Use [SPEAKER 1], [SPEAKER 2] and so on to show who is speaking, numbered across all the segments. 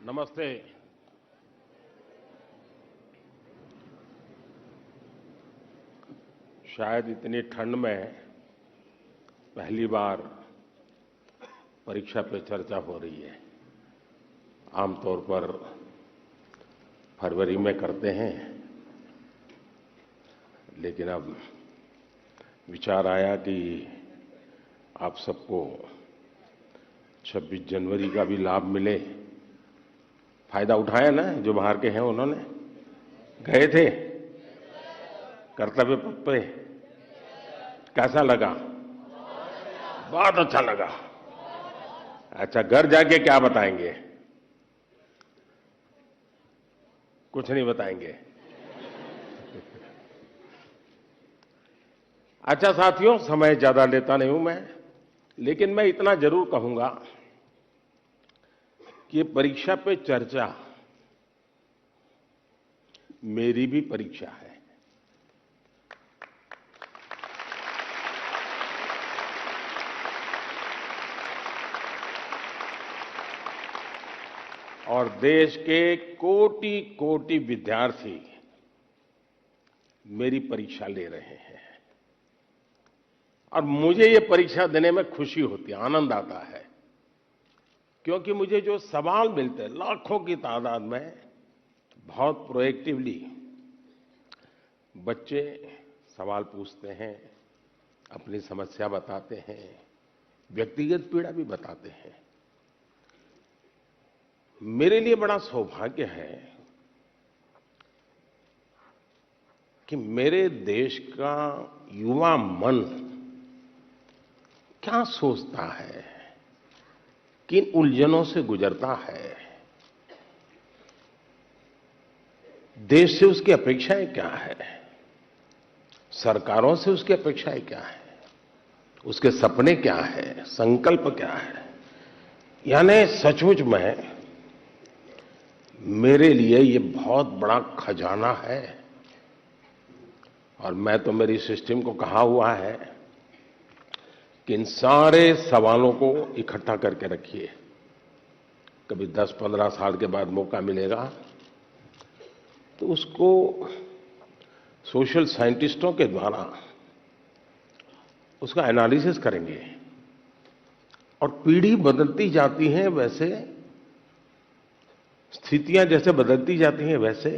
[SPEAKER 1] नमस्ते। शायद इतनी ठंड में पहली बार परीक्षा पे चर्चा हो रही है। आमतौर पर फरवरी में करते हैं, लेकिन अब विचार आया कि आप सबको 26 जनवरी का भी लाभ मिले। फायदा उठाया ना, जो बाहर के हैं उन्होंने गए थे कर्तव्य पथ पे। कैसा लगा? बहुत अच्छा लगा। अच्छा, घर जाके क्या बताएंगे? कुछ नहीं बताएंगे। अच्छा साथियों, समय ज्यादा लेता नहीं हूं मैं, लेकिन मैं इतना जरूर कहूंगा कि परीक्षा पे चर्चा मेरी भी परीक्षा है। और देश के कोटि कोटि विद्यार्थी मेरी परीक्षा ले रहे हैं और मुझे ये परीक्षा देने में खुशी होती है, आनंद आता है, क्योंकि मुझे जो सवाल मिलते हैं लाखों की तादाद में, बहुत प्रोएक्टिवली बच्चे सवाल पूछते हैं, अपनी समस्या बताते हैं, व्यक्तिगत पीड़ा भी बताते हैं। मेरे लिए बड़ा सौभाग्य है कि मेरे देश का युवा मन क्या सोचता है, किन उलझनों से गुजरता है, देश से उसकी अपेक्षाएं क्या है, सरकारों से उसकी अपेक्षाएं क्या है, उसके सपने क्या है, संकल्प क्या है। यानी सचमुच में मेरे लिए ये बहुत बड़ा खजाना है। और मैं तो मेरी सिस्टम को कहा हुआ है कि इन सारे सवालों को इकट्ठा करके रखिए। कभी 10-15 साल के बाद मौका मिलेगा तो उसको सोशल साइंटिस्टों के द्वारा उसका एनालिसिस करेंगे। और पीढ़ी बदलती जाती है, वैसे स्थितियां जैसे बदलती जाती हैं, वैसे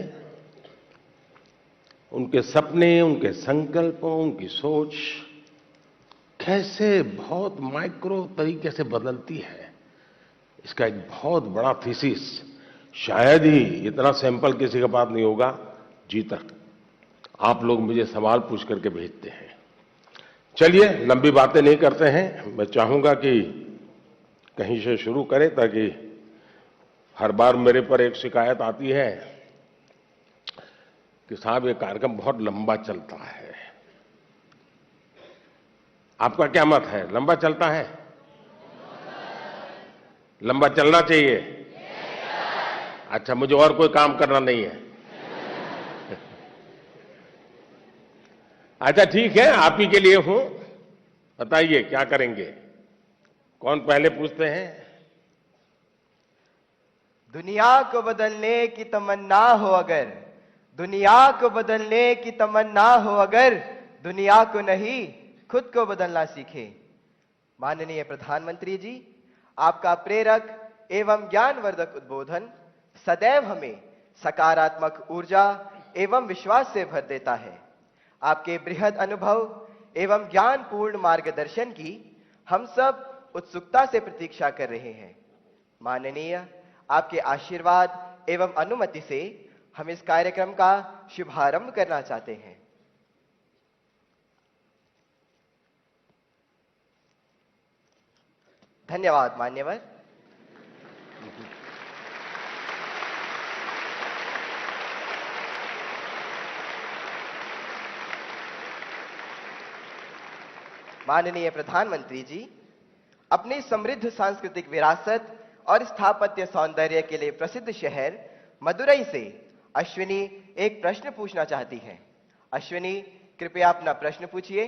[SPEAKER 1] उनके सपने, उनके संकल्प, उनकी सोच कैसे बहुत माइक्रो तरीके से बदलती है, इसका एक बहुत बड़ा थीसिस शायद ही इतना सैंपल किसी के पास नहीं होगा जी तक। आप लोग मुझे सवाल पूछ करके भेजते हैं। चलिए, लंबी बातें नहीं करते हैं। मैं चाहूंगा कि कहीं से शुरू करें, ताकि हर बार मेरे पर एक शिकायत आती है कि साहब ये कार्यक्रम बहुत लंबा चलता है। आपका क्या मत है? लंबा चलता है? लंबा चलना चाहिए? अच्छा, मुझे और कोई काम करना नहीं है। अच्छा ठीक है, आप ही के लिए हूं। बताइए क्या करेंगे? कौन पहले पूछते हैं?
[SPEAKER 2] दुनिया को बदलने की तमन्ना हो अगर, दुनिया को बदलने की तमन्ना हो अगर, दुनिया को नहीं खुद को बदलना सीखे। माननीय प्रधानमंत्री जी, आपका प्रेरक एवं ज्ञानवर्धक उद्बोधन सदैव हमें सकारात्मक ऊर्जा एवं विश्वास से भर देता है। आपके बृहद अनुभव एवं ज्ञानपूर्ण मार्गदर्शन की हम सब उत्सुकता से प्रतीक्षा कर रहे हैं। माननीय, आपके आशीर्वाद एवं अनुमति से हम इस कार्यक्रम का शुभारंभ करना चाहते हैं। धन्यवाद मान्यवर। माननीय प्रधानमंत्री जी, अपनी समृद्ध सांस्कृतिक विरासत और स्थापत्य सौंदर्य के लिए प्रसिद्ध शहर मदुरई से अश्विनी एक प्रश्न पूछना चाहती हैं। अश्विनी, कृपया अपना प्रश्न पूछिए।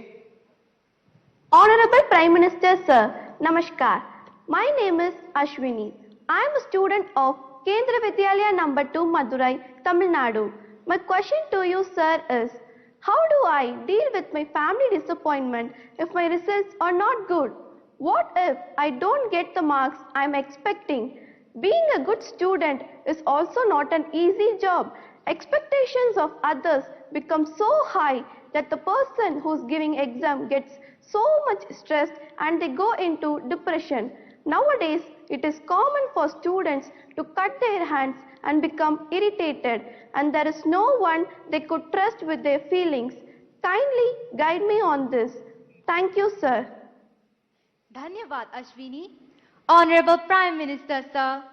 [SPEAKER 3] Honorable Prime Minister Sir, Namaskar. My name is Ashwini. I am a student of Kendra Vidyalaya number 2 Madurai, Tamil Nadu. My question to you, sir, is how do I deal with my family disappointment if my results are not good? What if I don't get the marks I am expecting? Being a good student is also not an easy job. Expectations of others become so high that the person who's giving exam gets so much stressed and they go into depression. Nowadays, it is common for students to cut their hands and become irritated, and there is no one they could trust with their feelings. Kindly guide me on this. Thank you, sir.
[SPEAKER 4] Dhanyavad, Ashwini. Honorable Prime Minister, sir.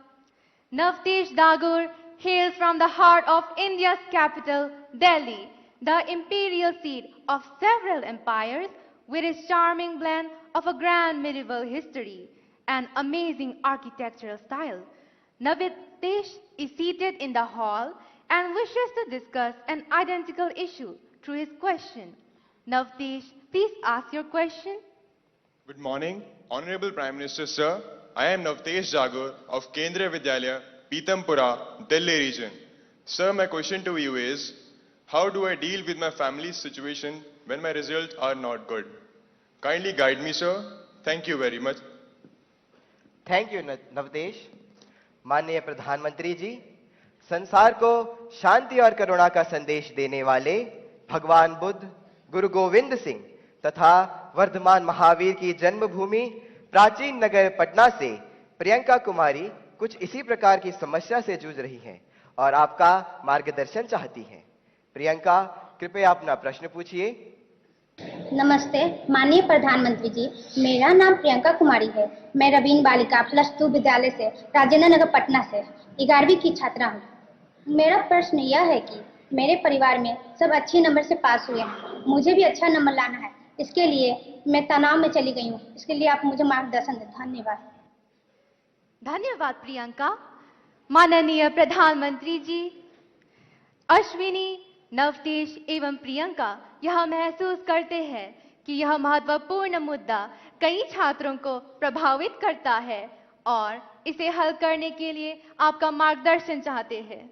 [SPEAKER 4] Navtesh Dagur hails from the heart of India's capital, Delhi, the imperial seat of several empires, with its charming blend of a grand medieval history and amazing architectural style. Navtesh is seated in the hall and wishes to discuss an identical issue through his question. Navtesh, please ask your question.
[SPEAKER 5] Good morning, Honorable Prime Minister, sir. I am Navtesh Jagur of Kendra Vidyalaya, Pitampura, Delhi region. Sir, my question to you is, how do I deal with my family's situation when my results are not good? Kindly guide me, sir. Thank you very much.
[SPEAKER 2] Thank you Navdesh. माननीय प्रधानमंत्री जी, संसार को शांति और करुणा का संदेश देने वाले भगवान बुद्ध, गुरु गोविंद सिंह तथा वर्धमान महावीर की जन्मभूमि प्राचीन नगर पटना से प्रियंका कुमारी कुछ इसी प्रकार की समस्या से जूझ रही हैं और आपका मार्गदर्शन चाहती हैं। प्रियंका, कृपया अपना प्रश्न पूछिए।
[SPEAKER 6] नमस्ते माननीय प्रधानमंत्री जी, मेरा नाम प्रियंका कुमारी है। मैं रवीन बालिका +2 विद्यालय से राजेंद्र नगर पटना से 11वीं की छात्रा हूँ। मेरा प्रश्न यह है कि मेरे परिवार में सब अच्छे नंबर से पास हुए हैं, मुझे भी अच्छा नंबर लाना है। इसके लिए मैं तनाव में चली गई हूँ, इसके लिए आप मुझे मार्गदर्शन दें। धन्यवाद।
[SPEAKER 4] धन्यवाद प्रियंका। माननीय प्रधानमंत्री जी, अश्विनी, नवतेश एवं प्रियंका यह महसूस करते हैं कि यह महत्वपूर्ण मुद्दा कई छात्रों को प्रभावित करता है और इसे हल करने के लिए आपका मार्गदर्शन चाहते हैं।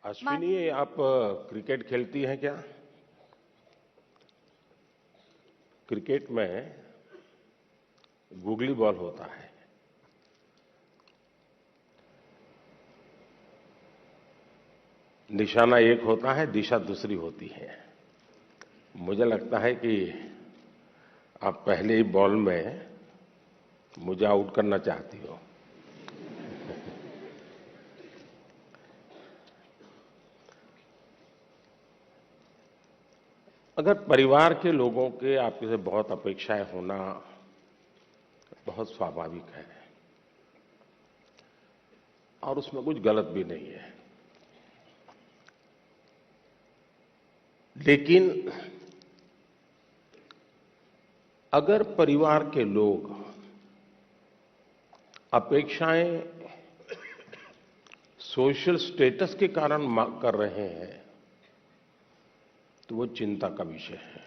[SPEAKER 1] अश्विनी, आप क्रिकेट खेलती हैं क्या? क्रिकेट में गूगली बॉल होता है, निशाना एक होता है, दिशा दूसरी होती है। मुझे लगता है कि आप पहले ही बॉल में मुझे आउट करना चाहती हो। अगर परिवार के लोगों के आपसे से बहुत अपेक्षाएं होना बहुत स्वाभाविक है और उसमें कुछ गलत भी नहीं है, लेकिन अगर परिवार के लोग अपेक्षाएं सोशल स्टेटस के कारण कर रहे हैं तो वो चिंता का विषय है।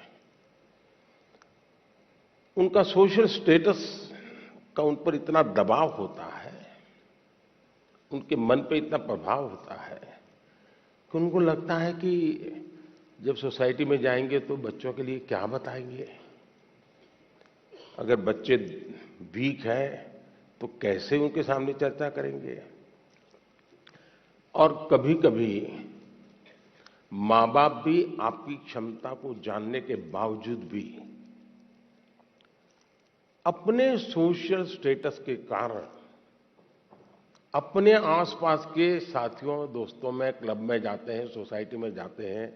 [SPEAKER 1] उनका सोशल स्टेटस का उन पर इतना दबाव होता है, उनके मन पे इतना प्रभाव होता है कि उनको लगता है कि जब सोसाइटी में जाएंगे तो बच्चों के लिए क्या बताएंगे, अगर बच्चे वीक हैं तो कैसे उनके सामने चर्चा करेंगे। और कभी-कभी माँ बाप भी आपकी क्षमता को जानने के बावजूद भी अपने सोशल स्टेटस के कारण अपने आसपास के साथियों दोस्तों में क्लब में जाते हैं, सोसाइटी में जाते हैं,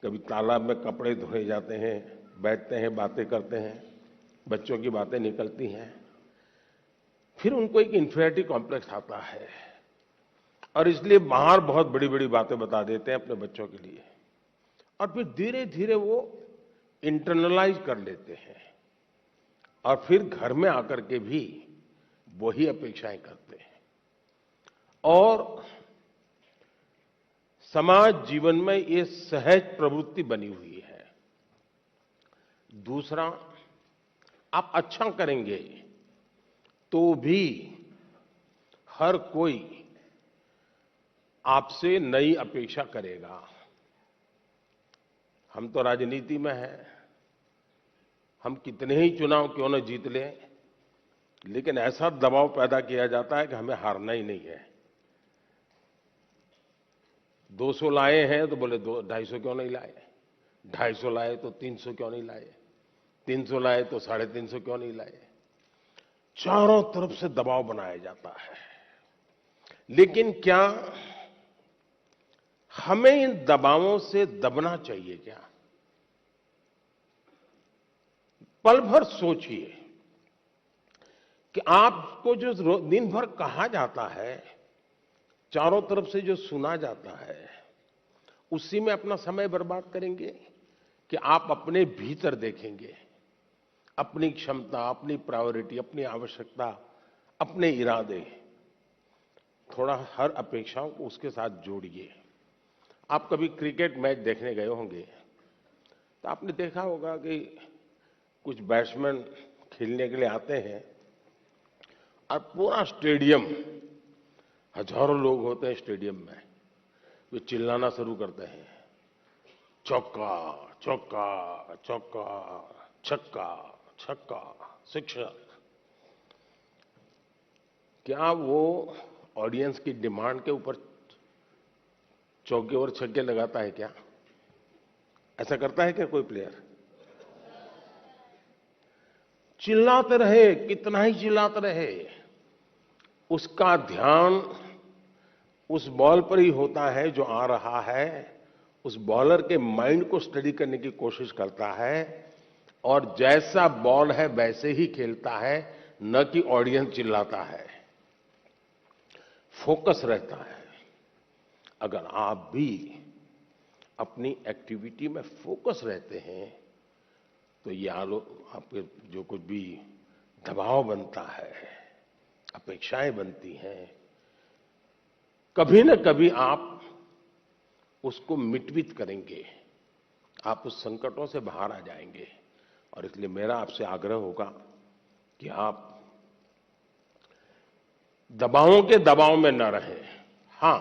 [SPEAKER 1] कभी तालाब में कपड़े धोए जाते हैं, बैठते हैं, बातें करते हैं, बच्चों की बातें निकलती हैं, फिर उनको एक इंफीरियरिटी कॉम्प्लेक्स आता है और इसलिए बाहर बहुत बड़ी बड़ी बातें बता देते हैं अपने बच्चों के लिए और फिर धीरे धीरे वो इंटरनलाइज कर लेते हैं और फिर घर में आकर के भी वही अपेक्षाएं करते हैं और समाज जीवन में ये सहज प्रवृत्ति बनी हुई है। दूसरा, आप अच्छा करेंगे तो भी हर कोई आपसे नई अपेक्षा करेगा। हम तो राजनीति में हैं, हम कितने ही चुनाव क्यों न जीत लें, लेकिन ऐसा दबाव पैदा किया जाता है कि हमें हारना ही नहीं है। 200 लाए हैं तो बोले 250 क्यों नहीं लाए, 250 लाए तो 300 क्यों नहीं लाए, 300 लाए तो 350 क्यों नहीं लाए। चारों तरफ से दबाव बनाया जाता है। लेकिन क्या हमें इन दबावों से दबना चाहिए क्या? पल भर सोचिए कि आपको जो दिन भर कहा जाता है, चारों तरफ से जो सुना जाता है, उसी में अपना समय बर्बाद करेंगे कि आप अपने भीतर देखेंगे, अपनी क्षमता, अपनी प्रायोरिटी, अपनी आवश्यकता, अपने इरादे, थोड़ा हर अपेक्षाओं को उसके साथ जोड़िए। आप कभी क्रिकेट मैच देखने गए होंगे तो आपने देखा होगा कि कुछ बैट्समैन खेलने के लिए आते हैं और पूरा स्टेडियम, हजारों लोग होते हैं स्टेडियम में, वे चिल्लाना शुरू करते हैं, चौका चौका चौका, छक्का छक्का, शिक्षक। क्या वो ऑडियंस की डिमांड के ऊपर चौके और छक्के लगाता है क्या? ऐसा करता है क्या कोई प्लेयर? चिल्लाते रहे, कितना ही चिल्लाते रहे, उसका ध्यान उस बॉल पर ही होता है जो आ रहा है। उस बॉलर के माइंड को स्टडी करने की कोशिश करता है और जैसा बॉल है वैसे ही खेलता है, न कि ऑडियंस चिल्लाता है। फोकस रहता है। अगर आप भी अपनी एक्टिविटी में फोकस रहते हैं तो ये आपके जो कुछ भी दबाव बनता है, अपेक्षाएं बनती हैं, कभी न कभी आप उसको मिटवित करेंगे, आप उस संकटों से बाहर आ जाएंगे। और इसलिए मेरा आपसे आग्रह होगा कि आप दबावों के दबाव में न रहें। हां,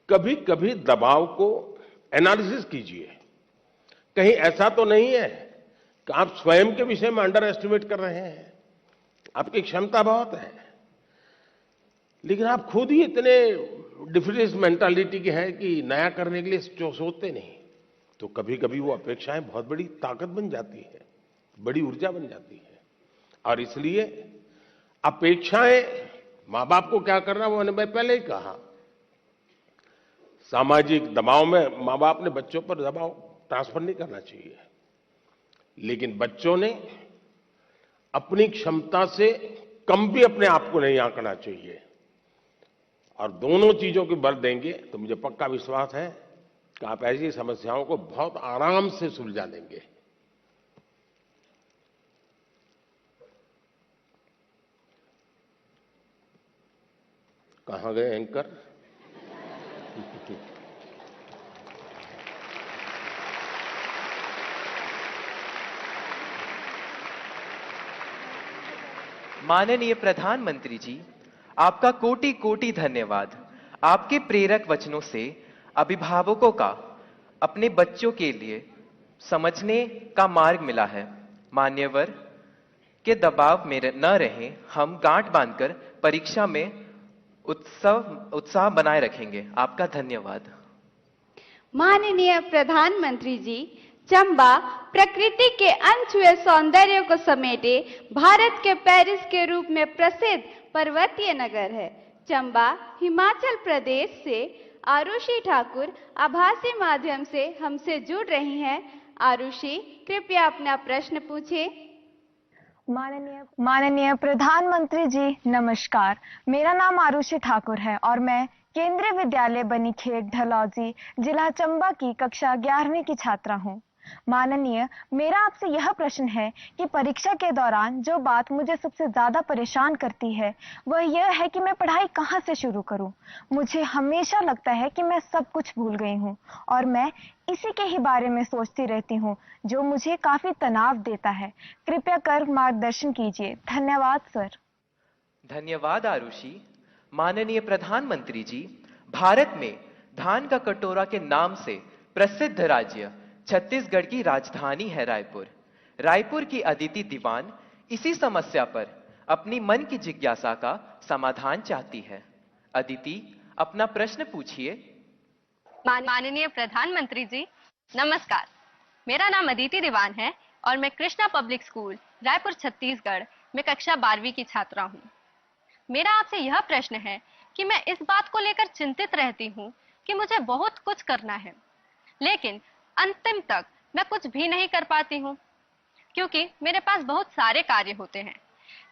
[SPEAKER 1] कभी कभी दबाव को एनालिसिस कीजिए। कहीं ऐसा तो नहीं है कि आप स्वयं के विषय में अंडर एस्टिमेट कर रहे हैं। आपकी क्षमता बहुत है, लेकिन आप खुद ही इतने डिफरेंस मेंटालिटी के हैं कि नया करने के लिए सोचते नहीं। तो कभी कभी वो अपेक्षाएं बहुत बड़ी ताकत बन जाती है, बड़ी ऊर्जा बन जाती है। और इसलिए अपेक्षाएं, मां बाप को क्या करना, वो मैंने पहले ही कहा, सामाजिक दबाव में मां बाप ने बच्चों पर दबाव ट्रांसफर नहीं करना चाहिए, लेकिन बच्चों ने अपनी क्षमता से कम भी अपने आप को नहीं आंकना चाहिए। और दोनों चीजों के बल देंगे तो मुझे पक्का विश्वास है कि आप ऐसी समस्याओं को बहुत आराम से सुलझा लेंगे। कहां गए एंकर?
[SPEAKER 2] माननीय प्रधानमंत्री जी, आपका कोटि कोटि धन्यवाद। आपके प्रेरक वचनों से अभिभावकों का अपने बच्चों के लिए समझने का मार्ग मिला है। मान्यवर के दबाव में न रहें, हम गांठ बांधकर परीक्षा में उत्साह बनाए रखेंगे। आपका धन्यवाद।
[SPEAKER 7] माननीय प्रधानमंत्री जी, चंबा प्रकृति के अनछुए सौंदर्य को समेटे भारत के पेरिस के रूप में प्रसिद्ध पर्वतीय नगर है। चंबा हिमाचल प्रदेश से आरुषि ठाकुर आभासी माध्यम से हमसे जुड़ रही हैं। आरुषि, कृपया अपना प्रश्न पूछें।
[SPEAKER 8] माननीय प्रधानमंत्री जी नमस्कार। मेरा नाम आरुषि ठाकुर है और मैं केंद्रीय विद्यालय बनीखेत ढलौजी, जिला चंबा की कक्षा 11वीं की छात्रा हूँ। माननीय, मेरा आपसे यह प्रश्न है कि परीक्षा के दौरान जो बात मुझे सबसे ज्यादा परेशान करती है वह यह है कि मैं पढ़ाई कहाँ से शुरू करूँ। मुझे हमेशा लगता है कि मैं सब कुछ भूल गई हूँ और मैं इसी के ही बारे में सोचती रहती हूँ, जो मुझे काफी तनाव देता है। कृपया कर मार्गदर्शन कीजिए। धन्यवाद सर।
[SPEAKER 2] धन्यवाद आरुषि। माननीय प्रधानमंत्री जी, भारत में धान का कटोरा के नाम से प्रसिद्ध राज्य छत्तीसगढ़ की राजधानी है रायपुर। रायपुर की अदिति दीवान इसी समस्या पर अपनी मन की जिज्ञासा का समाधान चाहती है। अदिति, अपना प्रश्न पूछिए।
[SPEAKER 9] माननीय प्रधानमंत्री जी, नमस्कार। मेरा नाम अदिति दीवान है और मैं कृष्णा पब्लिक स्कूल रायपुर छत्तीसगढ़ में कक्षा 12वीं की छात्रा हूँ। मेरा आपसे यह प्रश्न है कि मैं इस बात को लेकर चिंतित रहती हूँ कि मुझे बहुत कुछ करना है, लेकिन अंतिम तक मैं कुछ भी नहीं कर पाती हूँ, क्योंकि मेरे पास बहुत सारे कार्य होते हैं।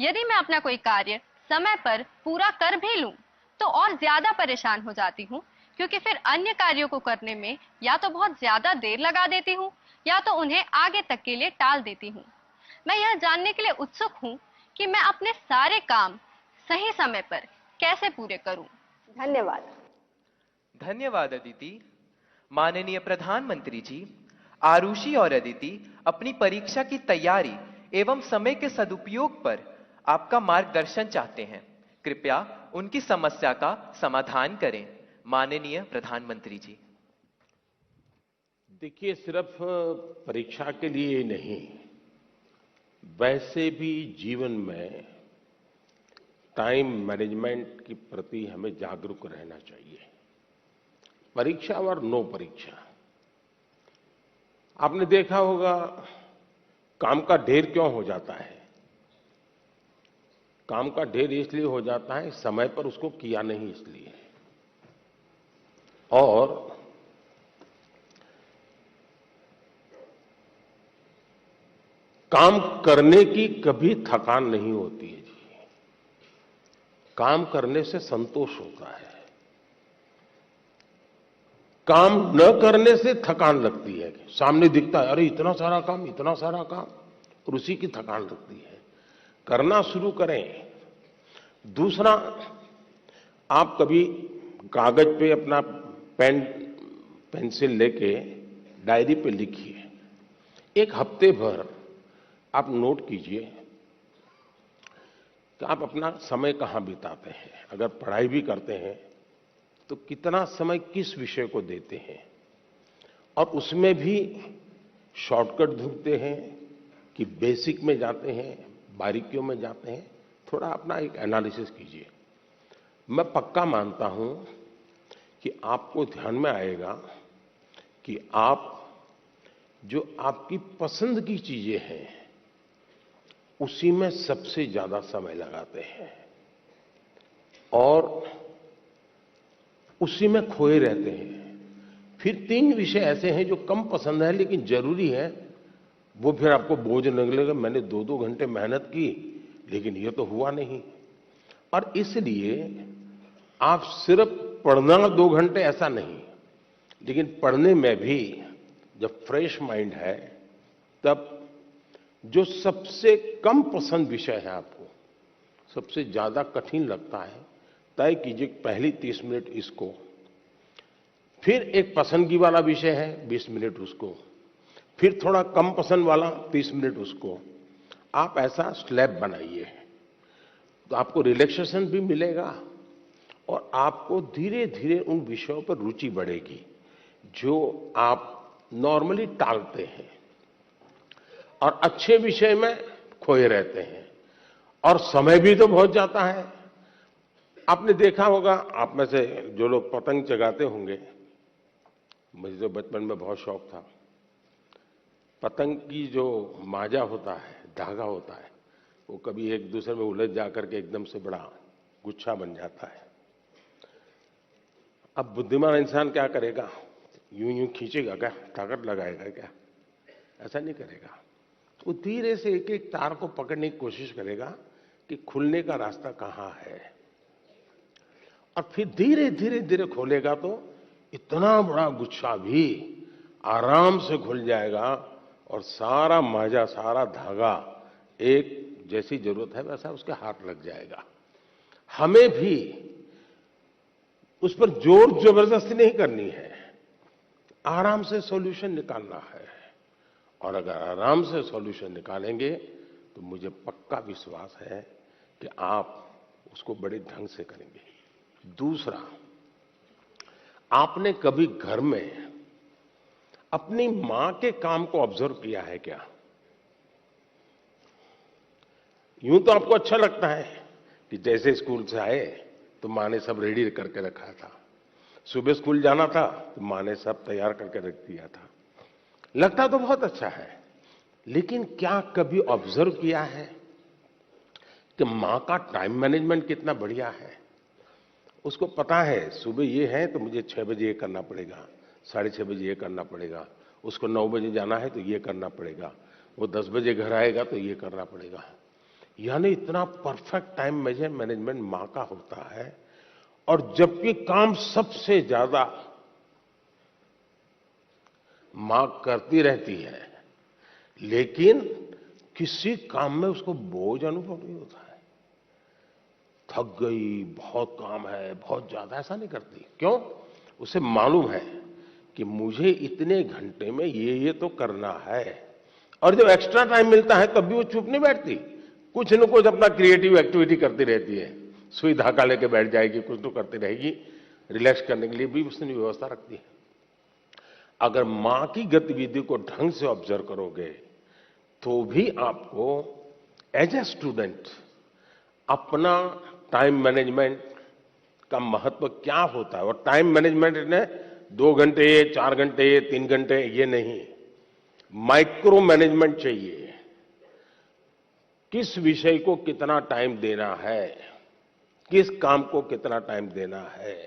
[SPEAKER 9] यदि मैं अपना कोई कार्य समय पर पूरा कर भी लूं, तो और ज्यादा परेशान हो जाती हूँ, क्योंकि फिर अन्य कार्यों को करने में या तो बहुत ज्यादा देर लगा देती हूँ या तो उन्हें आगे तक के लिए टाल देती हूँ। मैं यह जानने के लिए उत्सुक हूँ कि मैं अपने सारे काम सही समय पर कैसे पूरे करूं। धन्यवाद।
[SPEAKER 2] धन्यवाद अदिति। माननीय प्रधानमंत्री जी, आरुषि और अदिति अपनी परीक्षा की तैयारी एवं समय के सदुपयोग पर आपका मार्गदर्शन चाहते हैं। कृपया उनकी समस्या का समाधान करें। माननीय प्रधानमंत्री जी।
[SPEAKER 1] देखिए, सिर्फ परीक्षा के लिए ही नहीं, वैसे भी जीवन में टाइम मैनेजमेंट के प्रति हमें जागरूक रहना चाहिए। परीक्षा और नो परीक्षा। आपने देखा होगा काम का ढेर क्यों हो जाता है। काम का ढेर इसलिए हो जाता है समय पर उसको किया नहीं इसलिए। और काम करने की कभी थकान नहीं होती है जी। काम करने से संतोष होता है। काम न करने से थकान लगती है। सामने दिखता है, अरे इतना सारा काम, इतना सारा काम, और उसी की थकान लगती है। करना शुरू करें। दूसरा, आप कभी कागज पे अपना पेन पेंसिल लेके डायरी पे लिखिए। एक हफ्ते भर आप नोट कीजिए कि आप अपना समय कहां बिताते हैं। अगर पढ़ाई भी करते हैं तो कितना समय किस विषय को देते हैं, और उसमें भी शॉर्टकट ढूंढते हैं कि बेसिक में जाते हैं, बारीकियों में जाते हैं। थोड़ा अपना एक एनालिसिस कीजिए। मैं पक्का मानता हूं कि आपको ध्यान में आएगा कि आप जो आपकी पसंद की चीजें हैं उसी में सबसे ज्यादा समय लगाते हैं और उसी में खोए रहते हैं। फिर 3 विषय ऐसे हैं जो कम पसंद है लेकिन जरूरी है, वो फिर आपको बोझ लगेगा। मैंने 2-2 घंटे मेहनत की लेकिन ये तो हुआ नहीं। और इसलिए आप सिर्फ पढ़ना 2 घंटे ऐसा नहीं, लेकिन पढ़ने में भी जब फ्रेश माइंड है तब जो सबसे कम पसंद विषय है, आपको सबसे ज्यादा कठिन लगता है, तय कीजिए पहली 30 मिनट इसको, फिर एक पसंदगी वाला विषय है 20 मिनट उसको, फिर थोड़ा कम पसंद वाला 30 मिनट उसको। आप ऐसा स्लैब बनाइए तो आपको रिलैक्सेशन भी मिलेगा और आपको धीरे धीरे उन विषयों पर रुचि बढ़ेगी जो आप नॉर्मली टालते हैं और अच्छे विषय में खोए रहते हैं। और समय भी तो बहुत जाता है। आपने देखा होगा, आप में से जो लोग पतंग चगाते होंगे, मुझे तो बचपन में बहुत शौक था। पतंग की जो माजा होता है, धागा होता है, वो कभी एक दूसरे में उलझ जाकर के एकदम से बड़ा गुच्छा बन जाता है। अब बुद्धिमान इंसान क्या करेगा? यूं यूं खींचेगा क्या? ताकत लगाएगा क्या? ऐसा नहीं करेगा। वो धीरे से एक एक तार को पकड़ने की कोशिश करेगा कि खुलने का रास्ता कहां है, और फिर धीरे धीरे धीरे खोलेगा तो इतना बड़ा गुच्छा भी आराम से खुल जाएगा और सारा माजा, सारा धागा एक जैसी जरूरत है वैसा उसके हाथ लग जाएगा। हमें भी उस पर जोर जबरदस्ती नहीं करनी है, आराम से सॉल्यूशन निकालना है। और अगर आराम से सॉल्यूशन निकालेंगे तो मुझे पक्का विश्वास है कि आप उसको बड़े ढंग से करेंगे। दूसरा, आपने कभी घर में अपनी मां के काम को ऑब्जर्व किया है क्या? यूं तो आपको अच्छा लगता है कि जैसे स्कूल से आए तो मां ने सब रेडी करके रखा था, सुबह स्कूल जाना था तो मां ने सब तैयार करके रख दिया था, लगता तो बहुत अच्छा है। लेकिन क्या कभी ऑब्जर्व किया है कि मां का टाइम मैनेजमेंट कितना बढ़िया है? उसको पता है सुबह ये है तो मुझे 6 बजे ये करना पड़ेगा, 6:30 बजे ये करना पड़ेगा, उसको 9 बजे जाना है तो ये करना पड़ेगा, वो 10 बजे घर आएगा तो ये करना पड़ेगा। यानी इतना परफेक्ट टाइम मैनेजमेंट मां का होता है। और जबकि काम सबसे ज्यादा मां करती रहती है, लेकिन किसी काम में उसको बोझ अनुभव नहीं होता है। थक गई, बहुत काम है, बहुत ज्यादा, ऐसा नहीं करती। क्यों? उसे मालूम है कि मुझे इतने घंटे में ये तो करना है। और जब एक्स्ट्रा टाइम मिलता है तब भी वो चुप नहीं बैठती, कुछ न कुछ अपना क्रिएटिव एक्टिविटी करती रहती है। सुई धागा लेके बैठ जाएगी, कुछ तो करती रहेगी, रिलैक्स करने के लिए भी उसने व्यवस्था रखती है। अगर मां की गतिविधि को ढंग से ऑब्जर्व करोगे तो भी आपको एज ए स्टूडेंट अपना टाइम मैनेजमेंट का महत्व क्या होता है, और टाइम मैनेजमेंट ने 2 घंटे, 4 घंटे, 3 घंटे ये नहीं, माइक्रो मैनेजमेंट चाहिए। किस विषय को कितना टाइम देना है, किस काम को कितना टाइम देना है,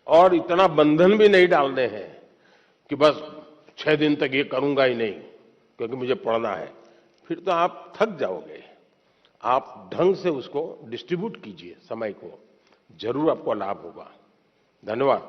[SPEAKER 1] और इतना बंधन भी नहीं डालने हैं कि बस 6 दिन तक ये करूंगा ही नहीं क्योंकि मुझे पढ़ना है। फिर तो आप थक जाओगे। आप ढंग से उसको डिस्ट्रीब्यूट कीजिए समय को, जरूर आपको लाभ होगा। धन्यवाद।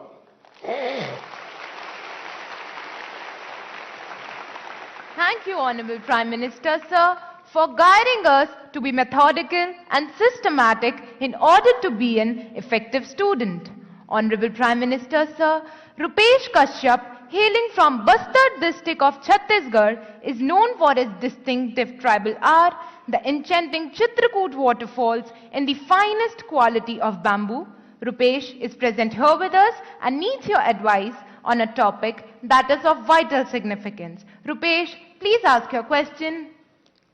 [SPEAKER 10] Thank you, Honorable Prime Minister, sir, for guiding us to be methodical and systematic in order to be an effective student. Honorable Prime Minister, sir, Rupesh Kashyap, hailing from Bastar district of Chhattisgarh, is known for his distinctive tribal art, the enchanting Chitrakoot waterfalls, and the finest quality of bamboo. Rupesh is present here with us and needs your advice on a topic that is of vital significance. Rupesh, please ask your question.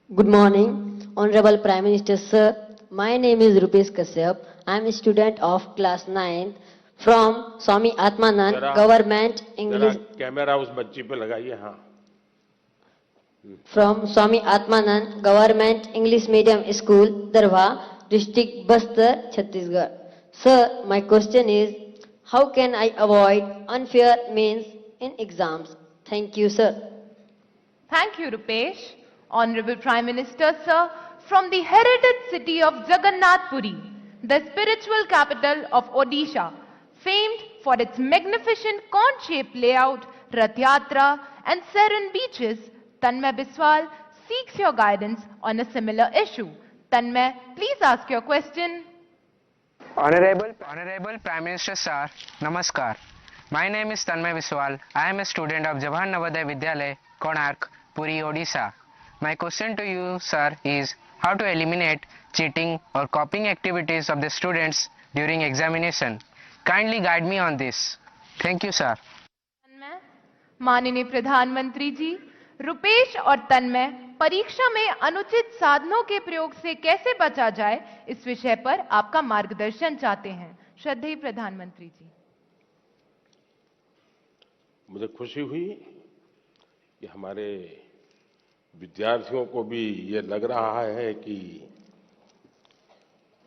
[SPEAKER 11] Good morning, Honorable Prime Minister, sir. My name is Rupesh Kashyap. I am a student of class 9 from Swami Atmanand Government English.
[SPEAKER 1] Camera उस बच्ची पे लगाइए। हाँ।
[SPEAKER 11] From Swami Atmanand Government English Medium School, Darwa, District Bastar, Chhattisgarh. Sir, my question is, how can I avoid unfair means in exams? Thank you, sir.
[SPEAKER 10] Thank you, Rupesh. Honorable Prime Minister, sir, from the heritage city of Jagannath Puri, the spiritual capital of Odisha, famed for its magnificent cone-shaped layout, Rath Yatra, and serene beaches, Tanmay Biswal seeks your guidance on a similar issue. Tanmay, please ask your question.
[SPEAKER 12] Honorable Prime Minister, sir, Namaskar. My name is Tanmay Biswal. I am a student of Jawahar Navodaya Vidyalaya, Konark, Puri, Odisha. My question to you, sir, is how to eliminate cheating or copying activities of the students during examination. Kindly guide me on this. Thank you, sir.
[SPEAKER 10] माननीय प्रधानमंत्री जी, रुपेश और तन्मय परीक्षा में अनुचित साधनों के प्रयोग से कैसे बचा जाए, इस विषय पर आपका मार्गदर्शन चाहते हैं। श्रद्धेय प्रधानमंत्री जी।
[SPEAKER 1] मुझे खुशी हुई कि हमारे विद्यार्थियों को भी ये लग रहा है कि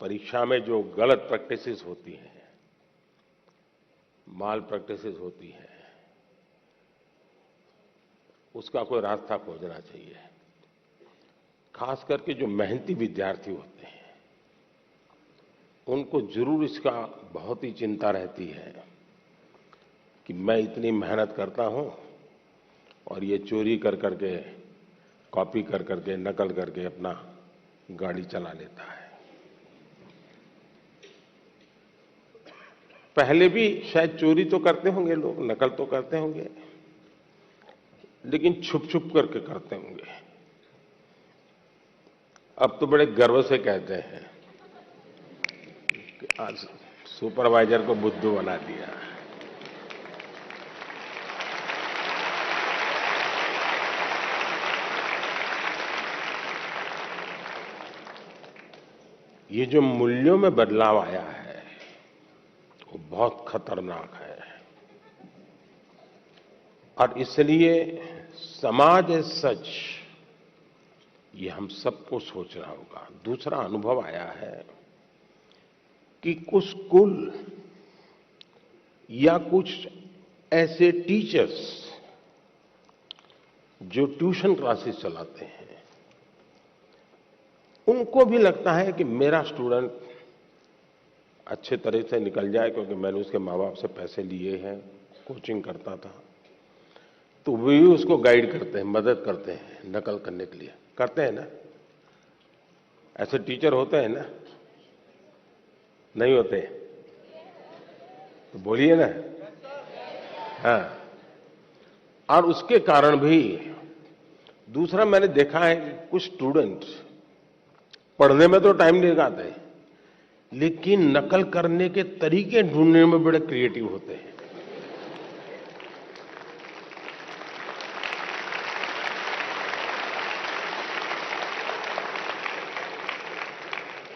[SPEAKER 1] परीक्षा में जो गलत प्रैक्टिसेस होती हैं, माल प्रैक्टिसेस होती हैं, उसका कोई रास्ता खोजना चाहिए। खास करके जो मेहनती विद्यार्थी होते हैं, उनको जरूर इसका बहुत ही चिंता रहती है कि मैं इतनी मेहनत करता हूं और ये चोरी कर करके, कॉपी कर करके, नकल करके अपना गाड़ी चला लेता है। पहले भी शायद चोरी तो करते होंगे लोग, नकल तो करते होंगे, लेकिन छुप छुप करके करते होंगे। अब तो बड़े गर्व से कहते हैं आज सुपरवाइजर को बुद्धू बना दिया। ये जो मूल्यों में बदलाव आया है वो बहुत खतरनाक है और इसलिए समाज एज सच ये हम सबको सोचना होगा। दूसरा अनुभव आया है कि कुछ स्कूल या कुछ ऐसे टीचर्स जो ट्यूशन क्लासेस चलाते हैं उनको भी लगता है कि मेरा स्टूडेंट अच्छे तरह से निकल जाए, क्योंकि मैंने उसके माँ बाप से पैसे लिए हैं, कोचिंग करता था, तो वे भी उसको गाइड करते हैं, मदद करते हैं नकल करने के लिए। करते हैं ना? ऐसे टीचर होते हैं ना? नहीं होते? तो बोलिए ना। हाँ। और उसके कारण भी दूसरा मैंने देखा है कि कुछ स्टूडेंट पढ़ने में तो टाइम नहीं लगाते, लेकिन नकल करने के तरीके ढूंढने में बड़े क्रिएटिव होते हैं।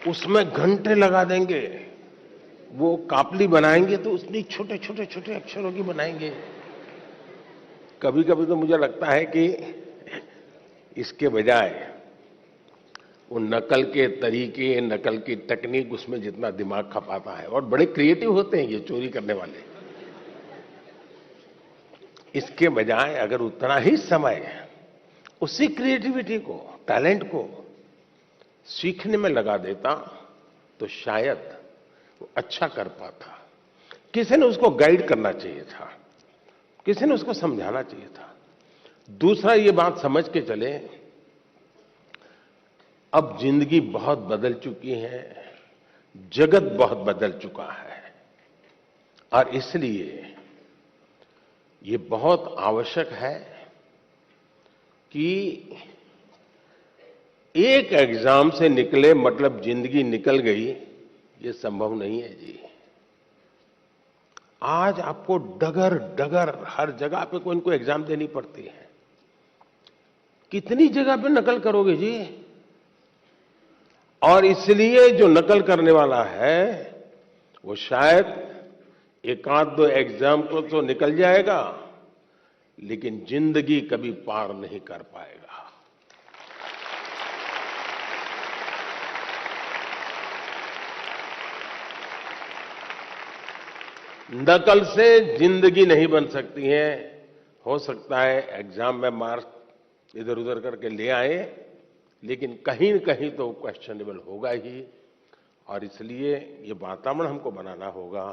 [SPEAKER 1] उसमें घंटे लगा देंगे, वो कापली बनाएंगे तो उसमें छोटे छोटे छोटे अक्षरों की बनाएंगे। कभी कभी तो मुझे लगता है कि इसके बजाय वो नकल के तरीके, नकल की टेक्निक, उसमें जितना दिमाग खपाता है, और बड़े क्रिएटिव होते हैं ये चोरी करने वाले, इसके बजाय अगर उतना ही समय उसी क्रिएटिविटी को, टैलेंट को सीखने में लगा देता तो शायद वो अच्छा कर पाता। किसी ने उसको गाइड करना चाहिए था, किसी ने उसको समझाना चाहिए था। दूसरा ये बात समझ के चले, अब जिंदगी बहुत बदल चुकी है, जगत बहुत बदल चुका है, और इसलिए ये बहुत आवश्यक है कि एक एग्जाम से निकले मतलब जिंदगी निकल गई, ये संभव नहीं है जी। आज आपको डगर डगर हर जगह पे कोई न कोई एग्जाम देनी पड़ती है। कितनी जगह पे नकल करोगे जी? और इसलिए जो नकल करने वाला है वो शायद एक आध दो एग्जाम को तो निकल जाएगा, लेकिन जिंदगी कभी पार नहीं कर पाएगा। नकल से जिंदगी नहीं बन सकती है। हो सकता है एग्जाम में मार्क्स इधर उधर करके ले आए, लेकिन कहीं न कहीं तो क्वेश्चनेबल होगा ही, और इसलिए ये वातावरण हमको बनाना होगा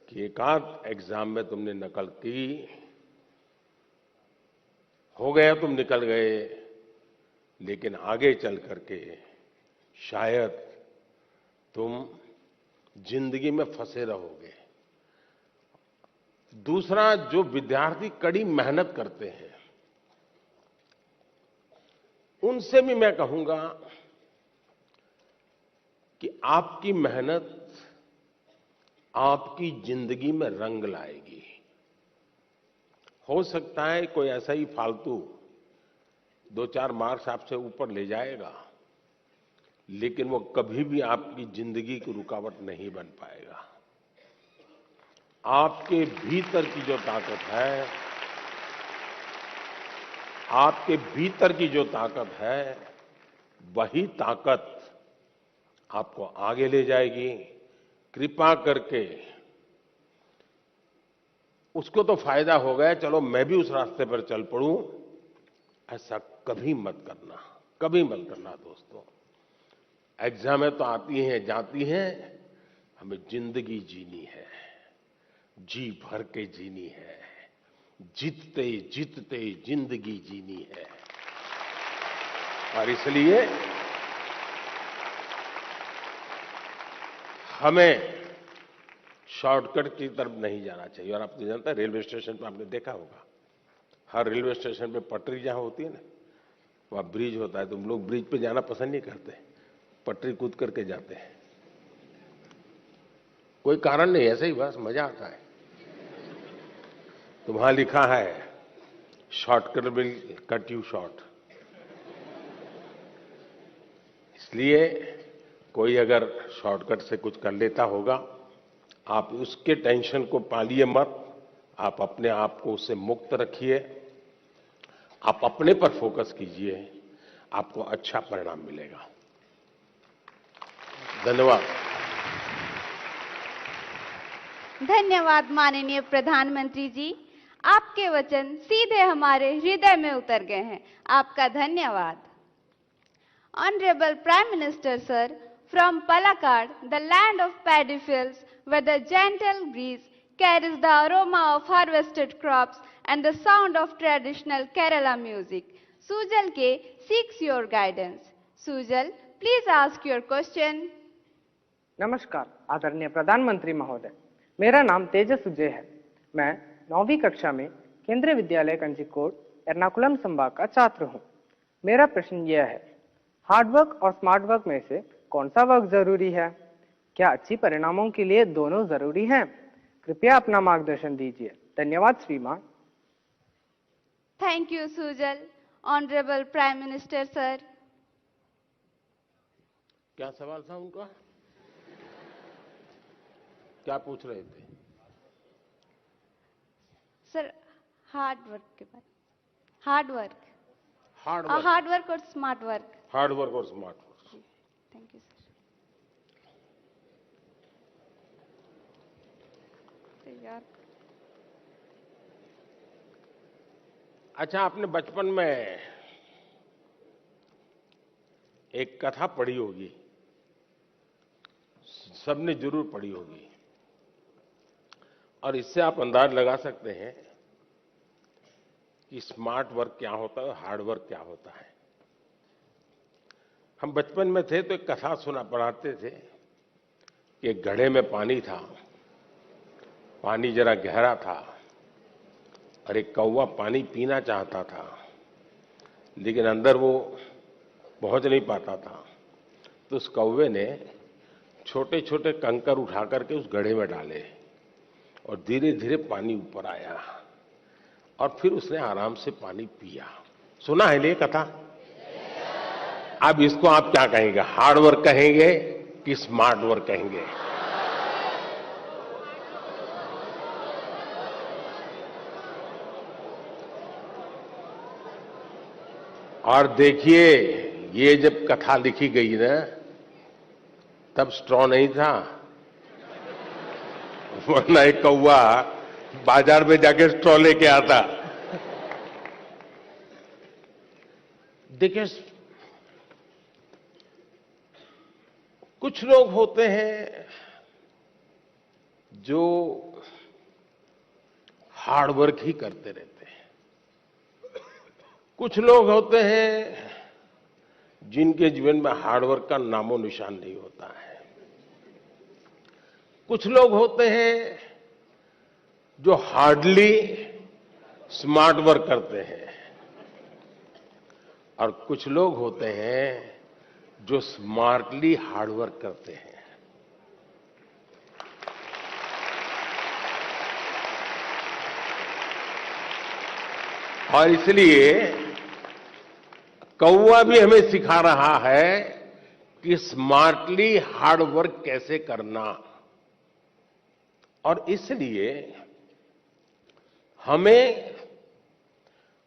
[SPEAKER 1] कि एक आध एग्जाम में तुमने नकल की, हो गया, तुम निकल गए, लेकिन आगे चल करके शायद तुम जिंदगी में फंसे रहोगे। दूसरा, जो विद्यार्थी कड़ी मेहनत करते हैं उनसे भी मैं कहूंगा कि आपकी मेहनत आपकी जिंदगी में रंग लाएगी। हो सकता है कोई ऐसा ही फालतू 2-4 मार्क्स आपसे ऊपर ले जाएगा, लेकिन वो कभी भी आपकी जिंदगी की रुकावट नहीं बन पाएगा। आपके भीतर की जो ताकत है, आपके भीतर की जो ताकत है, वही ताकत आपको आगे ले जाएगी। कृपा करके उसको तो फायदा हो गया, चलो मैं भी उस रास्ते पर चल पड़ूं, ऐसा कभी मत करना, कभी मत करना दोस्तों। एग्जामें तो आती हैं जाती हैं, हमें जिंदगी जीनी है, जी भर के जीनी है, जीतते जीतते जिंदगी जीनी है। और इसलिए हमें शॉर्टकट की तरफ नहीं जाना चाहिए। और आपने जानता है, रेलवे स्टेशन पर आपने देखा होगा, हर रेलवे स्टेशन पे पटरी जहां होती है ना, वहां ब्रिज होता है। तुम लोग ब्रिज पे जाना पसंद नहीं करते, पटरी कूद करके जाते हैं, कोई कारण नहीं, ऐसे ही बस मजा आता है। तो वहां लिखा है shortcut will cut you short. इसलिए कोई अगर शॉर्टकट से कुछ कर लेता होगा, आप उसके टेंशन को पालिए मत, आप अपने आप को उससे मुक्त रखिए, आप अपने पर फोकस कीजिए, आपको अच्छा परिणाम मिलेगा। धन्यवाद।
[SPEAKER 7] धन्यवाद माननीय प्रधानमंत्री जी, आपके वचन सीधे हमारे हृदय में उतर गए हैं। आपका धन्यवाद। Honourable prime minister sir, from Palakkad, the land of paddy fields, where the gentle breeze carries the aroma of harvested crops and the sound of traditional Kerala music, Sujal K seeks your guidance. Sujal, please ask your question.
[SPEAKER 13] नमस्कार आदरणीय प्रधानमंत्री महोदय, मेरा नाम तेजस सुजय है। मैं 9वीं कक्षा में केंद्रीय विद्यालय कंजीकोट एर्नाकुलम संभाग का छात्र हूँ। मेरा प्रश्न यह है, हार्ड वर्क और स्मार्ट वर्क में से कौन सा वर्क जरूरी है? क्या अच्छी परिणामों के लिए दोनों जरूरी हैं? कृपया अपना मार्गदर्शन दीजिए। धन्यवाद श्रीमान।
[SPEAKER 7] Thank you, Sujal. Honorable Prime Minister sir.
[SPEAKER 1] क्या सवाल था उनका? क्या पूछ रहे थे?
[SPEAKER 7] सर, हार्ड वर्क के बारे में। हार्ड वर्क और स्मार्ट वर्क।
[SPEAKER 1] हार्ड वर्क और smart work.
[SPEAKER 7] Thank you sir.
[SPEAKER 1] अच्छा, आपने बचपन में एक कथा पढ़ी होगी, सबने जरूर पढ़ी होगी, और इससे आप अंदाज लगा सकते हैं कि स्मार्ट वर्क क्या होता है और हार्ड वर्क क्या होता है। हम बचपन में थे तो एक कथा सुना पढ़ाते थे कि एक घड़े में पानी था, पानी जरा गहरा था और एक कौवा पानी पीना चाहता था, लेकिन अंदर वो पहुंच नहीं पाता था। तो उस कौवे ने छोटे छोटे कंकर उठा करके उस घड़े में डाले और धीरे धीरे पानी ऊपर आया और फिर उसने आराम से पानी पिया। सुना है ये कथा? अब इसको आप क्या कहेंगे, हार्ड वर्क कहेंगे कि स्मार्ट वर्क कहेंगे? और देखिए, ये जब कथा लिखी गई ना, तब स्ट्रॉ नहीं था, वरना एक कौवा बाजार में जाके स्ट्रॉ लेके आता। देखिए, कुछ लोग होते हैं जो हार्ड वर्क ही करते रहते हैं, कुछ लोग होते हैं जिनके जीवन में हार्ड वर्क का नामो निशान नहीं होता है, कुछ लोग होते हैं जो हार्डली स्मार्ट वर्क करते हैं, और कुछ लोग होते हैं जो स्मार्टली हार्ड वर्क करते हैं। और इसलिए कौवा भी हमें सिखा रहा है कि स्मार्टली हार्ड वर्क कैसे करना। और इसलिए हमें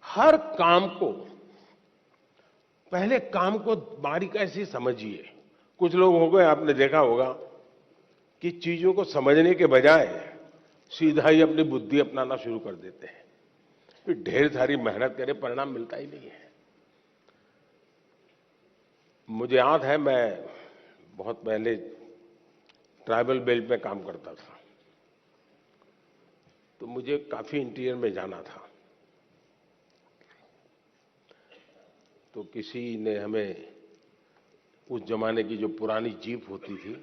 [SPEAKER 1] हर काम को, पहले काम को बारीकी से समझिए। कुछ लोग हो गए, आपने देखा होगा कि चीजों को समझने के बजाय सीधा ही अपनी बुद्धि अपनाना शुरू कर देते हैं, फिर ढेर सारी मेहनत करे, परिणाम मिलता ही नहीं है। मुझे याद है, मैं बहुत पहले ट्राइबल बेल्ट में काम करता था, तो मुझे काफी इंटीरियर में जाना था। तो किसी ने हमें, उस जमाने की जो पुरानी जीप होती थी,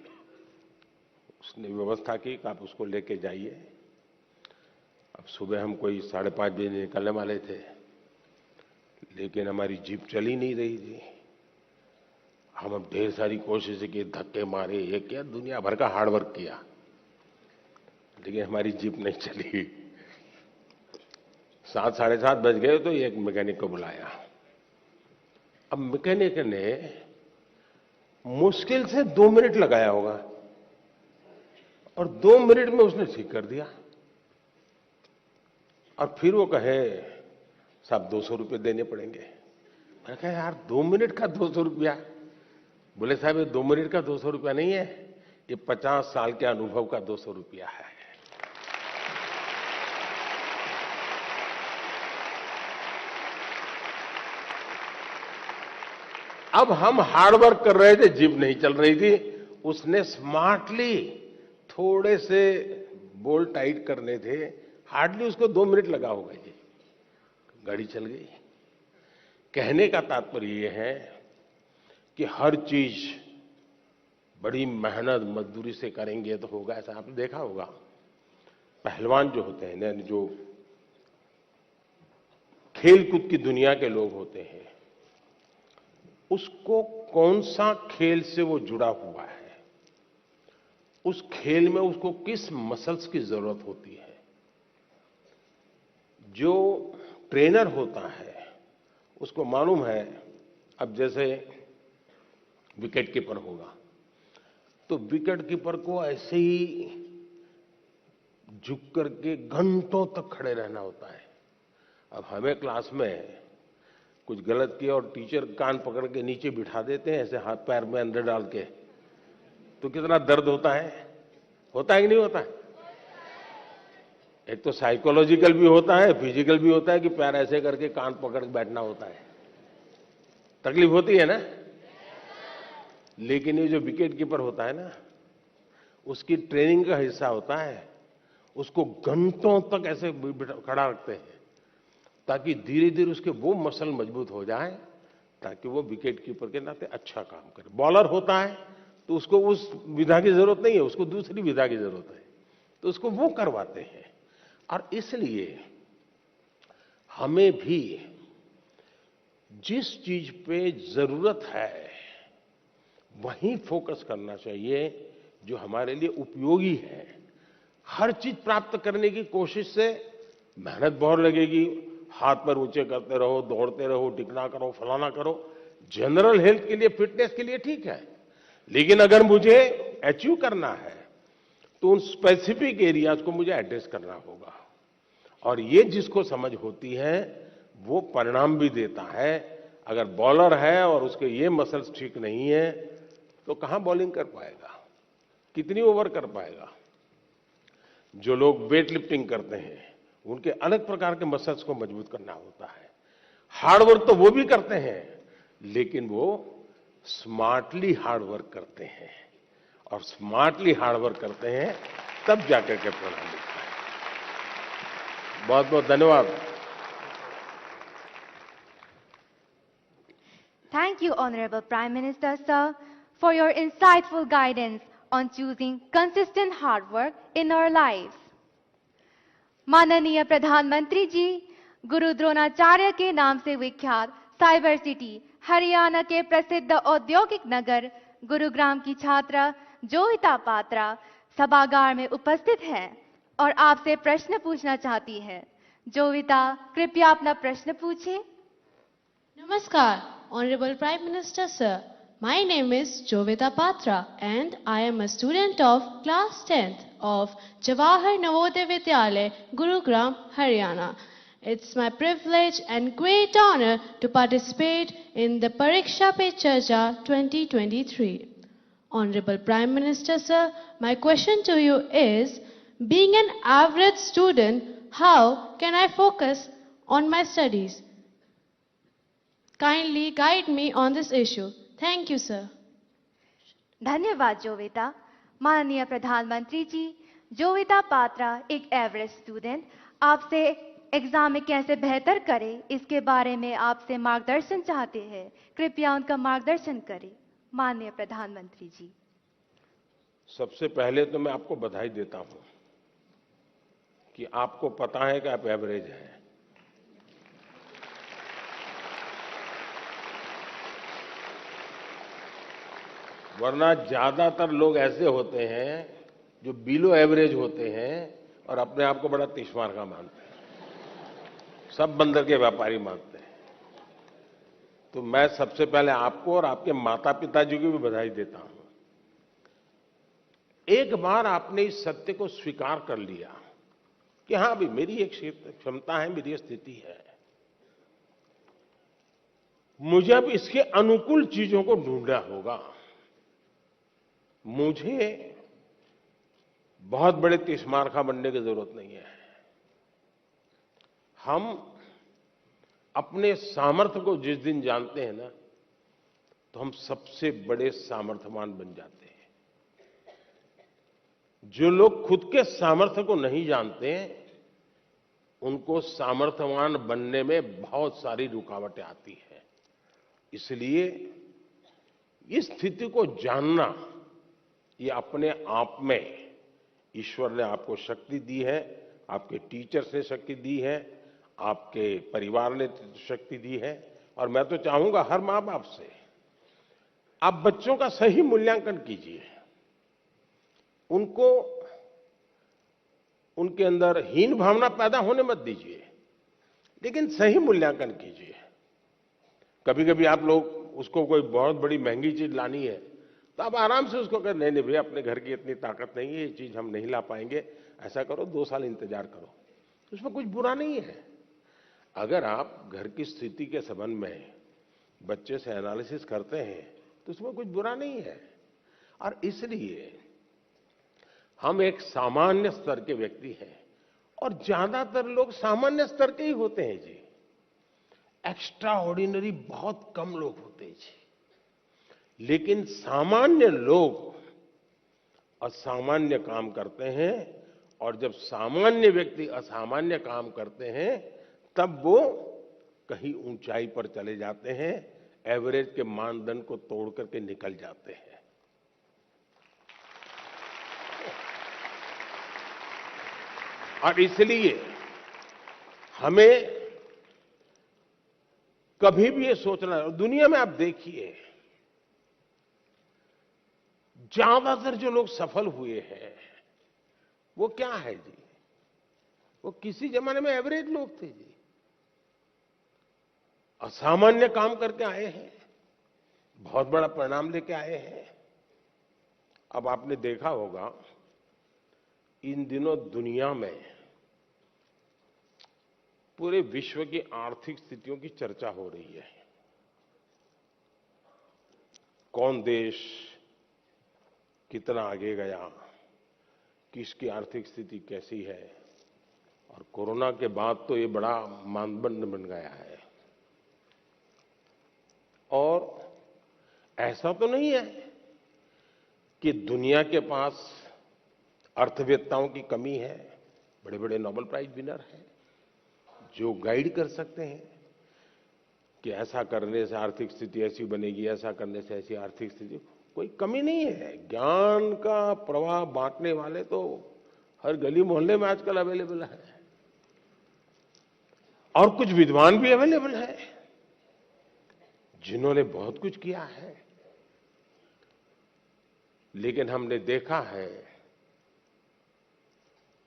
[SPEAKER 1] उसने व्यवस्था की कि आप उसको लेके जाइए। अब सुबह हम कोई 5:30 बजे निकलने वाले थे, लेकिन हमारी जीप चली नहीं रही थी। हम अब ढेर सारी कोशिशें की, धक्के मारे, ये किया, दुनिया भर का हार्ड वर्क किया, लेकिन हमारी जीप नहीं चली। 7, साढ़े 7 बज गए तो एक मैकेनिक को बुलाया। अब मैकेनिक ने मुश्किल से 2 मिनट लगाया होगा और 2 मिनट में उसने ठीक कर दिया। और फिर वो कहे साहब 200 रुपये देने पड़ेंगे। मैंने कहा यार 2 मिनट का 200 रुपया? बोले साहब ये 2 मिनट का 200 रुपया नहीं है, ये 50 साल के अनुभव का 200 रुपया है। अब हम हार्ड वर्क कर रहे थे, जीप नहीं चल रही थी। उसने स्मार्टली थोड़े से बोल्ट टाइट करने थे, हार्डली उसको 2 मिनट लगा होगा जी, गाड़ी चल गई। कहने का तात्पर्य यह है कि हर चीज बड़ी मेहनत मजदूरी से करेंगे तो होगा, ऐसा आपने देखा होगा। पहलवान जो होते हैं, जो खेल कूद की दुनिया के लोग होते हैं, उसको कौन सा खेल से वो जुड़ा हुआ है, उस खेल में उसको किस मसल्स की जरूरत होती है। जो ट्रेनर होता है उसको मालूम है। अब जैसे विकेट कीपर होगा तो विकेट कीपर को ऐसे ही झुक करके घंटों तक खड़े रहना होता है। अब हमें क्लास में कुछ गलत किया और टीचर कान पकड़ के नीचे बिठा देते हैं, ऐसे हाथ पैर में अंदर डाल के, तो कितना दर्द होता है कि नहीं होता है? एक तो साइकोलॉजिकल भी होता है, फिजिकल भी होता है कि पैर ऐसे करके कान पकड़ के बैठना होता है, तकलीफ होती है ना। लेकिन ये जो विकेट कीपर होता है ना, उसकी ट्रेनिंग का हिस्सा होता है, उसको घंटों तक ऐसे खड़ा रखते हैं ताकि धीरे धीरे उसके वो मसल मजबूत हो जाए ताकि वो विकेट कीपर के नाते अच्छा काम करे। बॉलर होता है तो उसको उस विधा की जरूरत नहीं है, उसको दूसरी विधा की जरूरत है, तो उसको वो करवाते हैं। और इसलिए हमें भी जिस चीज पे जरूरत है वहीं फोकस करना चाहिए जो हमारे लिए उपयोगी है। हर चीज प्राप्त करने की कोशिश से मेहनत बहुत लगेगी, हाथ पैर ऊंचे करते रहो, दौड़ते रहो, टिकना करो, फलाना करो। जनरल हेल्थ के लिए, फिटनेस के लिए ठीक है, लेकिन अगर मुझे अचीव करना है तो उन स्पेसिफिक एरियाज को मुझे एड्रेस करना होगा। और ये जिसको समझ होती है वो परिणाम भी देता है। अगर बॉलर है और उसके ये मसल्स ठीक नहीं है तो कहां बॉलिंग कर पाएगा, कितनी ओवर कर पाएगा। जो लोग वेट लिफ्टिंग करते हैं उनके अलग प्रकार के मसल्स को मजबूत करना होता है। हार्ड वर्क तो वो भी करते हैं, लेकिन वो स्मार्टली हार्ड वर्क करते हैं, और स्मार्टली हार्ड वर्क करते हैं तब जाकर के परिणाम मिलता है। बहुत बहुत धन्यवाद।
[SPEAKER 4] Thank you, Honorable Prime Minister, sir, for your insightful guidance on choosing consistent hard work in our lives. माननीय प्रधानमंत्री जी, गुरु द्रोणाचार्य के नाम से विख्यात साइबर सिटी हरियाणा के प्रसिद्ध औद्योगिक नगर गुरुग्राम की छात्रा जोविता पात्रा सभागार में उपस्थित है और आपसे प्रश्न पूछना चाहती है। जोविता, कृपया अपना प्रश्न पूछें।
[SPEAKER 14] Namaskar, Honorable Prime Minister Sir. My name is Jovita Patra and I am a student of class 10th of Jawahar Navodaya Vidyalaya, Gurugram, Haryana. It's my privilege and great honor to participate in the Pariksha Pe Charcha 2023. Honorable Prime Minister Sir, my question to you is, being an average student, how can I focus on my studies? Kindly guide me on this issue. Thank you, sir.
[SPEAKER 4] धन्यवाद जोविता। माननीय प्रधानमंत्री जी, जोविता पात्रा एक average student आपसे exam में कैसे बेहतर करे इसके बारे में आपसे मार्गदर्शन चाहते हैं। कृपया उनका मार्गदर्शन करें। माननीय प्रधानमंत्री जी।
[SPEAKER 1] सबसे पहले तो मैं आपको बधाई देता हूं कि आपको पता है कि आप एवरेज हैं। वरना ज्यादातर लोग ऐसे होते हैं जो बिलो एवरेज होते हैं और अपने आप को बड़ा तिश्मार का मानते हैं, सब बंदर के व्यापारी मानते हैं। तो मैं सबसे पहले आपको और आपके माता पिताजी को भी बधाई देता हूं। एक बार आपने इस सत्य को स्वीकार कर लिया कि हां भी मेरी एक क्षमता है, मेरी स्थिति है, मुझे अब इसके अनुकूल चीजों को ढूंढना होगा। मुझे बहुत बड़े तिश्मारखा बनने की जरूरत नहीं है। हम अपने सामर्थ्य को जिस दिन जानते हैं ना, तो हम सबसे बड़े सामर्थ्यवान बन जाते हैं। जो लोग खुद के सामर्थ्य को नहीं जानते, उनको सामर्थ्यवान बनने में बहुत सारी रुकावटें आती है। इसलिए इस स्थिति को जानना, ये अपने आप में ईश्वर ने आपको शक्ति दी है, आपके टीचर्स ने शक्ति दी है, आपके परिवार ने शक्ति दी है। और मैं तो चाहूंगा हर मां बाप से, आप बच्चों का सही मूल्यांकन कीजिए, उनको उनके अंदर हीन भावना पैदा होने मत दीजिए, लेकिन सही मूल्यांकन कीजिए। कभी कभी आप लोग उसको कोई बहुत बड़ी महंगी चीज लानी है, तो आप आराम से उसको कहें, नहीं भैया अपने घर की इतनी ताकत नहीं है, ये चीज हम नहीं ला पाएंगे, ऐसा करो 2 साल इंतजार करो। उसमें कुछ बुरा नहीं है। अगर आप घर की स्थिति के संबंध में बच्चे से एनालिसिस करते हैं, तो उसमें कुछ बुरा नहीं है। और इसलिए हम एक सामान्य स्तर के व्यक्ति हैं, और ज्यादातर लोग सामान्य स्तर के ही होते हैं जी। एक्स्ट्रा ऑर्डिनरी बहुत कम लोग होते हैं जी। लेकिन सामान्य लोग असामान्य काम करते हैं, और जब सामान्य व्यक्ति असामान्य काम करते हैं, तब वो कहीं ऊंचाई पर चले जाते हैं, एवरेज के मानदंड को तोड़ करके निकल जाते हैं। और इसलिए हमें कभी भी ये सोचना, दुनिया में आप देखिए ज्यादातर जो लोग सफल हुए हैं वो क्या है जी, वो किसी जमाने में एवरेज लोग थे जी, असामान्य काम करके आए हैं, बहुत बड़ा परिणाम लेके आए हैं। अब आपने देखा होगा इन दिनों दुनिया में पूरे विश्व की आर्थिक स्थितियों की चर्चा हो रही है। कौन देश कितना आगे गया, किसकी आर्थिक स्थिति कैसी है, और कोरोना के बाद तो ये बड़ा मानदंड बन गया है। और ऐसा तो नहीं है कि दुनिया के पास अर्थवेत्ताओं की कमी है, बड़े बड़े नोबेल प्राइज विनर हैं जो गाइड कर सकते हैं कि ऐसा करने से आर्थिक स्थिति ऐसी बनेगी, ऐसा करने से ऐसी आर्थिक स्थिति, कोई कमी नहीं है। ज्ञान का प्रवाह बांटने वाले तो हर गली मोहल्ले में आजकल अवेलेबल है, और कुछ विद्वान भी अवेलेबल है जिन्होंने बहुत कुछ किया है। लेकिन हमने देखा है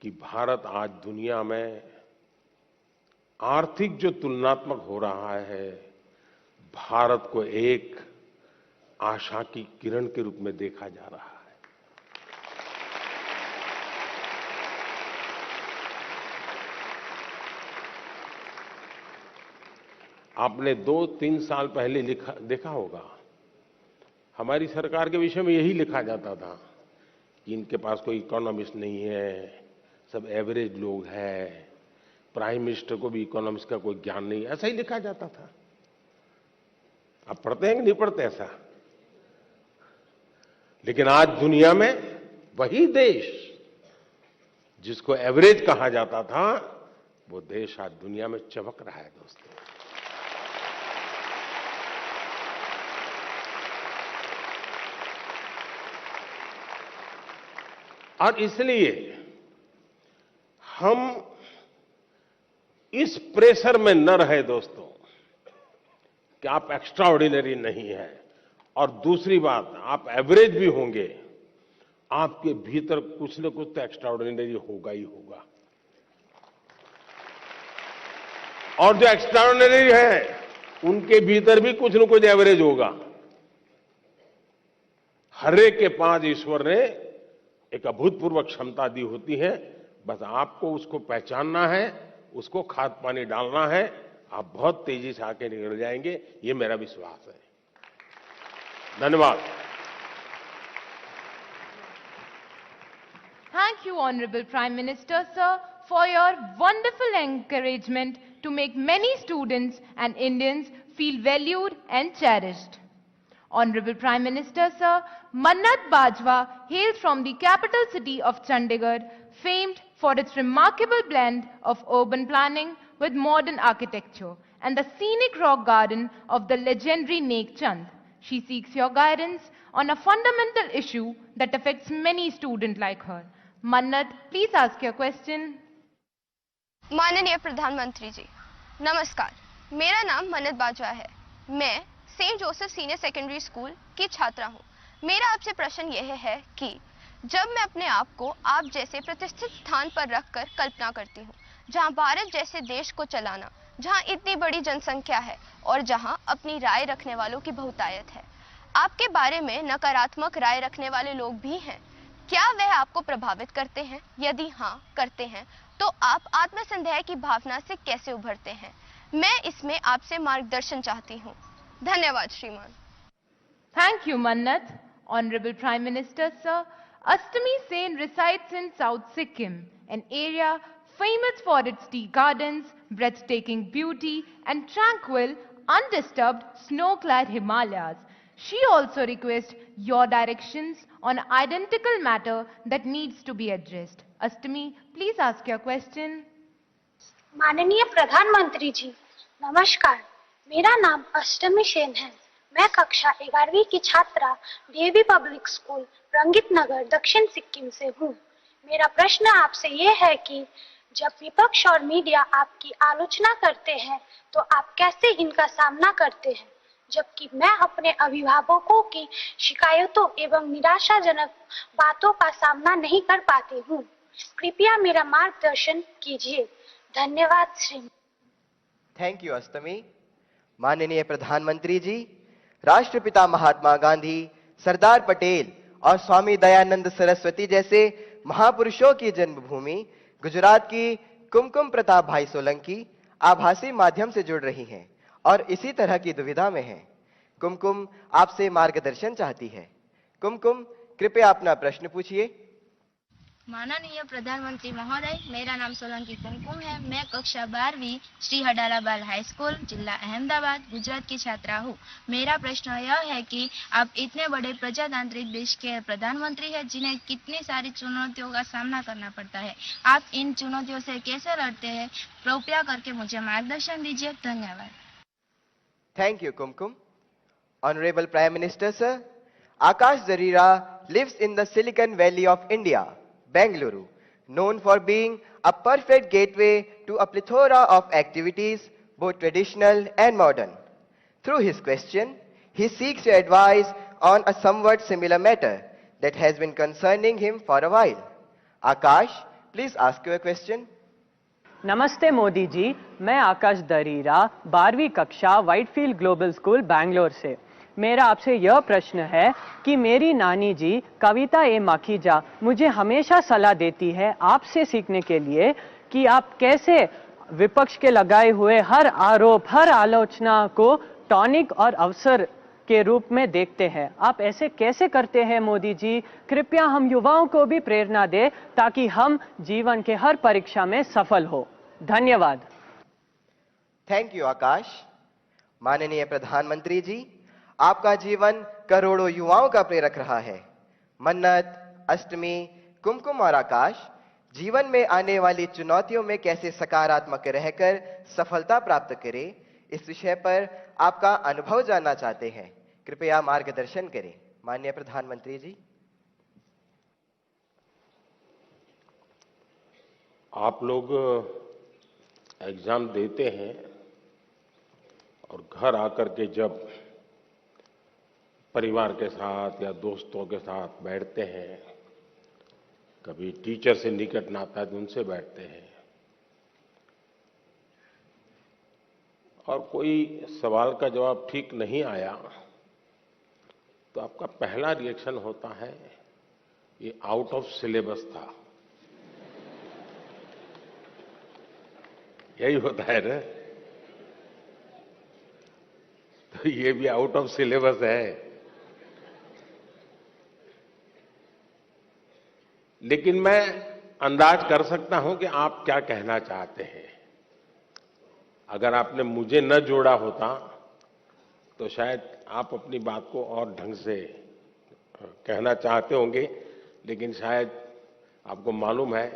[SPEAKER 1] कि भारत आज दुनिया में आर्थिक जो तुलनात्मक हो रहा है, भारत को एक आशा की किरण के रूप में देखा जा रहा है। आपने 2-3 साल पहले देखा होगा, हमारी सरकार के विषय में यही लिखा जाता था कि इनके पास कोई इकोनॉमिस्ट नहीं है, सब एवरेज लोग हैं, प्राइम मिनिस्टर को भी इकोनॉमिक्स का कोई ज्ञान नहीं, ऐसा ही लिखा जाता था। आप पढ़ते हैं कि नहीं पढ़ते ऐसा? लेकिन आज दुनिया में वही देश जिसको एवरेज कहा जाता था, वो देश आज दुनिया में चमक रहा है दोस्तों। और इसलिए हम इस प्रेशर में न रहे दोस्तों कि आप एक्स्ट्रा ऑर्डिनरी नहीं है, और दूसरी बात, आप एवरेज भी होंगे, आपके भीतर कुछ न कुछ तो एक्स्ट्राऑर्डिनरी होगा ही होगा। और जो एक्स्ट्राऑर्डिनरी है उनके भीतर भी कुछ न कुछ एवरेज होगा। हर एक के पास ईश्वर ने एक अभूतपूर्व क्षमता दी होती है, बस आपको उसको पहचानना है, उसको खाद पानी डालना है, आप बहुत तेजी से आके निकल जाएंगे, ये मेरा विश्वास है। धन्यवाद।
[SPEAKER 10] Thank you, Honorable Prime Minister, sir, for your wonderful encouragement to make many students and Indians feel valued and cherished. Honorable Prime Minister, sir, Mannat Bajwa hails from the capital city of Chandigarh, famed for its remarkable blend of urban planning with modern architecture and the scenic rock garden of the legendary Nek Chand. She seeks your guidance on a fundamental issue that affects many students like her. Mannat, please ask your question.
[SPEAKER 9] माननीय प्रधानमंत्री जी, नमस्कार। मेरा नाम मन्नत बाजवा है। मैं saint Joseph senior secondary school की छात्रा हूँ। मेरा आपसे प्रश्न यह है कि जब मैं अपने आप को आप जैसे प्रतिष्ठित स्थान पर रखकर कल्पना करती हूँ, जहाँ भारत जैसे देश को चलाना, जहाँ इतनी बड़ी जनसंख्या है और जहाँ अपनी राय रखने वालों की बहुतायत है, आपके बारे में नकारात्मक राय रखने वाले लोग भी हैं। क्या वह आपको प्रभावित करते हैं? यदि हाँ करते हैं, तो आप आत्मसंदेह की भावना से कैसे उभरते हैं? मैं इसमें आपसे मार्गदर्शन चाहती हूँ। धन्यवाद श्रीमान।
[SPEAKER 10] Thank you, Mannat. Honorable Prime Minister, sir, Astami Sen resides in South Sikkim, an area famous for its tea gardens, breathtaking beauty, and tranquil, undisturbed, snow-clad Himalayas. She also requests your directions on identical matter that needs to be addressed. Astami, please ask your question.
[SPEAKER 15] माननीय प्रधानमंत्री जी, नमस्कार। मेरा नाम अष्टमी सेन है। मैं कक्षा 11वीं की छात्रा डीएवी पब्लिक स्कूल रंगित नगर दक्षिण सिक्किम से हूँ। मेरा प्रश्न आपसे ये है कि जब विपक्ष और मीडिया आपकी आलोचना करते हैं तो आप कैसे इनका सामना करते हैं, जबकि मैं अपने अभिभावकों की शिकायतों एवं निराशाजनक बातों का सामना नहीं कर पाती हूँ। कृपया मेरा मार्गदर्शन कीजिए। धन्यवाद श्री।
[SPEAKER 2] थैंक यू अष्टमी। माननीय प्रधानमंत्री जी, राष्ट्रपिता महात्मा गांधी, सरदार पटेल और स्वामी दयानंद सरस्वती जैसे महापुरुषों की जन्मभूमि गुजरात की कुमकुम प्रताप भाई सोलंकी आभासी माध्यम से जुड़ रही हैं और इसी तरह की दुविधा में हैं। कुमकुम आपसे मार्गदर्शन चाहती है। कुमकुम, कृपया अपना प्रश्न पूछिए।
[SPEAKER 16] माननीय प्रधानमंत्री महोदय, मेरा नाम सोलंकी कुमकुम है। मैं कक्षा 12वीं श्री हडाला बाल हाई स्कूल, जिला अहमदाबाद, गुजरात की छात्रा हूँ। मेरा प्रश्न यह है कि आप इतने बड़े प्रजातांत्रिक देश के प्रधानमंत्री हैं, जिन्हें कितनी सारी चुनौतियों का सामना करना पड़ता है। आप इन चुनौतियों से कैसे लड़ते हैं? कृपया करके मुझे मार्गदर्शन दीजिए। धन्यवाद।
[SPEAKER 2] Thank you Kumkum. Honourable prime minister sir, Akash Zarira lives in the Silicon Valley of India, Bengaluru, known for being a perfect gateway to a plethora of activities, both traditional and modern. Through his question, he seeks your advice on a somewhat similar matter that has been concerning him for a while. Akash, please ask your question.
[SPEAKER 17] नमस्ते मोदी जी, मैं आकाश दरीरा 12वीं कक्षा Whitefield global school Bangalore से। मेरा आपसे यह प्रश्न है कि मेरी नानी जी कविता ए माखीजा मुझे हमेशा सलाह देती है आपसे सीखने के लिए कि आप कैसे विपक्ष के लगाए हुए हर आरोप, हर आलोचना को टॉनिक और अवसर के रूप में देखते हैं। आप ऐसे कैसे करते हैं मोदी जी? कृपया हम युवाओं को भी प्रेरणा दें ताकि हम जीवन के हर परीक्षा में सफल हो। धन्यवाद।
[SPEAKER 2] थैंक यू आकाश। माननीय प्रधानमंत्री जी, आपका जीवन करोड़ों युवाओं का प्रेरक रहा है। मन्नत, अष्टमी, कुमकुम और आकाश जीवन में आने वाली चुनौतियों में कैसे सकारात्मक रहकर सफलता प्राप्त करें, इस विषय पर आपका अनुभव जानना चाहते हैं। कृपया मार्गदर्शन करें। माननीय प्रधानमंत्री जी।
[SPEAKER 1] आप लोग एग्जाम देते हैं और घर आकर के जब परिवार के साथ या दोस्तों के साथ बैठते हैं कभी टीचर से निकट नाता है तो उनसे बैठते हैं, और कोई सवाल का जवाब ठीक नहीं आया तो आपका पहला रिएक्शन होता है ये आउट ऑफ सिलेबस था। यही होता है ना, तो ये भी आउट ऑफ सिलेबस है। लेकिन मैं अंदाज कर सकता हूं कि आप क्या कहना चाहते हैं। अगर आपने मुझे न जोड़ा होता तो शायद आप अपनी बात को और ढंग से कहना चाहते होंगे, लेकिन शायद आपको मालूम है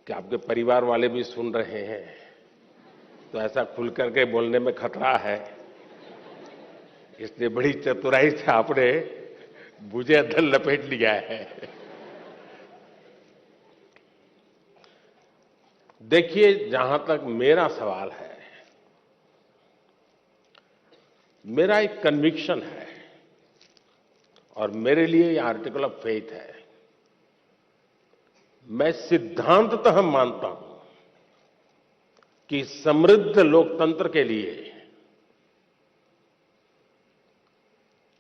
[SPEAKER 1] कि आपके परिवार वाले भी सुन रहे हैं, तो ऐसा खुल करके बोलने में खतरा है। इसलिए बड़ी चतुराई से आपने मुझे अंदर लपेट लिया है। देखिए, जहां तक मेरा सवाल है, मेरा एक कन्विक्शन है और मेरे लिए ये आर्टिकल ऑफ फेथ है। मैं सिद्धांततः मानता हूं कि समृद्ध लोकतंत्र के लिए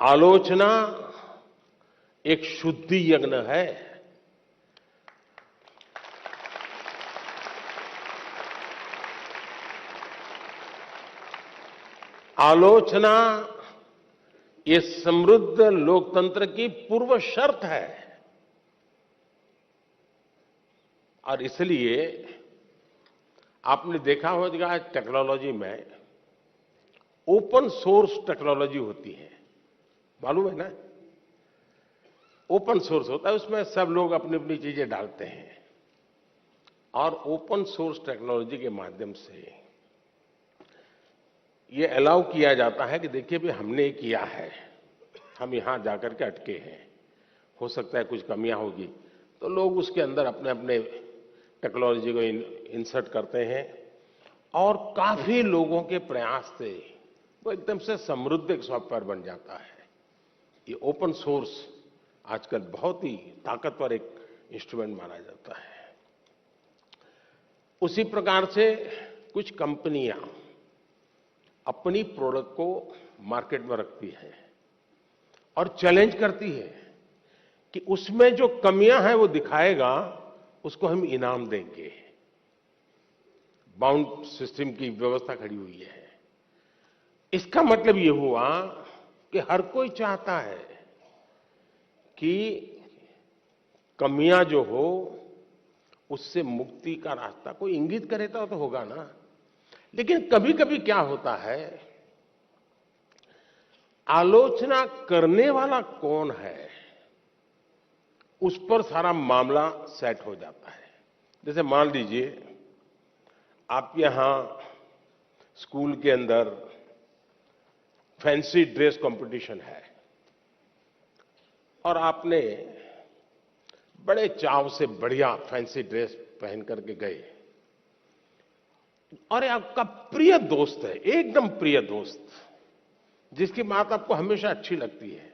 [SPEAKER 1] आलोचना एक शुद्धि यज्ञ है। आलोचना ये समृद्ध लोकतंत्र की पूर्व शर्त है, और इसलिए आपने देखा होगा टेक्नोलॉजी में ओपन सोर्स टेक्नोलॉजी होती है, मालूम है ना? ओपन सोर्स होता है, उसमें सब लोग अपनी अपनी चीजें डालते हैं, और ओपन सोर्स टेक्नोलॉजी के माध्यम से ये अलाउ किया जाता है कि देखिए भी हमने ये किया है, हम यहां जाकर के अटके हैं, हो सकता है कुछ कमियां होगी, तो लोग उसके अंदर अपने अपने टेक्नोलॉजी को इंसर्ट करते हैं, और काफी लोगों के प्रयास से वो एकदम से समृद्ध एक सॉफ्टवेयर बन जाता है। ये ओपन सोर्स आजकल बहुत ही ताकतवर एक इंस्ट्रूमेंट माना जाता है। उसी प्रकार से कुछ कंपनियां अपनी प्रोडक्ट को मार्केट में रखती है और चैलेंज करती है कि उसमें जो कमियां हैं वो दिखाएगा, उसको हम इनाम देंगे। बाउंड सिस्टम की व्यवस्था खड़ी हुई है। इसका मतलब ये हुआ कि हर कोई चाहता है कि कमियां जो हो उससे मुक्ति का रास्ता कोई इंगित करेगा तो होगा ना। लेकिन कभी कभी क्या होता है, आलोचना करने वाला कौन है उस पर सारा मामला सेट हो जाता है। जैसे मान लीजिए आप यहां स्कूल के अंदर फैंसी ड्रेस कंपटीशन है, और आपने बड़े चाव से बढ़िया फैंसी ड्रेस पहन करके गए, और आपका प्रिय दोस्त है, एकदम प्रिय दोस्त, जिसकी बात आपको हमेशा अच्छी लगती है,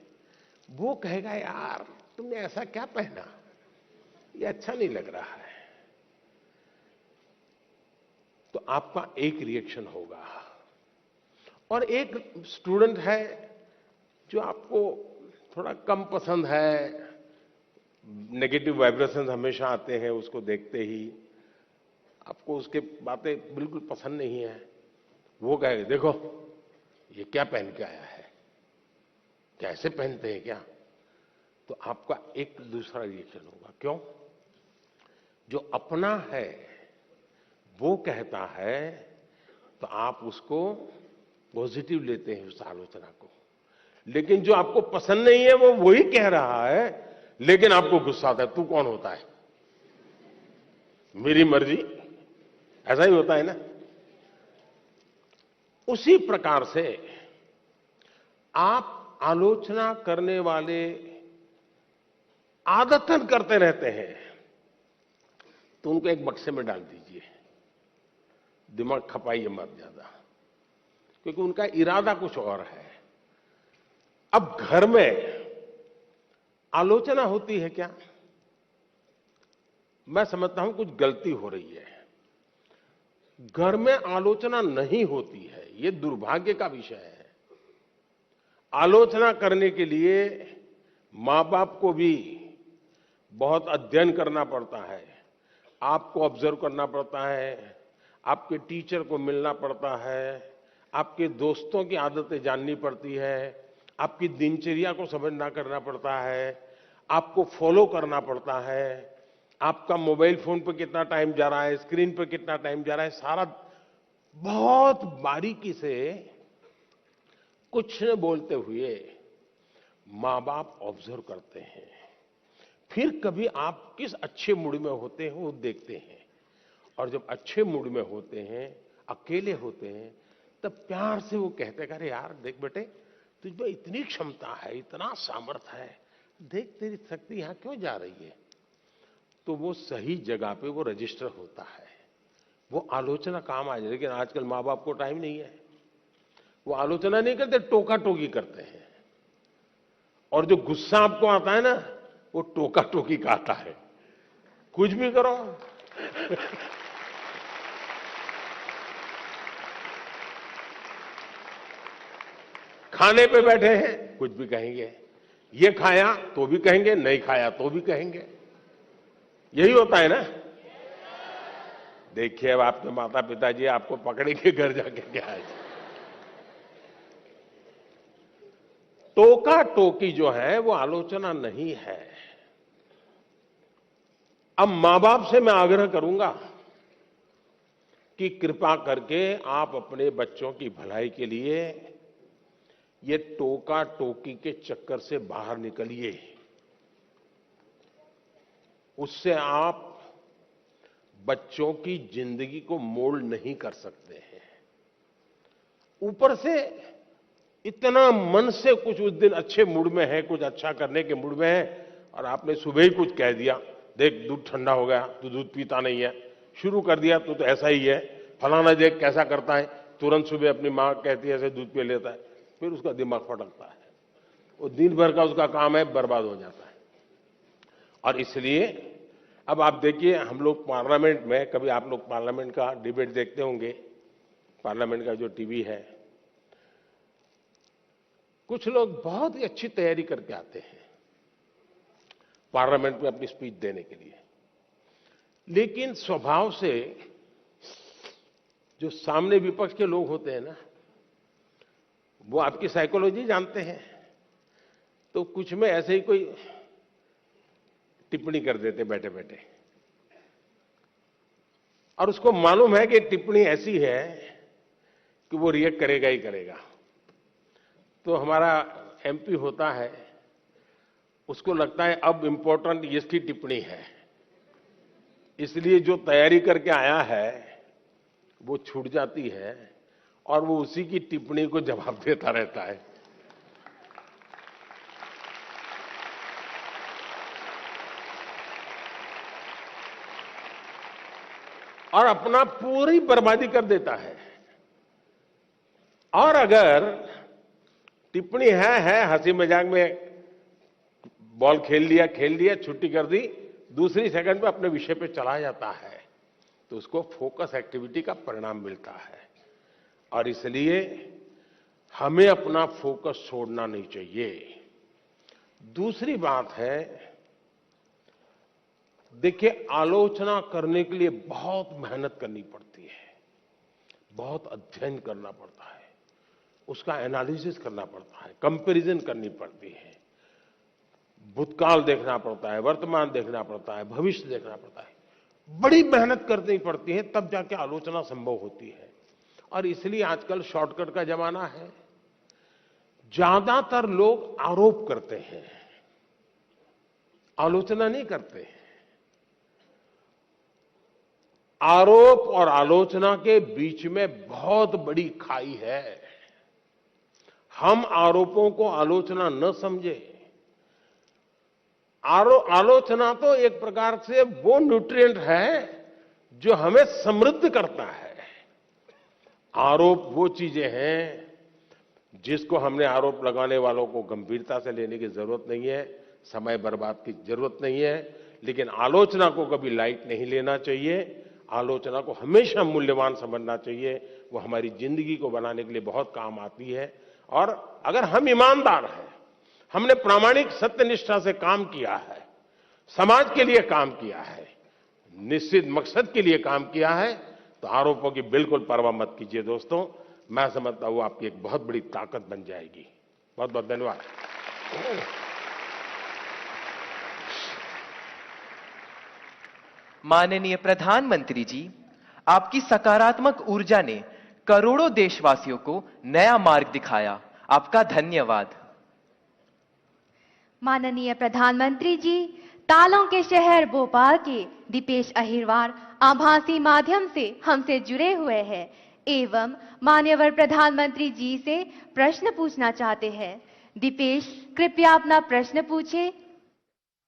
[SPEAKER 1] वो कहेगा यार तुमने ऐसा क्या पहना, ये अच्छा नहीं लग रहा है। तो आपका एक रिएक्शन होगा। और एक स्टूडेंट है जो आपको थोड़ा कम पसंद है, नेगेटिव वाइब्रेशंस हमेशा आते हैं उसको देखते ही, आपको उसके बातें बिल्कुल पसंद नहीं है, वो कहेगा देखो ये क्या पहन के आया है, कैसे पहनते हैं क्या। तो आपका एक दूसरा रिएक्शन होगा। क्यों? जो अपना है वो कहता है तो आप उसको पॉजिटिव लेते हैं उस आलोचना को, लेकिन जो आपको पसंद नहीं है वो वही कह रहा है, लेकिन आपको गुस्सा आता है, तू कौन होता है, मेरी मर्जी। ऐसा ही होता है ना। उसी प्रकार से आप आलोचना करने वाले आदतन करते रहते हैं, तो उनको एक बक्से में डाल दीजिए, दिमाग खपाइए मत ज्यादा, क्योंकि उनका इरादा कुछ और है। अब घर में आलोचना होती है क्या? मैं समझता हूं कुछ गलती हो रही है। घर में आलोचना नहीं होती है, ये दुर्भाग्य का विषय है। आलोचना करने के लिए माँ बाप को भी बहुत अध्ययन करना पड़ता है, आपको ऑब्जर्व करना पड़ता है, आपके टीचर को मिलना पड़ता है, आपके दोस्तों की आदतें जाननी पड़ती है, आपकी दिनचर्या को समझना करना पड़ता है, आपको फॉलो करना पड़ता है, आपका मोबाइल फोन पर कितना टाइम जा रहा है, स्क्रीन पर कितना टाइम जा रहा है, सारा बहुत बारीकी से कुछ न बोलते हुए माँ बाप ऑब्जर्व करते हैं। फिर कभी आप किस अच्छे मूड में होते हैं वो देखते हैं, और जब अच्छे मूड में होते हैं, अकेले होते हैं, तब प्यार से वो कहते हैं, अरे यार देख बेटे, तुझमें इतनी क्षमता है, इतना सामर्थ्य है, देख तेरी शक्ति यहां क्यों जा रही है। तो वो सही जगह पे वो रजिस्टर होता है, वो आलोचना काम आ जाए। लेकिन आजकल माँ बाप को टाइम नहीं है, वो आलोचना नहीं करते, टोका टोकी करते हैं। और जो गुस्सा आपको आता है ना, वो टोका टोकी का आता है, कुछ भी करो। खाने पे बैठे हैं, कुछ भी कहेंगे, ये खाया तो भी कहेंगे, नहीं खाया तो भी कहेंगे, यही होता है ना। देखिए अब आपके माता पिताजी आपको पकड़ेंगे घर जाके क्या है। टोका टोकी जो है वो आलोचना नहीं है। अब मां बाप से मैं आग्रह करूंगा कि कृपा करके आप अपने बच्चों की भलाई के लिए ये टोका टोकी के चक्कर से बाहर निकलिए। उससे आप बच्चों की जिंदगी को मोल्ड नहीं कर सकते हैं। ऊपर से इतना मन से कुछ उस दिन अच्छे मूड में है, कुछ अच्छा करने के मूड में है, और आपने सुबह ही कुछ कह दिया, देख दूध ठंडा हो गया, तू दूध पीता नहीं है, शुरू कर दिया तो ऐसा ही है, फलाना देख कैसा करता है, तुरंत सुबह अपनी माँ कहती है ऐसे दूध पी लेता है, फिर उसका दिमाग फटकता है, वो दिन भर का उसका काम है, बर्बाद हो जाता है। और इसलिए अब आप देखिए, हम लोग पार्लियामेंट में, कभी आप लोग पार्लियामेंट का डिबेट देखते होंगे, पार्लियामेंट का जो टीवी है, कुछ लोग बहुत ही अच्छी तैयारी करके आते हैं पार्लियामेंट में अपनी स्पीच देने के लिए, लेकिन स्वभाव से जो सामने विपक्ष के लोग होते हैं ना, वो आपकी साइकोलॉजी जानते हैं, तो कुछ में ऐसे ही कोई टिप्पणी कर देते बैठे बैठे, और उसको मालूम है कि टिप्पणी ऐसी है कि वो रिएक्ट करेगा ही करेगा। तो हमारा एमपी होता है, उसको लगता है अब इंपॉर्टेंट इसकी टिप्पणी है, इसलिए जो तैयारी करके आया है वो छूट जाती है और वो उसी की टिप्पणी को जवाब देता रहता है। और अपना पूरी बर्बादी कर देता है। और अगर टिप्पणी है हंसी मजाक में, बॉल खेल लिया, छुट्टी कर दी, दूसरी सेकंड में अपने विषय पे चला जाता है, तो उसको फोकस एक्टिविटी का परिणाम मिलता है। और इसलिए हमें अपना फोकस छोड़ना नहीं चाहिए। दूसरी बात है, देखिए आलोचना करने के लिए बहुत मेहनत करनी पड़ती है, बहुत अध्ययन करना पड़ता है, उसका एनालिसिस करना पड़ता है, कंपैरिजन करनी पड़ती है, भूतकाल देखना पड़ता है, वर्तमान देखना पड़ता है, भविष्य देखना पड़ता है, बड़ी मेहनत करनी पड़ती है, तब जाके आलोचना संभव होती है। और इसलिए आजकल शॉर्टकट का जमाना है। ज्यादातर लोग आरोप करते हैं, आलोचना नहीं करते हैं। आरोप और आलोचना के बीच में बहुत बड़ी खाई है। हम आरोपों को आलोचना न समझे। आलोचना तो एक प्रकार से वो न्यूट्रिएंट है जो हमें समृद्ध करता है। आरोप वो चीजें हैं जिसको हमने आरोप लगाने वालों को गंभीरता से लेने की जरूरत नहीं है, समय बर्बाद की जरूरत नहीं है, लेकिन आलोचना को कभी लाइट नहीं लेना चाहिए। आलोचना को हमेशा मूल्यवान समझना चाहिए। वो हमारी जिंदगी को बनाने के लिए बहुत काम आती है। और अगर हम ईमानदार हैं, हमने प्रामाणिक सत्यनिष्ठा से काम किया है, समाज के लिए काम किया है, निश्चित मकसद के लिए काम किया है, तो आरोपों की बिल्कुल परवाह मत कीजिए दोस्तों। मैं समझता हूं आपकी एक बहुत बड़ी ताकत बन जाएगी। बहुत बहुत धन्यवाद।
[SPEAKER 2] माननीय प्रधानमंत्री जी, आपकी सकारात्मक ऊर्जा ने करोड़ों देशवासियों को नया मार्ग दिखाया। आपका धन्यवाद।
[SPEAKER 4] माननीय प्रधानमंत्री जी, तालों के शहर भोपाल के दीपेश अहिरवार आभासी माध्यम से हमसे जुड़े हुए हैं एवं माननीय प्रधानमंत्री जी से प्रश्न पूछना चाहते हैं। दीपेश, कृपया अपना प्रश्न पूछे।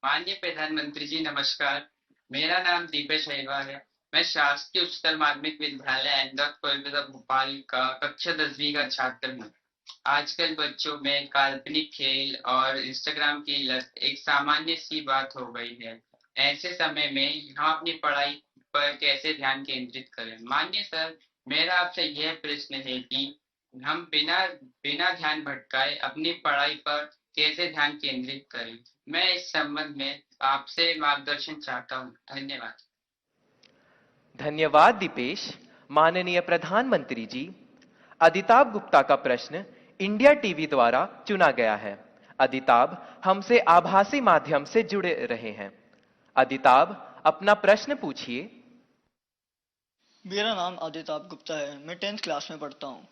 [SPEAKER 18] माननीय प्रधानमंत्री जी नमस्कार, मेरा नाम दीपेश अहिरवार है। मैं शासकीय उच्चतर माध्यमिक विद्यालय अहमदाबाद कोलकाता भोपाल का कक्षा 10वीं का छात्र हूँ। आजकल बच्चों में काल्पनिक खेल और इंस्टाग्राम की लत एक सामान्य सी बात हो गई है। ऐसे समय में हम अपनी पढ़ाई पर कैसे ध्यान केंद्रित करें? माननीय सर, मेरा आपसे यह प्रश्न है कि हम बिना ध्यान भटकाए अपनी पढ़ाई पर कैसे ध्यान केंद्रित करें? मैं इस संबंध में आपसे मार्गदर्शन चाहता हूँ। धन्यवाद।
[SPEAKER 2] धन्यवाद दीपेश। माननीय प्रधानमंत्री जी, अदिताभ गुप्ता का प्रश्न इंडिया टीवी द्वारा चुना गया है। अदिताभ हमसे आभासी माध्यम से जुड़े रहे हैं। अदिताभ, अपना प्रश्न पूछिए।
[SPEAKER 19] मेरा नाम अदिताभ गुप्ता है। मैं 10th क्लास में पढ़ता हूँ।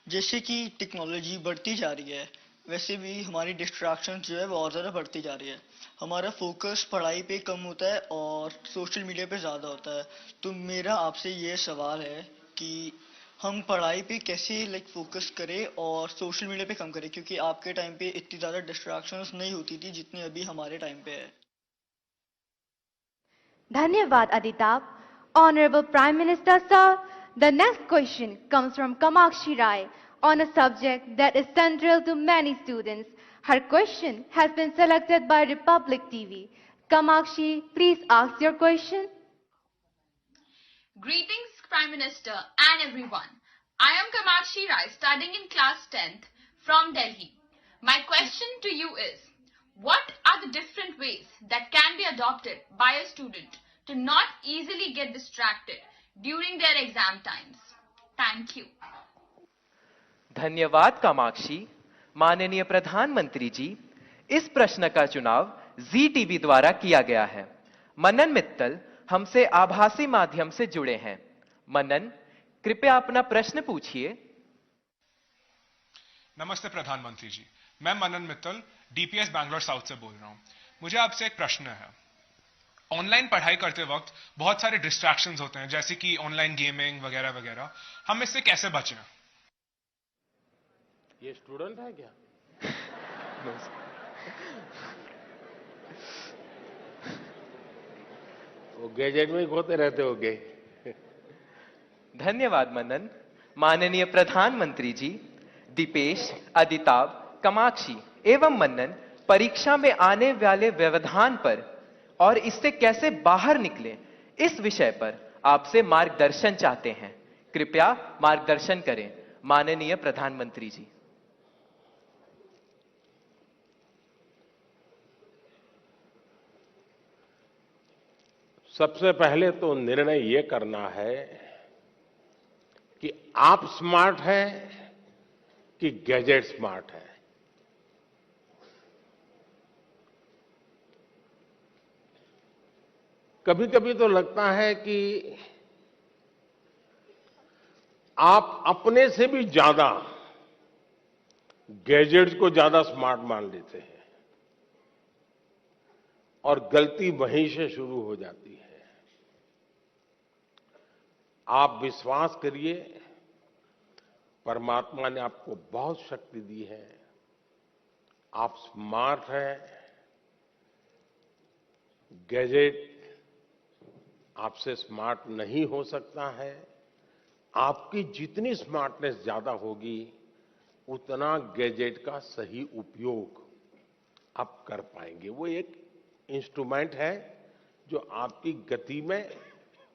[SPEAKER 19] जैसे कि टेक्नोलॉजी बढ़ती जा रही है, वैसे भी हमारी डिस्ट्रैक्शन जो है वो और ज़्यादा बढ़ती जा रही है। हमारा फोकस पढ़ाई पे कम होता है और सोशल मीडिया पे ज़्यादा होता है। तो मेरा आपसे ये सवाल है कि हम पढ़ाई पे कैसे फोकस करें और सोशल मीडिया पे कम करें, क्योंकि आपके टाइम पे इतनी ज़्यादा डिस्ट्रैक्शंस नहीं होती थी जितनी अभी हमारे टाइम पे है।
[SPEAKER 4] धन्यवाद अदिताभ। Honorable Prime Minister Sir, the next question comes from Kamakshi Rai on a subject that is central to many students. Her question has been selected by Republic TV. Kamakshi, please ask your question.
[SPEAKER 20] Greetings, Prime Minister and everyone. I am Kamakshi Rai, studying in class 10th from Delhi. My question to you is, what are the different ways that can be adopted by a student to not easily get distracted during their exam times? Thank you.
[SPEAKER 2] धन्यवाद कामाक्षी। माननीय प्रधानमंत्री जी, इस प्रश्न का चुनाव जी TV द्वारा किया गया है। मनन मित्तल हमसे आभासी माध्यम से जुड़े हैं। मनन, कृपया अपना प्रश्न पूछिए।
[SPEAKER 21] नमस्ते प्रधानमंत्री जी, मैं मनन मित्तल डीपीएस बैंगलोर साउथ से बोल रहा हूं। मुझे आपसे एक प्रश्न है। ऑनलाइन पढ़ाई करते वक्त बहुत सारे डिस्ट्रैक्शंस होते हैं, जैसे कि ऑनलाइन गेमिंग वगैरह वगैरह। हम इससे कैसे बचें?
[SPEAKER 1] ये स्टूडेंट है क्या? वो गैजेट में ही खोते रहते होगे।
[SPEAKER 2] धन्यवाद मनन। माननीय प्रधानमंत्री जी, दीपेश, अदिताभ, कामाक्षी एवं मनन परीक्षा में आने वाले व्यवधान पर और इससे कैसे बाहर निकलें, इस विषय पर आपसे मार्गदर्शन चाहते हैं। कृपया मार्गदर्शन करें माननीय प्रधानमंत्री जी।
[SPEAKER 1] सबसे पहले तो निर्णय ये करना है कि आप स्मार्ट हैं कि गैजेट स्मार्ट है। कभी कभी तो लगता है कि आप अपने से भी ज्यादा गैजेट्स को ज्यादा स्मार्ट मान लेते हैं और गलती वहीं से शुरू हो जाती है। आप विश्वास करिए, परमात्मा ने आपको बहुत शक्ति दी है, आप स्मार्ट हैं। गैजेट आपसे स्मार्ट नहीं हो सकता है। आपकी जितनी स्मार्टनेस ज्यादा होगी, उतना गैजेट का सही उपयोग आप कर पाएंगे। वो एक इंस्ट्रूमेंट है जो आपकी गति में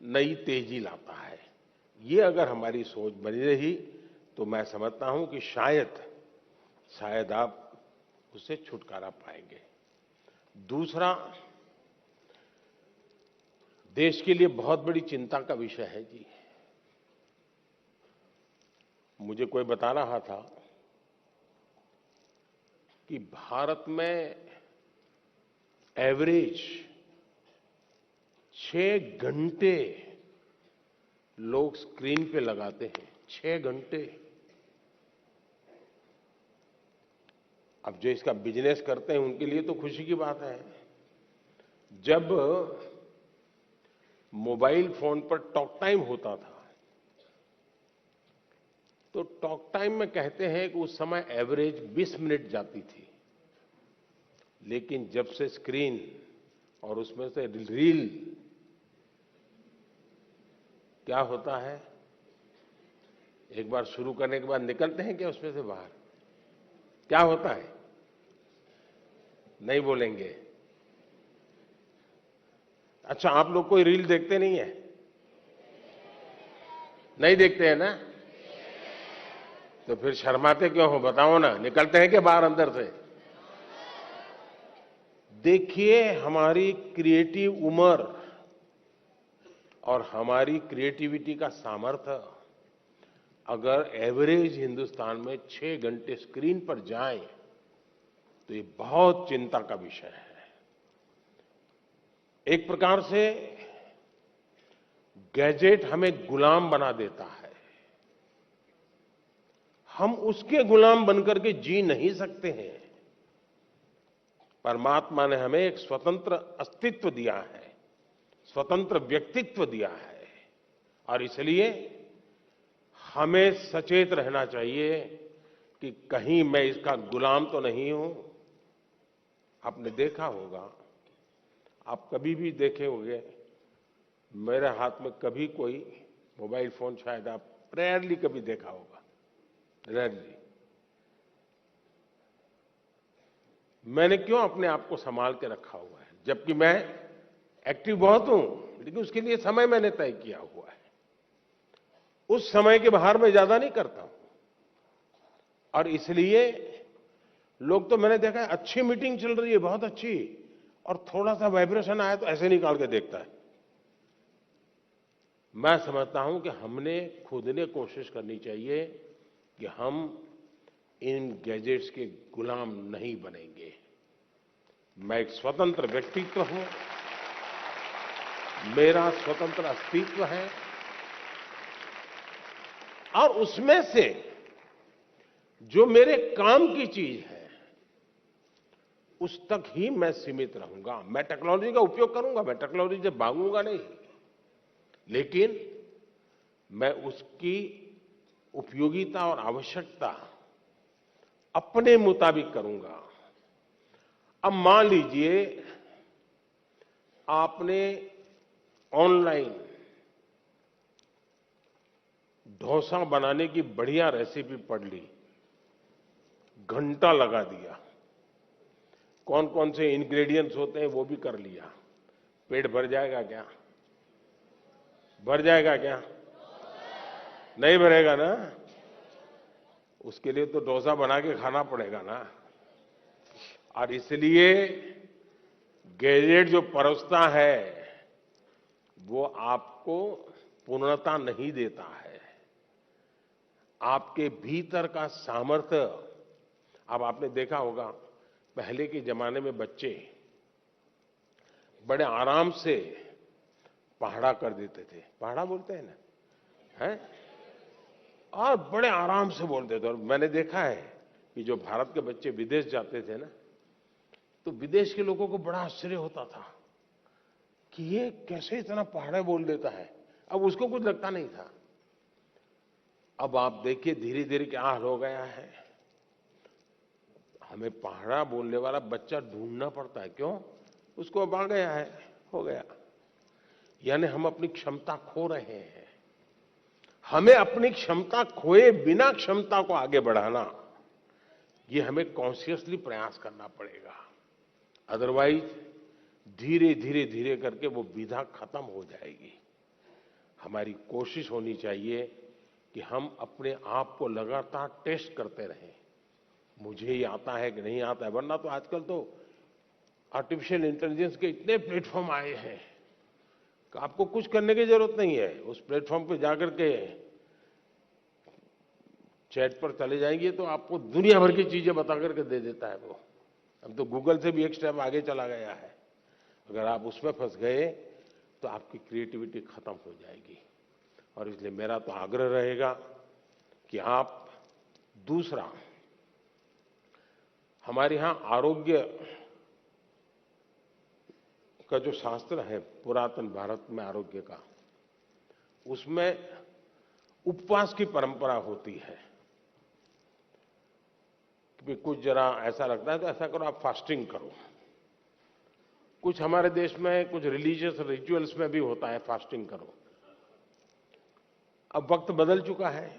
[SPEAKER 1] नई तेजी लाता है। ये अगर हमारी सोच बनी रही तो मैं समझता हूं कि शायद आप उससे छुटकारा पाएंगे। दूसरा, देश के लिए बहुत बड़ी चिंता का विषय है जी। मुझे कोई बता रहा था कि भारत में एवरेज 6 घंटे लोग स्क्रीन पे लगाते हैं। 6 घंटे। अब जो इसका बिजनेस करते हैं उनके लिए तो खुशी की बात है। जब मोबाइल फोन पर टॉक टाइम होता था तो टॉक टाइम में कहते हैं कि उस समय एवरेज 20 मिनट जाती थी, लेकिन जब से स्क्रीन और उसमें से रील, क्या होता है, एक बार शुरू करने के बाद निकलते हैं क्या उसमें से बाहर? क्या होता है? नहीं बोलेंगे। अच्छा, आप लोग कोई रील देखते नहीं है? नहीं देखते हैं ना? तो फिर शर्माते क्यों हो? बताओ ना, निकलते हैं क्या बाहर अंदर से? देखिए, हमारी क्रिएटिव उम्र और हमारी क्रिएटिविटी का सामर्थ्य अगर एवरेज हिंदुस्तान में 6 घंटे स्क्रीन पर जाए तो ये बहुत चिंता का विषय है। एक प्रकार से गैजेट हमें गुलाम बना देता है। हम उसके गुलाम बनकर के जी नहीं सकते हैं। परमात्मा ने हमें एक स्वतंत्र अस्तित्व दिया है, स्वतंत्र व्यक्तित्व दिया है, और इसलिए हमें सचेत रहना चाहिए कि कहीं मैं इसका गुलाम तो नहीं हूं। आपने देखा होगा, आप कभी भी देखे होंगे, मेरे हाथ में कभी कोई मोबाइल फोन शायद आप रेयरली कभी देखा होगा, रेयरली। मैंने क्यों अपने आप को संभाल के रखा हुआ है? जबकि मैं एक्टिव बहुत हूं, लेकिन उसके लिए समय मैंने तय किया हुआ है। उस समय के बाहर मैं ज्यादा नहीं करता हूं। और इसलिए लोग तो मैंने देखा है, अच्छी मीटिंग चल रही है, बहुत अच्छी, और थोड़ा सा वाइब्रेशन आया तो ऐसे निकाल के देखता है। मैं समझता हूं कि हमने खुद ने कोशिश करनी चाहिए कि हम इन गैजेट्स के गुलाम नहीं बनेंगे। मैं एक स्वतंत्र व्यक्तित्व हूं, मेरा स्वतंत्र अस्तित्व है, और उसमें से जो मेरे काम की चीज है उस तक ही मैं सीमित रहूंगा। मैं टेक्नोलॉजी का उपयोग करूंगा, मैं टेक्नोलॉजी से भागूंगा नहीं, लेकिन मैं उसकी उपयोगिता और आवश्यकता अपने मुताबिक करूंगा। अब मान लीजिए आपने ऑनलाइन डोसा बनाने की बढ़िया रेसिपी पढ़ ली, घंटा लगा दिया, कौन कौन से इंग्रेडिएंट्स होते हैं वो भी कर लिया, पेट भर जाएगा क्या? भर जाएगा क्या? नहीं भरेगा ना? उसके लिए तो डोसा बना के खाना पड़ेगा ना। और इसलिए गैजेट जो परोसता है वो आपको पूर्णता नहीं देता है। आपके भीतर का सामर्थ्य, अब आपने देखा होगा पहले के जमाने में बच्चे बड़े आराम से पहाड़ा कर देते थे, पहाड़ा बोलते हैं ना, हैं? और बड़े आराम से बोलते थे। और मैंने देखा है कि जो भारत के बच्चे विदेश जाते थे ना, तो विदेश के लोगों को बड़ा आश्चर्य होता था कि ये कैसे इतना पहाड़ा बोल देता है। अब उसको कुछ लगता नहीं था। अब आप देखिए धीरे धीरे क्या हाल हो गया है। हमें पहाड़ा बोलने वाला बच्चा ढूंढना पड़ता है। क्यों? उसको अब आ गया है, हो गया। यानी हम अपनी क्षमता खो रहे हैं। हमें अपनी क्षमता खोए बिना क्षमता को आगे बढ़ाना, ये हमें कॉन्शियसली प्रयास करना पड़ेगा। अदरवाइज धीरे धीरे धीरे करके वो विधा खत्म हो जाएगी। हमारी कोशिश होनी चाहिए कि हम अपने आप को लगातार टेस्ट करते रहें, मुझे ये आता है कि नहीं आता है। वरना तो आजकल तो आर्टिफिशियल इंटेलिजेंस के इतने प्लेटफॉर्म आए हैं कि आपको कुछ करने की जरूरत नहीं है। उस प्लेटफॉर्म पे जाकर के चैट पर चले जाएंगे तो आपको दुनिया भर की चीजें बता करके दे देता है वो। अब तो गूगल से भी एक स्टेप आगे चला गया है। अगर आप उसमें फंस गए तो आपकी क्रिएटिविटी खत्म हो जाएगी। और इसलिए मेरा तो आग्रह रहेगा कि आप दूसरा, हमारे यहां आरोग्य का जो शास्त्र है पुरातन भारत में आरोग्य का, उसमें उपवास की परंपरा होती है कि कुछ जरा ऐसा लगता है तो ऐसा करो, आप फास्टिंग करो। कुछ हमारे देश में कुछ रिलीजियस रिचुअल्स में भी होता है फास्टिंग करो। अब वक्त बदल चुका है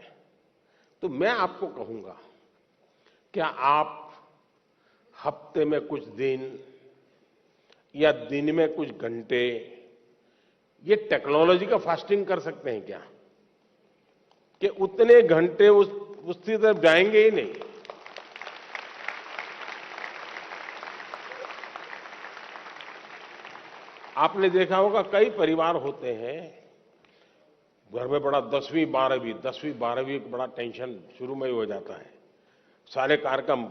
[SPEAKER 1] तो मैं आपको कहूंगा, क्या आप हफ्ते में कुछ दिन या दिन में कुछ घंटे ये टेक्नोलॉजी का फास्टिंग कर सकते हैं क्या? कि उतने घंटे उसकी तरफ जाएंगे ही नहीं। आपने देखा होगा कई परिवार होते हैं घर में बड़ा 10वीं 12वीं बड़ा टेंशन शुरू में ही हो जाता है। सारे कार्यक्रम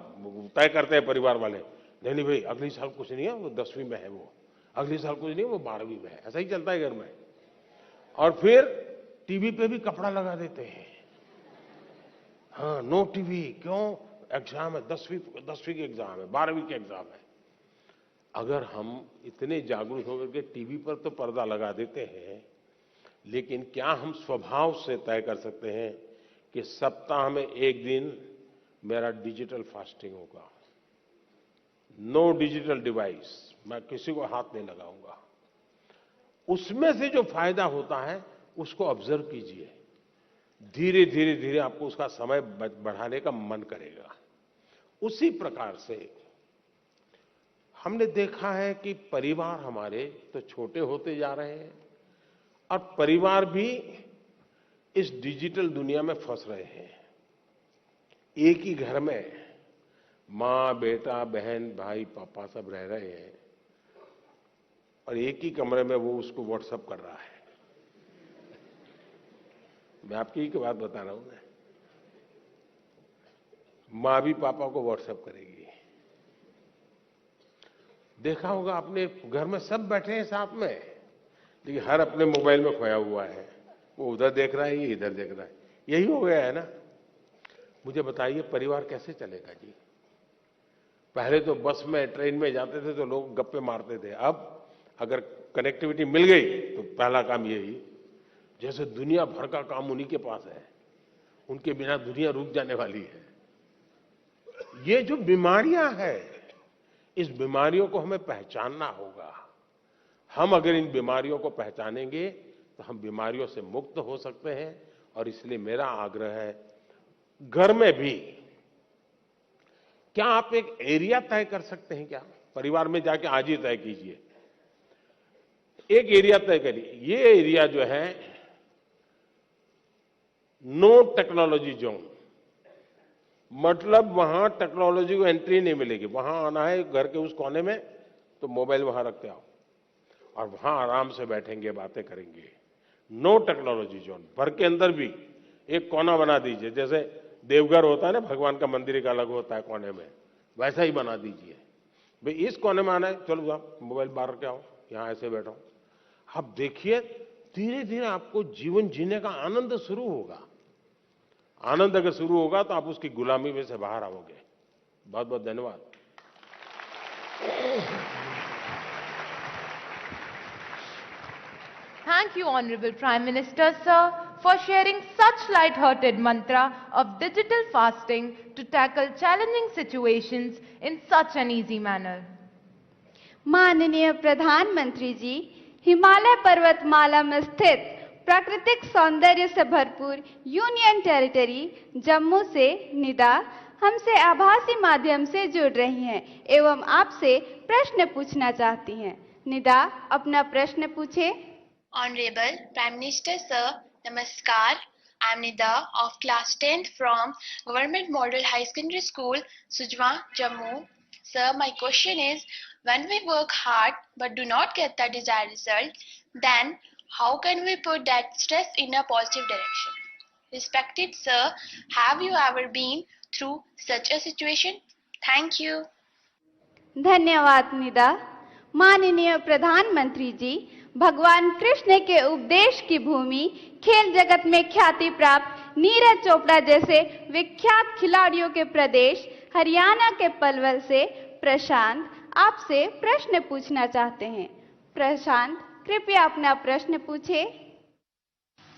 [SPEAKER 1] तय करते हैं परिवार वाले, नहीं भाई अगली साल कुछ नहीं है, वो 10वीं में है, वो अगली साल कुछ नहीं है, वो 12वीं में है। ऐसा ही चलता है घर में। और फिर टीवी पे भी कपड़ा लगा देते हैं, हाँ नो टीवी, क्यों? एग्जाम है, 10वीं के एग्जाम है, 12वीं के एग्जाम है। अगर हम इतने जागरूक होकर के टीवी पर तो पर्दा लगा देते हैं, लेकिन क्या हम स्वभाव से तय कर सकते हैं कि सप्ताह में एक दिन मेरा डिजिटल फास्टिंग होगा, नो डिजिटल डिवाइस, मैं किसी को हाथ नहीं लगाऊंगा। उसमें से जो फायदा होता है उसको ऑब्जर्व कीजिए, धीरे धीरे धीरे आपको उसका समय बढ़ाने का मन करेगा। उसी प्रकार से हमने देखा है कि परिवार हमारे तो छोटे होते जा रहे हैं और परिवार भी इस डिजिटल दुनिया में फंस रहे हैं। एक ही घर में माँ, बेटा, बहन, भाई, पापा सब रह रहे हैं और एक ही कमरे में वो उसको व्हाट्सएप कर रहा है। मैं आपकी ही बात बता रहा हूं ना, माँ भी पापा को व्हाट्सएप करेगी। देखा होगा आपने, घर में सब बैठे हैं साथ में, लेकिन हर अपने मोबाइल में खोया हुआ है। वो उधर देख रहा है, ये इधर देख रहा है। यही हो गया है ना। मुझे बताइए परिवार कैसे चलेगा जी? पहले तो बस में, ट्रेन में जाते थे तो लोग गप्पे मारते थे। अब अगर कनेक्टिविटी मिल गई तो पहला काम यही, जैसे दुनिया भर का काम उन्हीं के पास है, उनके बिना दुनिया रुक जाने वाली है। ये जो बीमारियां हैं, इस बीमारियों को हमें पहचानना होगा। हम अगर इन बीमारियों को पहचानेंगे तो हम बीमारियों से मुक्त हो सकते हैं। और इसलिए मेरा आग्रह है, घर में भी क्या आप एक एरिया तय कर सकते हैं क्या? परिवार में जाके आज ही तय कीजिए, एक एरिया तय करिए। ये एरिया जो है नो टेक्नोलॉजी जोन, मतलब वहां टेक्नोलॉजी को एंट्री नहीं मिलेगी। वहां आना है घर के उस कोने में तो मोबाइल वहां रखते आओ और वहां आराम से बैठेंगे, बातें करेंगे। No technology zone. घर के अंदर भी एक कोना बना दीजिए, जैसे देवघर होता है ना, भगवान का मंदिर एक अलग होता है कोने में, वैसा ही बना दीजिए। भाई इस कोने में आना है, चलो जाओ मोबाइल बाहर रख के आओ, यहां ऐसे बैठो। अब देखिए धीरे धीरे आपको जीवन जीने का आनंद शुरू होगा। आनंद अगर शुरू होगा तो आप उसकी गुलामी में से बाहर आओगे। बहुत बहुत धन्यवाद।
[SPEAKER 10] Thank you, Honorable Prime Minister, sir, for sharing such light-hearted mantra of digital fasting to tackle challenging situations in such an easy manner.
[SPEAKER 7] माननीय प्रधानमंत्री जी, हिमालय पर्वतमाला में स्थित प्राकृतिक सौंदर्य से भरपूर यूनियन टेरिटरी जम्मू से निदा हमसे आभासी माध्यम से जुड़ रही हैं एवं आपसे प्रश्न पूछना चाहती हैं। निदा अपना प्रश्न पूछे।
[SPEAKER 16] Honorable Prime Minister Sir, Namaskar. I am Nida of class 10th from Government Model High Secondary School, Sujwa, Jammu. Sir, my question is, when we work hard but do not get the desired result, then how can we put that stress in a positive direction? Respected Sir, have you ever been through such a situation? Thank you.
[SPEAKER 7] धन्यवाद निदा। माननीय प्रधानमंत्री जी, भगवान कृष्ण के उपदेश की भूमि खेल जगत में ख्याति प्राप्त नीरज चोपड़ा जैसे विख्यात खिलाड़ियों के प्रदेश हरियाणा के पलवल से प्रशांत आपसे प्रश्न पूछना चाहते हैं। प्रशांत, कृपया अपना प्रश्न पूछे।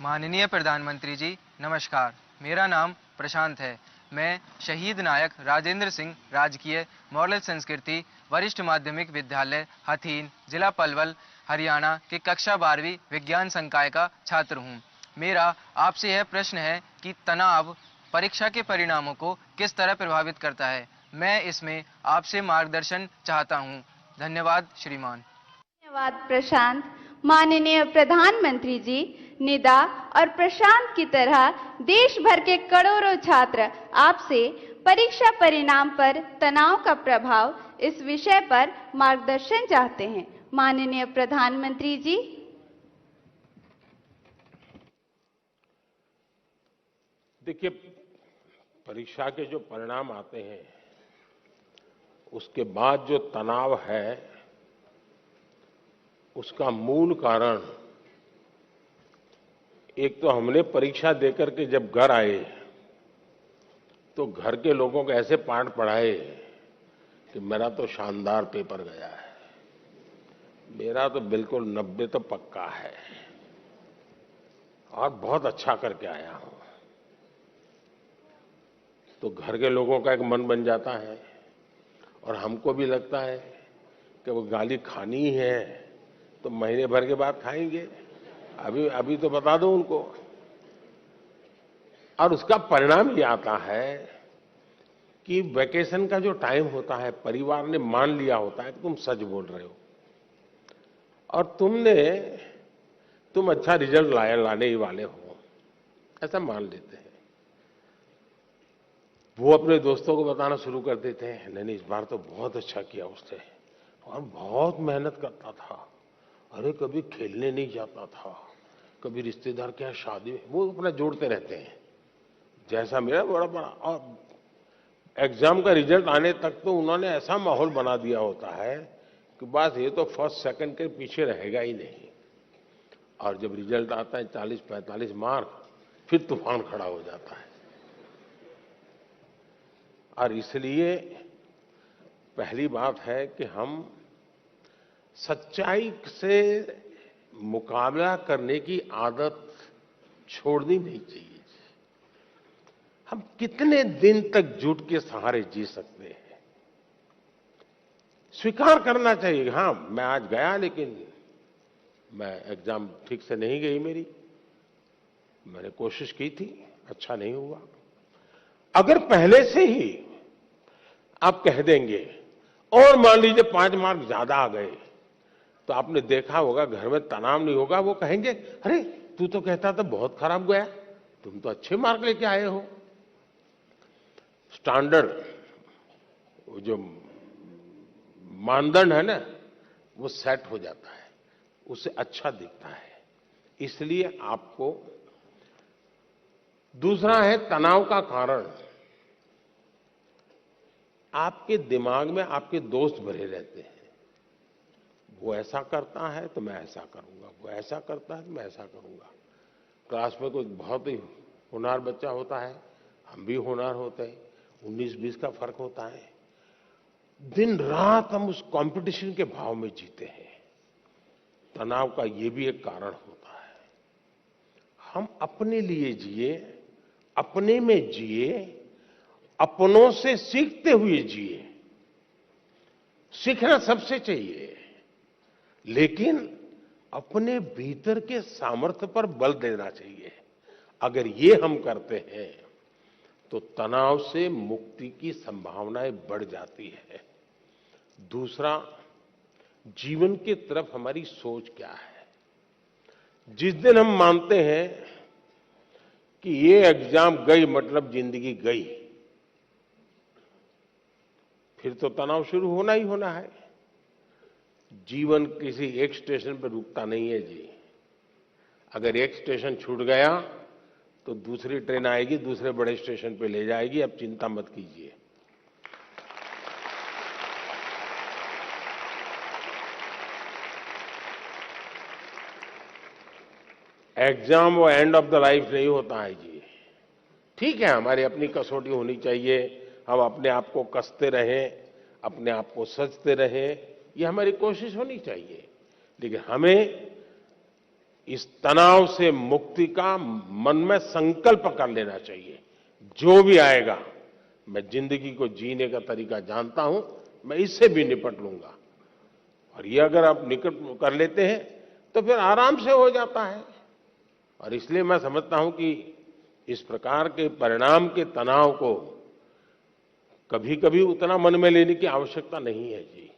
[SPEAKER 3] माननीय प्रधानमंत्री जी, नमस्कार। मेरा नाम प्रशांत है। मैं शहीद नायक राजेंद्र सिंह राजकीय मॉडल संस्कृति वरिष्ठ माध्यमिक विद्यालय हथीन, जिला पलवल, हरियाणा के कक्षा 12वीं विज्ञान संकाय का छात्र हूं। मेरा आपसे यह प्रश्न है कि तनाव परीक्षा के परिणामों को किस तरह प्रभावित करता है। मैं इसमें आपसे मार्गदर्शन चाहता हूं। धन्यवाद श्रीमान।
[SPEAKER 7] धन्यवाद प्रशांत। माननीय प्रधानमंत्री जी, निदा और प्रशांत की तरह देश भर के करोड़ों छात्र आपसे परीक्षा परिणाम पर तनाव का प्रभाव इस विषय पर मार्गदर्शन चाहते हैं। माननीय प्रधानमंत्री जी।
[SPEAKER 1] देखिए, परीक्षा के जो परिणाम आते हैं उसके बाद जो तनाव है उसका मूल कारण, एक तो हमने परीक्षा देकर के जब घर आए तो घर के लोगों को ऐसे पाठ पढ़ाए कि मेरा तो शानदार पेपर गया है, मेरा तो बिल्कुल 90 तो पक्का है और बहुत अच्छा करके आया हूं। तो घर के लोगों का एक मन बन जाता है और हमको भी लगता है कि वो गाली खानी ही है तो महीने भर के बाद खाएंगे, अभी तो बता दो उनको। और उसका परिणाम ये आता है कि वैकेशन का जो टाइम होता है, परिवार ने मान लिया होता है कि तुम सच बोल रहे हो और तुम अच्छा रिजल्ट लाने ही वाले हो, ऐसा मान लेते हैं। वो अपने दोस्तों को बताना शुरू कर देते हैं, नहीं इस बार तो बहुत अच्छा किया उसने और बहुत मेहनत करता था, अरे कभी खेलने नहीं जाता था, कभी रिश्तेदार के यहाँ शादी में, वो अपना जोड़ते रहते हैं जैसा मेरा बड़ा। और एग्जाम का रिजल्ट आने तक तो उन्होंने ऐसा माहौल बना दिया होता है कि बस ये तो फर्स्ट सेकंड के पीछे रहेगा ही नहीं। और जब रिजल्ट आता है 40-45 मार्क, फिर तूफान खड़ा हो जाता है। और इसलिए पहली बात है कि हम सच्चाई से मुकाबला करने की आदत छोड़नी नहीं चाहिए। हम कितने दिन तक झूठ के सहारे जी सकते हैं? स्वीकार करना चाहिए, हाँ मैं आज गया लेकिन मैं एग्जाम ठीक से नहीं गई मेरी, मैंने कोशिश की थी, अच्छा नहीं हुआ। अगर पहले से ही आप कह देंगे और मान लीजिए 5 मार्क ज्यादा आ गए, तो आपने देखा होगा घर में तनाव नहीं होगा। वो कहेंगे अरे तू तो कहता था बहुत खराब गया, तुम तो अच्छे मार्क लेके आए हो। स्टैंडर्ड जो मानदंड है ना, वो सेट हो जाता है, उससे अच्छा दिखता है। इसलिए आपको, दूसरा है तनाव का कारण, आपके दिमाग में आपके दोस्त भरे रहते हैं। वो ऐसा करता है तो मैं ऐसा करूंगा, वो ऐसा करता है तो मैं ऐसा करूंगा। क्लास में कोई बहुत ही होनहार बच्चा होता है, हम भी होनहार होते हैं, 19-20 का फर्क होता है। दिन रात हम उस कंपटीशन के भाव में जीते हैं। तनाव का ये भी एक कारण होता है। हम अपने लिए जिए, अपने में जिए, अपनों से सीखते हुए जिए। सीखना सबसे चाहिए, लेकिन अपने भीतर के सामर्थ्य पर बल देना चाहिए। अगर ये हम करते हैं तो तनाव से मुक्ति की संभावनाएं बढ़ जाती है। दूसरा, जीवन की तरफ हमारी सोच क्या है। जिस दिन हम मानते हैं कि ये एग्जाम गई मतलब जिंदगी गई, फिर तो तनाव शुरू होना ही होना है। जीवन किसी एक स्टेशन पर रुकता नहीं है जी। अगर एक स्टेशन छूट गया तो दूसरी ट्रेन आएगी, दूसरे बड़े स्टेशन पे ले जाएगी। अब चिंता मत कीजिए। एग्जाम वो एंड ऑफ द लाइफ नहीं होता है जी। ठीक है, हमारी अपनी कसौटी होनी चाहिए, हम अपने आप को कसते रहें, अपने आप को सजते रहें, ये हमारी कोशिश होनी चाहिए। लेकिन हमें इस तनाव से मुक्ति का मन में संकल्प कर लेना चाहिए। जो भी आएगा, मैं जिंदगी को जीने का तरीका जानता हूं, मैं इससे भी निपट लूंगा। और ये अगर आप निकट कर लेते हैं तो फिर आराम से हो जाता है। और इसलिए मैं समझता हूं कि इस प्रकार के परिणाम के तनाव को कभी कभी उतना मन में लेने की आवश्यकता नहीं है जी।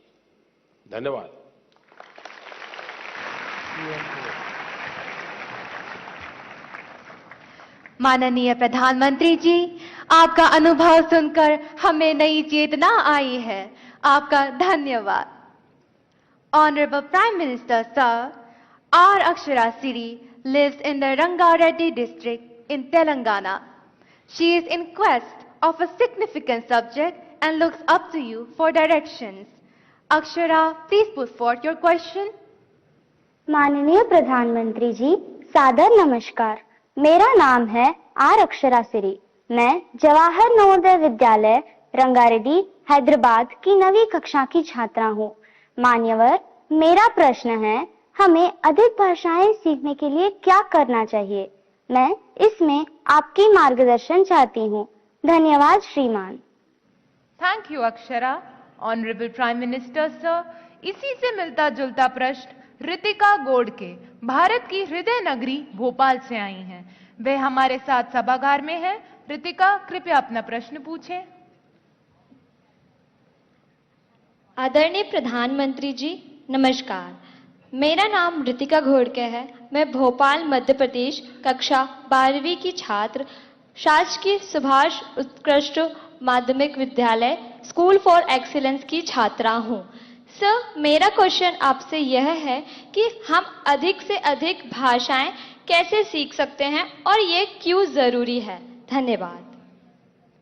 [SPEAKER 1] धन्यवाद।
[SPEAKER 4] माननीय प्रधानमंत्री जी, आपका अनुभव सुनकर हमें नई चेतना आई है। आपका धन्यवाद। Honorable Prime Minister, sir, R. Akshara Siri lives in the Rangareddy district in Telangana. She is in quest of a significant subject and looks up to you for directions. Akshara, please put forth your question.
[SPEAKER 5] माननीय प्रधानमंत्री जी, सादर नमस्कार। मेरा नाम है are Akshara सिरी। मैं जवाहर नवोदय विद्यालय रंगारेड्डी हैदराबाद की 9वीं कक्षा की छात्रा हूँ। मान्यवर, मेरा प्रश्न है, हमें अधिक भाषाएं सीखने के लिए क्या करना चाहिए? मैं इसमें आपकी मार्गदर्शन चाहती हूँ। धन्यवाद श्रीमान।
[SPEAKER 10] Thank you Akshara. Honourable prime minister sir, इसी से मिलता जुलता प्रश्न रितिका गोडके भारत की हृदय नगरी भोपाल से आई हैं। वे हमारे साथ सभागार में हैं। रितिका, कृपया अपना प्रश्न पूछें।
[SPEAKER 22] आदरणीय प्रधानमंत्री जी, नमस्कार। मेरा नाम रितिका घोड़के है। मैं भोपाल मध्य प्रदेश कक्षा 12वीं की छात्र शासकीय सुभाष उत्कृष्ट माध्यमिक विद्यालय स्कूल फॉर एक्सीलेंस की छात्रा हूँ। सर, मेरा क्वेश्चन आपसे यह है कि हम अधिक से अधिक भाषाएं कैसे सीख सकते हैं और ये क्यों जरूरी है? धन्यवाद।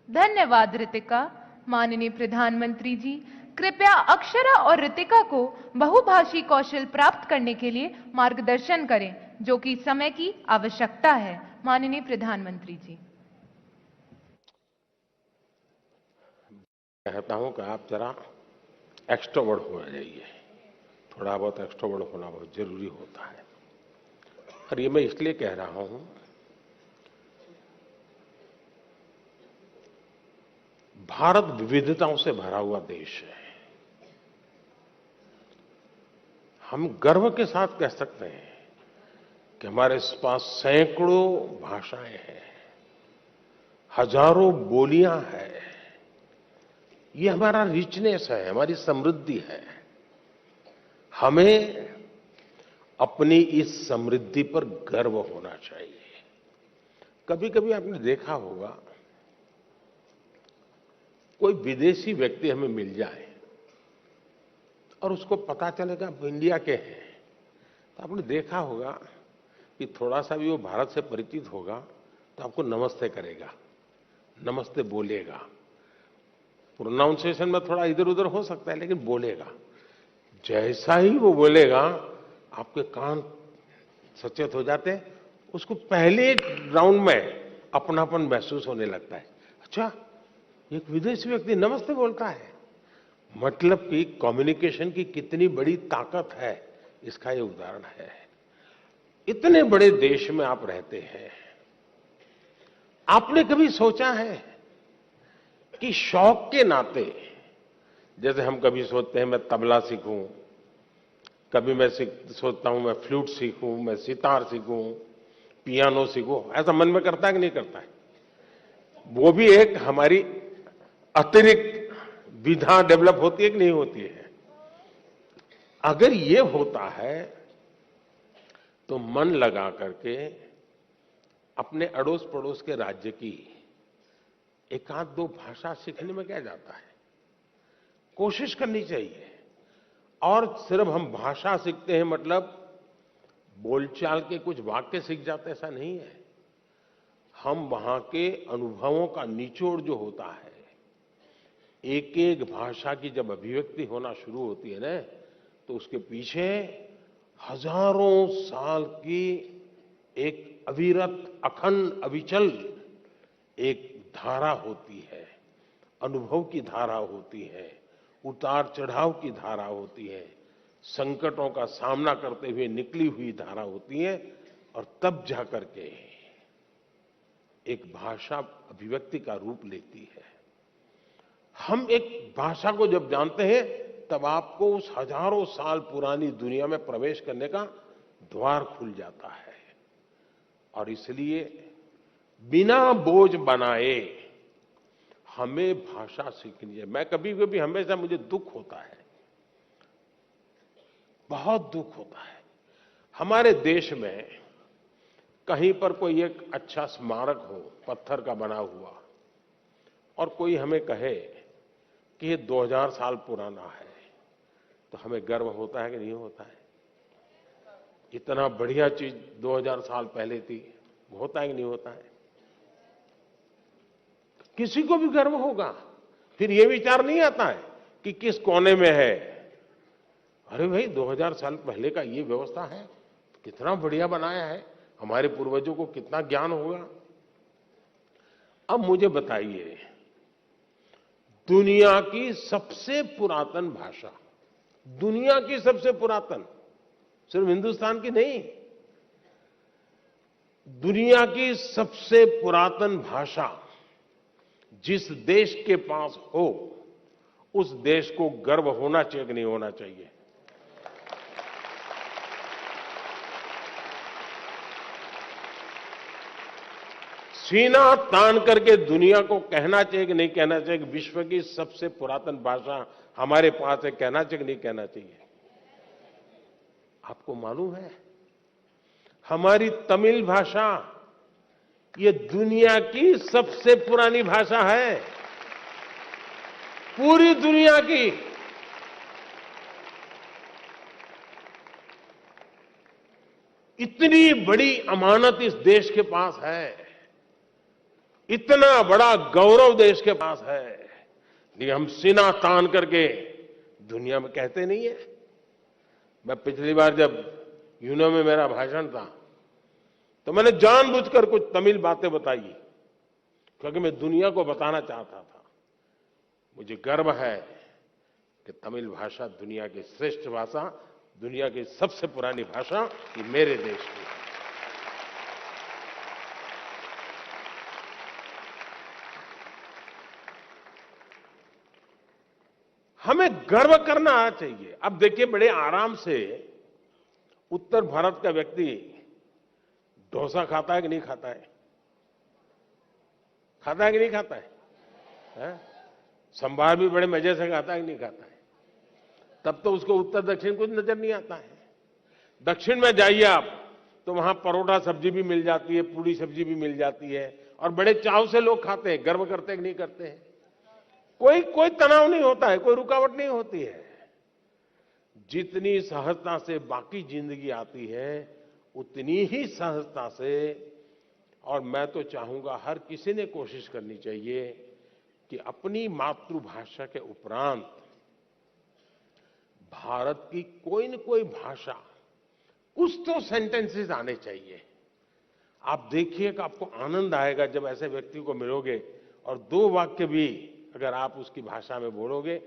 [SPEAKER 10] धन्यवाद रितिका। माननीय प्रधानमंत्री जी, कृपया अक्षरा और रितिका को बहुभाषी कौशल प्राप्त करने के लिए मार्गदर्शन करें, जो कि समय की आवश्यकता है। माननीय प्रधानमंत्री जी।
[SPEAKER 1] कहता हूं कि आप जरा एक्सट्रोवर्ट हो जाइए। थोड़ा बहुत एक्सट्रोवर्ट होना बहुत जरूरी होता है। और ये मैं इसलिए कह रहा हूं, भारत विविधताओं से भरा हुआ देश है। हम गर्व के साथ कह सकते हैं कि हमारे पास सैकड़ों भाषाएं हैं, हजारों बोलियां हैं। ये हमारा रिचनेस है, हमारी समृद्धि है। हमें अपनी इस समृद्धि पर गर्व होना चाहिए। कभी कभी आपने देखा होगा, कोई विदेशी व्यक्ति हमें मिल जाए और उसको पता चलेगा आप इंडिया के हैं, तो आपने देखा होगा कि थोड़ा सा भी वो भारत से परिचित होगा तो आपको नमस्ते करेगा, नमस्ते बोलेगा। प्रोनाउंसिएशन में थोड़ा इधर उधर हो सकता है, लेकिन बोलेगा। जैसा ही वो बोलेगा, आपके कान सचेत हो जाते हैं। उसको पहले राउंड में अपनापन महसूस होने लगता है। अच्छा, एक विदेशी व्यक्ति नमस्ते बोलता है, मतलब कि कम्युनिकेशन की कितनी बड़ी ताकत है, इसका ये उदाहरण है। इतने बड़े देश में आप रहते हैं, आपने कभी सोचा है कि शौक के नाते, जैसे हम कभी सोचते हैं मैं तबला सीखूं, कभी मैं सोचता हूं मैं फ्लूट सीखूं, मैं सितार सीखूं, पियानो सीखूं, ऐसा मन में करता है कि नहीं करता है? वो भी एक हमारी अतिरिक्त विधा डेवलप होती है कि नहीं होती है? अगर ये होता है तो मन लगा करके अपने अड़ोस पड़ोस के राज्य की एक आध दो भाषा सीखने में क्या जाता है, कोशिश करनी चाहिए। और सिर्फ हम भाषा सीखते हैं मतलब बोलचाल के कुछ वाक्य सीख जाते, ऐसा नहीं है। हम वहां के अनुभवों का निचोड़ जो होता है, एक एक भाषा की जब अभिव्यक्ति होना शुरू होती है ना, तो उसके पीछे हजारों साल की एक अविरत अखंड अविचल एक धारा होती है, अनुभव की धारा होती है, उतार चढ़ाव की धारा होती है, संकटों का सामना करते हुए निकली हुई धारा होती है। और तब जाकर के एक भाषा अभिव्यक्ति का रूप लेती है। हम एक भाषा को जब जानते हैं तब आपको उस हजारों साल पुरानी दुनिया में प्रवेश करने का द्वार खुल जाता है। और इसलिए बिना बोझ बनाए हमें भाषा सीखनी है। मैं कभी कभी हमेशा मुझे दुख होता है, बहुत दुख होता है। हमारे देश में कहीं पर कोई एक अच्छा स्मारक हो पत्थर का बना हुआ और कोई हमें कहे कि ये 2000 साल पुराना है, तो हमें गर्व होता है कि नहीं होता है? इतना बढ़िया चीज 2000 साल पहले थी, होता है कि नहीं होता है? किसी को भी गर्व होगा। फिर ये विचार नहीं आता है कि किस कोने में है। अरे भाई 2000 साल पहले का ये व्यवस्था है, कितना बढ़िया बनाया है, हमारे पूर्वजों को कितना ज्ञान होगा। अब मुझे बताइए, दुनिया की सबसे पुरातन भाषा, दुनिया की सबसे पुरातन, सिर्फ हिंदुस्तान की नहीं, दुनिया की सबसे पुरातन भाषा जिस देश के पास हो, उस देश को गर्व होना चाहिए कि नहीं होना चाहिए? सीना तान करके दुनिया को कहना चाहिए कि नहीं कहना चाहिए कि विश्व की सबसे पुरातन भाषा हमारे पास है? कहना चाहिए कि नहीं कहना चाहिए? आपको मालूम है हमारी तमिल भाषा ये दुनिया की सबसे पुरानी भाषा है, पूरी दुनिया की। इतनी बड़ी अमानत इस देश के पास है, इतना बड़ा गौरव देश के पास है, लेकिन हम सीना तान करके दुनिया में कहते नहीं है। मैं पिछली बार जब यूनो में मेरा भाषण था तो मैंने जानबूझकर कुछ तमिल बातें बताई, क्योंकि मैं दुनिया को बताना चाहता था मुझे गर्व है कि तमिल भाषा दुनिया की श्रेष्ठ भाषा, दुनिया की सबसे पुरानी भाषा ये मेरे देश की है। हमें गर्व करना चाहिए। अब देखिए, बड़े आराम से उत्तर भारत का व्यक्ति डोसा खाता है कि नहीं खाता है? खाता है कि नहीं खाता है? संभार भी बड़े मजे से खाता है कि नहीं खाता है? तब तो उसको उत्तर दक्षिण कुछ नजर नहीं आता है। दक्षिण में जाइए आप तो वहां परोठा सब्जी भी मिल जाती है, पूरी सब्जी भी मिल जाती है, और बड़े चाव से लोग खाते हैं। गर्व करते हैं कि नहीं करते हैं? कोई तनाव नहीं होता है, कोई रुकावट नहीं होती है। जितनी सहजता से बाकी जिंदगी आती है उतनी ही सहजता से, और मैं तो चाहूंगा हर किसी ने कोशिश करनी चाहिए कि अपनी मातृभाषा के उपरांत भारत की कोई न कोई भाषा, कुछ तो सेंटेंसेस आने चाहिए। आप देखिए कि आपको आनंद आएगा जब ऐसे व्यक्ति को मिलोगे और 2 वाक्य भी अगर आप उसकी भाषा में बोलोगे,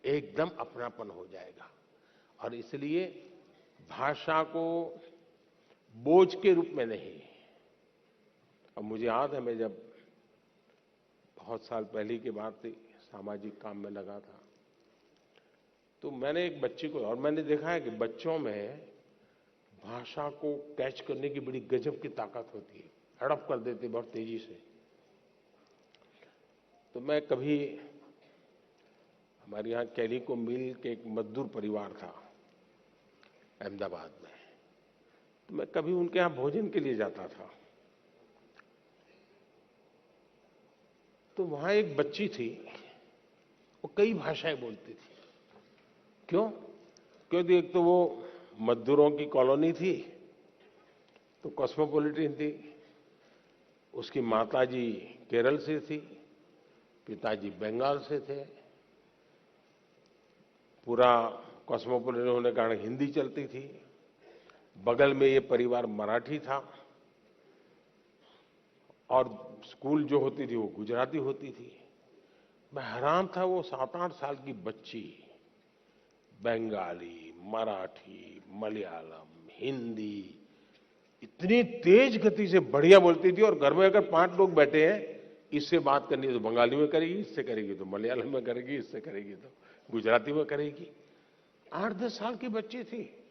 [SPEAKER 1] एकदम अपनापन हो जाएगा। और इसलिए भाषा को बोझ के रूप में नहीं। अब मुझे याद है, मैं जब बहुत साल पहले की बात थी, सामाजिक काम में लगा था, तो मैंने एक बच्ची को, और मैंने देखा है कि बच्चों में भाषा को कैच करने की बड़ी गजब की ताकत होती है, हड़प कर देते बहुत तेजी से। तो मैं कभी, हमारे यहाँ कैलिको मिल के एक मजदूर परिवार था, अहमदाबाद में। तो मैं कभी उनके यहाँ भोजन के लिए जाता था, तो वहां एक बच्ची थी, वो कई भाषाएं बोलती थी। क्यों? क्योंकि एक तो वो मजदूरों की कॉलोनी थी, तो कॉस्मोपॉलिटन थी। उसकी माताजी केरल से थी, पिताजी बंगाल से थे। पूरा कॉस्मोपॉलिटन होने के कारण हिंदी चलती थी। बगल में ये परिवार मराठी था, और स्कूल जो होती थी वो गुजराती होती थी। मैं हैरान था, वो 7-8 साल की बच्ची बंगाली, मराठी, मलयालम, हिंदी इतनी तेज गति से बढ़िया बोलती थी। और घर में अगर 5 लोग बैठे हैं, इससे बात करनी है तो बंगाली में करेगी, इससे करेगी तो मलयालम में करेगी, इससे करेगी तो गुजराती में करेगी। 8-10 साल की बच्ची थी,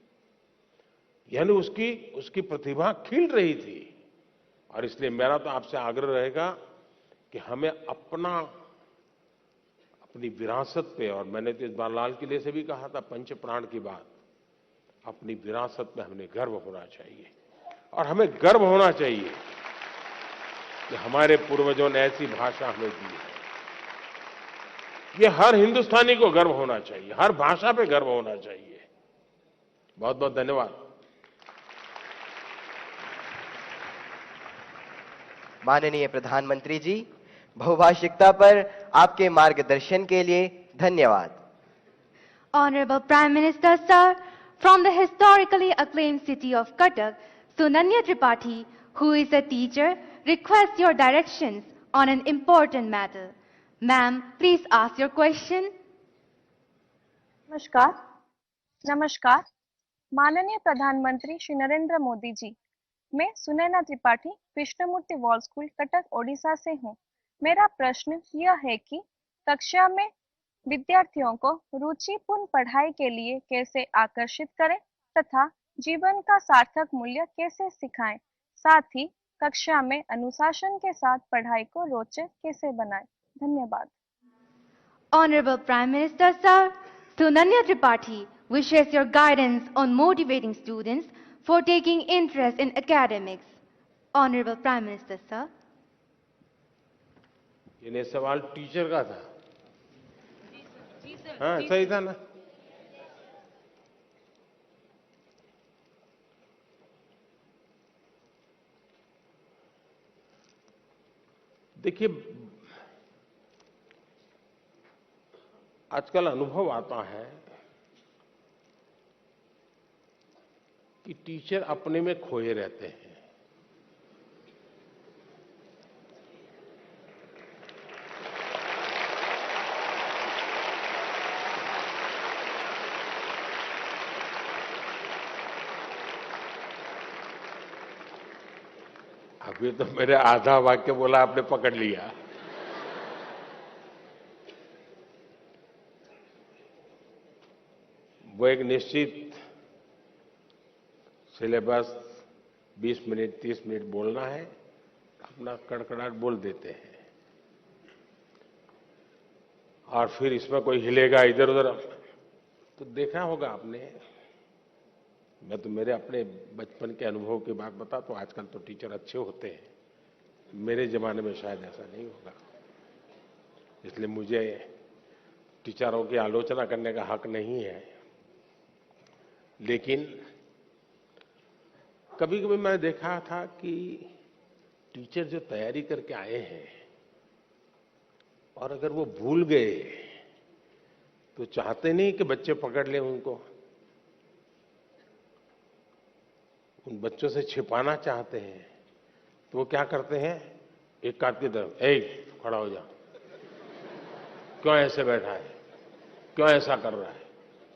[SPEAKER 1] यानी उसकी प्रतिभा खिल रही थी। और इसलिए मेरा तो आपसे आग्रह रहेगा कि हमें अपनी विरासत पे, और मैंने तो इस बार लाल किले से भी कहा था पंच प्राण की बात, अपनी विरासत पे हमें गर्व होना चाहिए। और हमें गर्व होना चाहिए कि हमारे पूर्वजों ने ऐसी भाषा हमें दी है। ये हर हिंदुस्तानी को गर्व होना चाहिए, हर भाषा पे गर्व होना चाहिए। बहुत बहुत धन्यवाद।
[SPEAKER 2] माननीय प्रधानमंत्री जी, बहुभाषिकता पर आपके मार्गदर्शन के लिए धन्यवाद।
[SPEAKER 4] Honorable Prime Minister, sir, from the historically acclaimed city of Cuttack, Sunanya Tripathi, who is a teacher, requests your directions on an important matter. Ma'am, please ask your question.
[SPEAKER 6] नमस्कार। माननीय प्रधानमंत्री श्री नरेंद्र मोदी जी, मैं सुनैना त्रिपाठी कृष्णमूर्ति वॉल स्कूल कटक ओडिशा से हूँ। मेरा प्रश्न यह है कि कक्षा में विद्यार्थियों को रुचिपूर्ण पढ़ाई के लिए कैसे आकर्षित करें तथा जीवन का सार्थक मूल्य कैसे सिखाएं, साथ ही कक्षा में अनुशासन के साथ पढ़ाई को रोचक कैसे बनाएं। धन्यवाद।
[SPEAKER 4] Honorable Prime Minister, sir, Sunanya Tripathi wishes your guidance on motivating students for taking interest in academics. Honorable Prime Minister, sir.
[SPEAKER 1] ये सवाल टीचर का था। हाँ, सही था ना? देखिए, आजकल अनुभव आता है कि टीचर अपने में खोए रहते हैं। अभी तो मेरे आधा वाक्य बोला, आपने पकड़ लिया। वो एक निश्चित सिलेबस 20 मिनट 30 मिनट बोलना है, अपना कड़कड़ाहट बोल देते हैं। और फिर इसमें कोई हिलेगा इधर उधर, तो देखा होगा आपने। मैं तो मेरे अपने बचपन के अनुभव की बात बता, तो आजकल तो टीचर अच्छे होते हैं, मेरे जमाने में शायद ऐसा नहीं होगा। इसलिए मुझे टीचरों की आलोचना करने का हक नहीं है। लेकिन कभी कभी मैं देखा था कि टीचर जो तैयारी करके आए हैं और अगर वो भूल गए तो चाहते नहीं कि बच्चे पकड़ लें उनको, उन बच्चों से छिपाना चाहते हैं। तो वो क्या करते हैं, एक काट की तरफ, ए खड़ा हो जा, क्यों ऐसे बैठा है, क्यों ऐसा कर रहा है,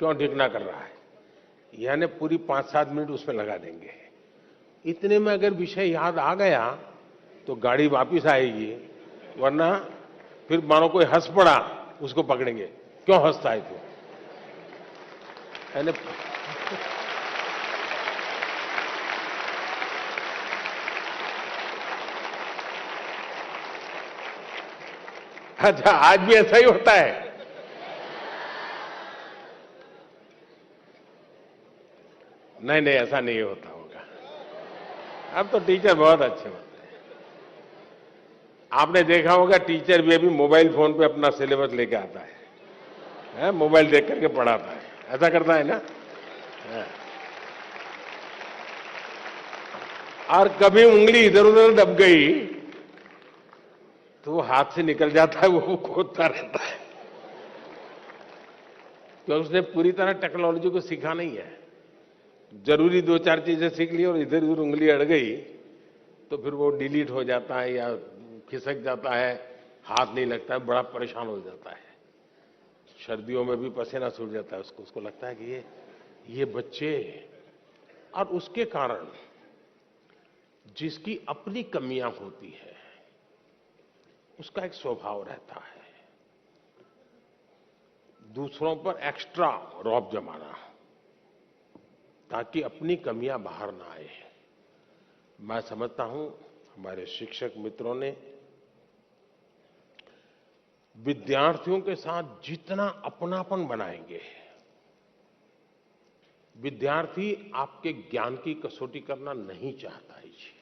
[SPEAKER 1] क्यों ढिकना कर रहा है, यानी पूरी 5-7 मिनट उसमें लगा देंगे। इतने में अगर विषय याद आ गया तो गाड़ी वापस आएगी, वरना फिर मानो कोई हंस पड़ा, उसको पकड़ेंगे, क्यों हंसता है तू, यानी अच्छा आज भी ऐसा ही होता है। नहीं नहीं, ऐसा नहीं होता होगा। अब तो टीचर बहुत अच्छे होते हैं। आपने देखा होगा टीचर भी अभी मोबाइल फोन पे अपना सिलेबस लेके आता है, मोबाइल देख करके पढ़ाता है, ऐसा करता है ना। और कभी उंगली इधर उधर दब गई तो वो हाथ से निकल जाता है, वो खोदता रहता है, क्योंकि उसने पूरी तरह टेक्नोलॉजी को सीखा नहीं है। जरूरी 2-4 चीजें सीख ली और इधर उधर उंगली अड़ गई तो फिर वो डिलीट हो जाता है या खिसक जाता है, हाथ नहीं लगता है, बड़ा परेशान हो जाता है। सर्दियों में भी पसीना छूट जाता है उसको लगता है कि ये बच्चे, और उसके कारण जिसकी अपनी कमियां होती है उसका एक स्वभाव रहता है दूसरों पर एक्स्ट्रा रौब जमाना, ताकि अपनी कमियां बाहर ना आए। मैं समझता हूं हमारे शिक्षक मित्रों ने विद्यार्थियों के साथ जितना अपनापन बनाएंगे, विद्यार्थी आपके ज्ञान की कसौटी करना नहीं चाहता है जी,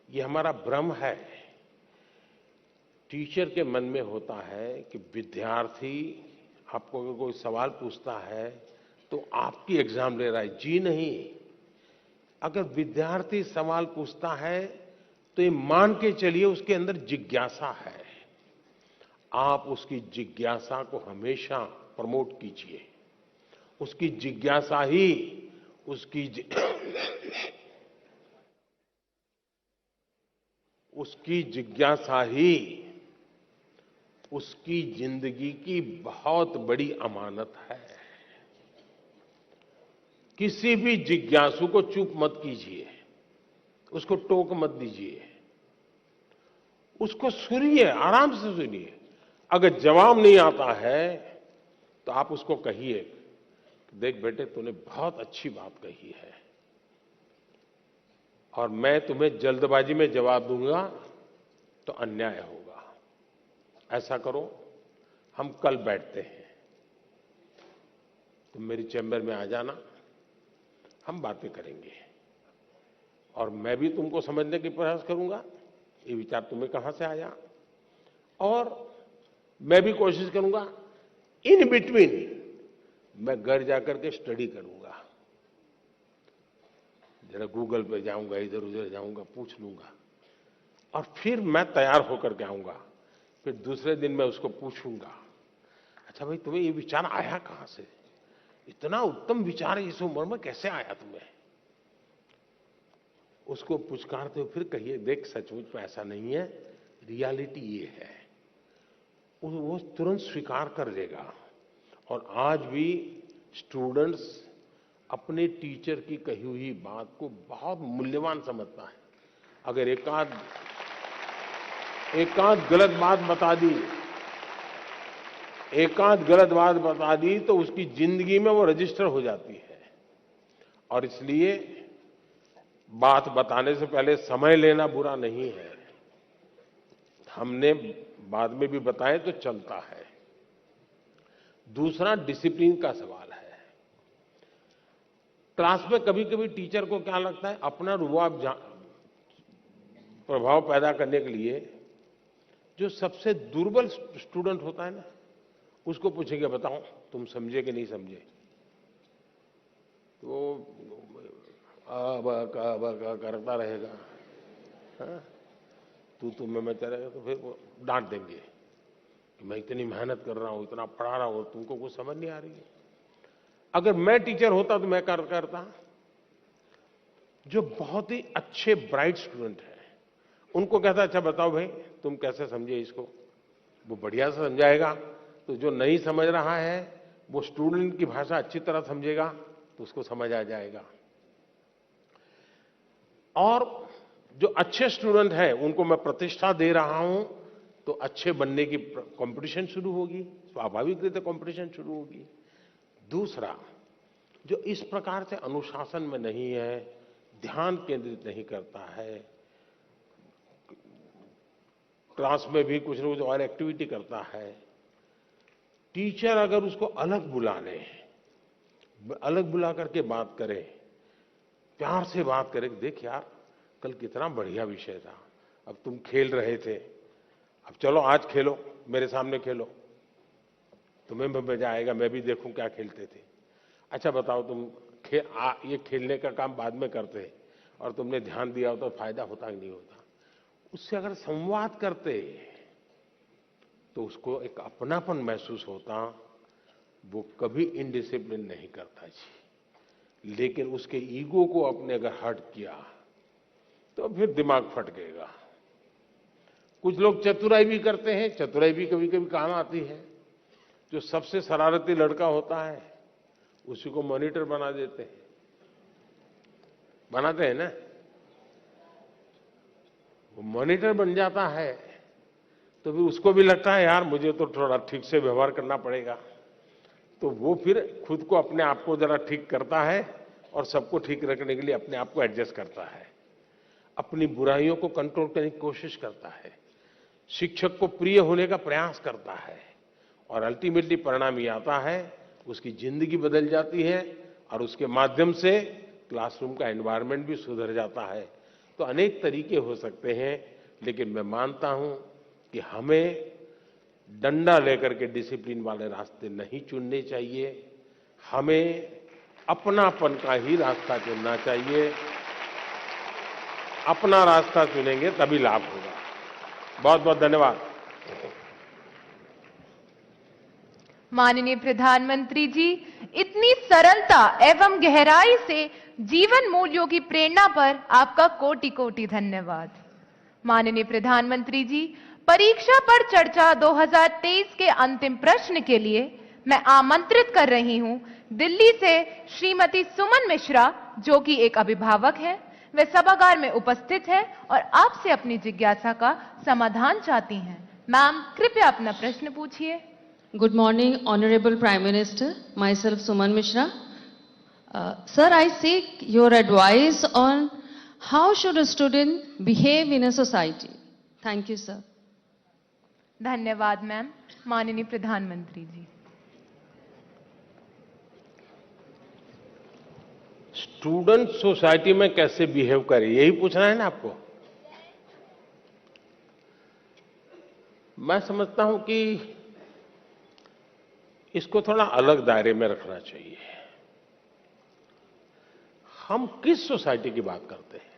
[SPEAKER 1] ये हमारा भ्रम है। टीचर के मन में होता है कि विद्यार्थी आपको अगर कोई सवाल पूछता है तो आपकी एग्जाम ले रहा है। जी नहीं, अगर विद्यार्थी सवाल पूछता है तो ये मान के चलिए उसके अंदर जिज्ञासा है। आप उसकी जिज्ञासा को हमेशा प्रमोट कीजिए। उसकी जिज्ञासा ही उसकी जिज्ञासा ही उसकी जिंदगी की बहुत बड़ी अमानत है। किसी भी जिज्ञासु को चुप मत कीजिए, उसको टोक मत दीजिए, उसको सुनिए, आराम से सुनिए। अगर जवाब नहीं आता है तो आप उसको कहिए, देख बेटे तूने बहुत अच्छी बात कही है और मैं तुम्हें जल्दबाजी में जवाब दूंगा तो अन्याय होगा। ऐसा करो, हम कल बैठते हैं, तुम मेरी चैम्बर में आ जाना, हम बातें करेंगे और मैं भी तुमको समझने की प्रयास करूंगा ये विचार तुम्हें कहां से आया, और मैं भी कोशिश करूंगा इन बिटवीन मैं घर जाकर के स्टडी करूंगा, जरा गूगल पे जाऊंगा, इधर उधर जाऊंगा, पूछ लूंगा और फिर मैं तैयार होकर के आऊंगा। फिर दूसरे दिन मैं उसको पूछूंगा, अच्छा भाई तुम्हें ये विचार आया कहां से, इतना उत्तम विचार इस उम्र में कैसे आया तुम्हें। उसको पुचकारते हुए फिर कहिए, देख सचमुच में ऐसा नहीं है, रियलिटी ये है। वो तुरंत स्वीकार कर लेगा। और आज भी स्टूडेंट्स अपने टीचर की कही हुई बात को बहुत मूल्यवान समझता है। अगर एकाध गलत बात बता दी तो उसकी जिंदगी में वो रजिस्टर हो जाती है। और इसलिए बात बताने से पहले समय लेना बुरा नहीं है, हमने बाद में भी बताए तो चलता है। दूसरा डिसिप्लिन का सवाल है। क्लास में कभी कभी टीचर को क्या लगता है, अपना रुआब प्रभाव पैदा करने के लिए जो सबसे दुर्बल स्टूडेंट होता है ना, उसको पूछेंगे बताओ तुम समझे कि नहीं समझे, तो करता रहेगा, हाँ? तू मैं चलेगा, तो फिर वो डांट देंगे कि मैं इतनी मेहनत कर रहा हूं, इतना पढ़ा रहा हूं, तुमको कुछ समझ नहीं आ रही है। अगर मैं टीचर होता तो मैं करता, जो बहुत ही अच्छे ब्राइट स्टूडेंट हैं उनको कहता, अच्छा बताओ भाई तुम कैसे समझे इसको, वो बढ़िया से समझाएगा। तो जो नहीं समझ रहा है वो स्टूडेंट की भाषा अच्छी तरह समझेगा तो उसको समझ आ जाएगा। और जो अच्छे स्टूडेंट हैं उनको मैं प्रतिष्ठा दे रहा हूं तो अच्छे बनने की कंपटीशन शुरू होगी, स्वाभाविक रीते कंपटीशन शुरू होगी। दूसरा, जो इस प्रकार से अनुशासन में नहीं है, ध्यान केंद्रित नहीं करता है, क्लास में भी कुछ न कुछ और एक्टिविटी करता है, टीचर अगर उसको अलग बुला ले, अलग बुला करके बात करे प्यार से बात करें, देख यार कल कितना बढ़िया विषय था, अब तुम खेल रहे थे, अब चलो आज खेलो, मेरे सामने खेलो, तुम्हें भी मजा आएगा, मैं भी देखूं क्या खेलते थे। अच्छा बताओ तुम ये खेलने का काम बाद में करते और तुमने ध्यान दिया हो तो फायदा होता कि नहीं होता? उससे अगर संवाद करते तो उसको एक अपनापन महसूस होता, वो कभी इनडिसिप्लिन नहीं करता जी। लेकिन उसके ईगो को अपने अगर हर्ट किया तो फिर दिमाग फट गएगा। कुछ लोग चतुराई भी करते हैं, चतुराई भी कभी कभी काम आती है। जो सबसे शरारती लड़का होता है उसी को मॉनिटर बना देते हैं, बनाते हैं ना, वो मॉनिटर बन जाता है तो फिर उसको भी लगता है यार मुझे तो थोड़ा ठीक से व्यवहार करना पड़ेगा, तो वो फिर खुद को अपने आप को जरा ठीक करता है और सबको ठीक रखने के लिए अपने आप को एडजस्ट करता है, अपनी बुराइयों को कंट्रोल करने की कोशिश करता है, शिक्षक को प्रिय होने का प्रयास करता है और अल्टीमेटली परिणाम ये आता है उसकी जिंदगी बदल जाती है और उसके माध्यम से क्लासरूम का एनवायरनमेंट भी सुधर जाता है। तो अनेक तरीके हो सकते हैं, लेकिन मैं मानता हूं कि हमें डंडा लेकर के डिसिप्लिन वाले रास्ते नहीं चुनने चाहिए, हमें अपनापन का ही रास्ता चुनना चाहिए। अपना रास्ता चुनेंगे तभी लाभ होगा। बहुत बहुत धन्यवाद।
[SPEAKER 10] माननीय प्रधानमंत्री जी, इतनी सरलता एवं गहराई से जीवन मूल्यों की प्रेरणा पर आपका कोटि कोटि धन्यवाद। माननीय प्रधानमंत्री जी, परीक्षा पर चर्चा 2023 के अंतिम प्रश्न के लिए मैं आमंत्रित कर रही हूं दिल्ली से श्रीमती सुमन मिश्रा, जो कि एक अभिभावक है। वे सभागार में उपस्थित है और आपसे अपनी जिज्ञासा का समाधान चाहती हैं। मैम, कृपया अपना प्रश्न पूछिए।
[SPEAKER 8] Good morning, Honorable Prime Minister. Myself, Suman Mishra. Sir, I seek your advice on how should a student behave in a society. Thank you, sir.
[SPEAKER 10] धन्यवाद मैम। माननीय प्रधानमंत्री जी।
[SPEAKER 1] स्टूडेंट सोसाइटी में कैसे बिहेव करे, यही पूछना है ना आपको? मैं समझता हूं कि इसको थोड़ा अलग दायरे में रखना चाहिए। हम किस सोसाइटी की बात करते हैं?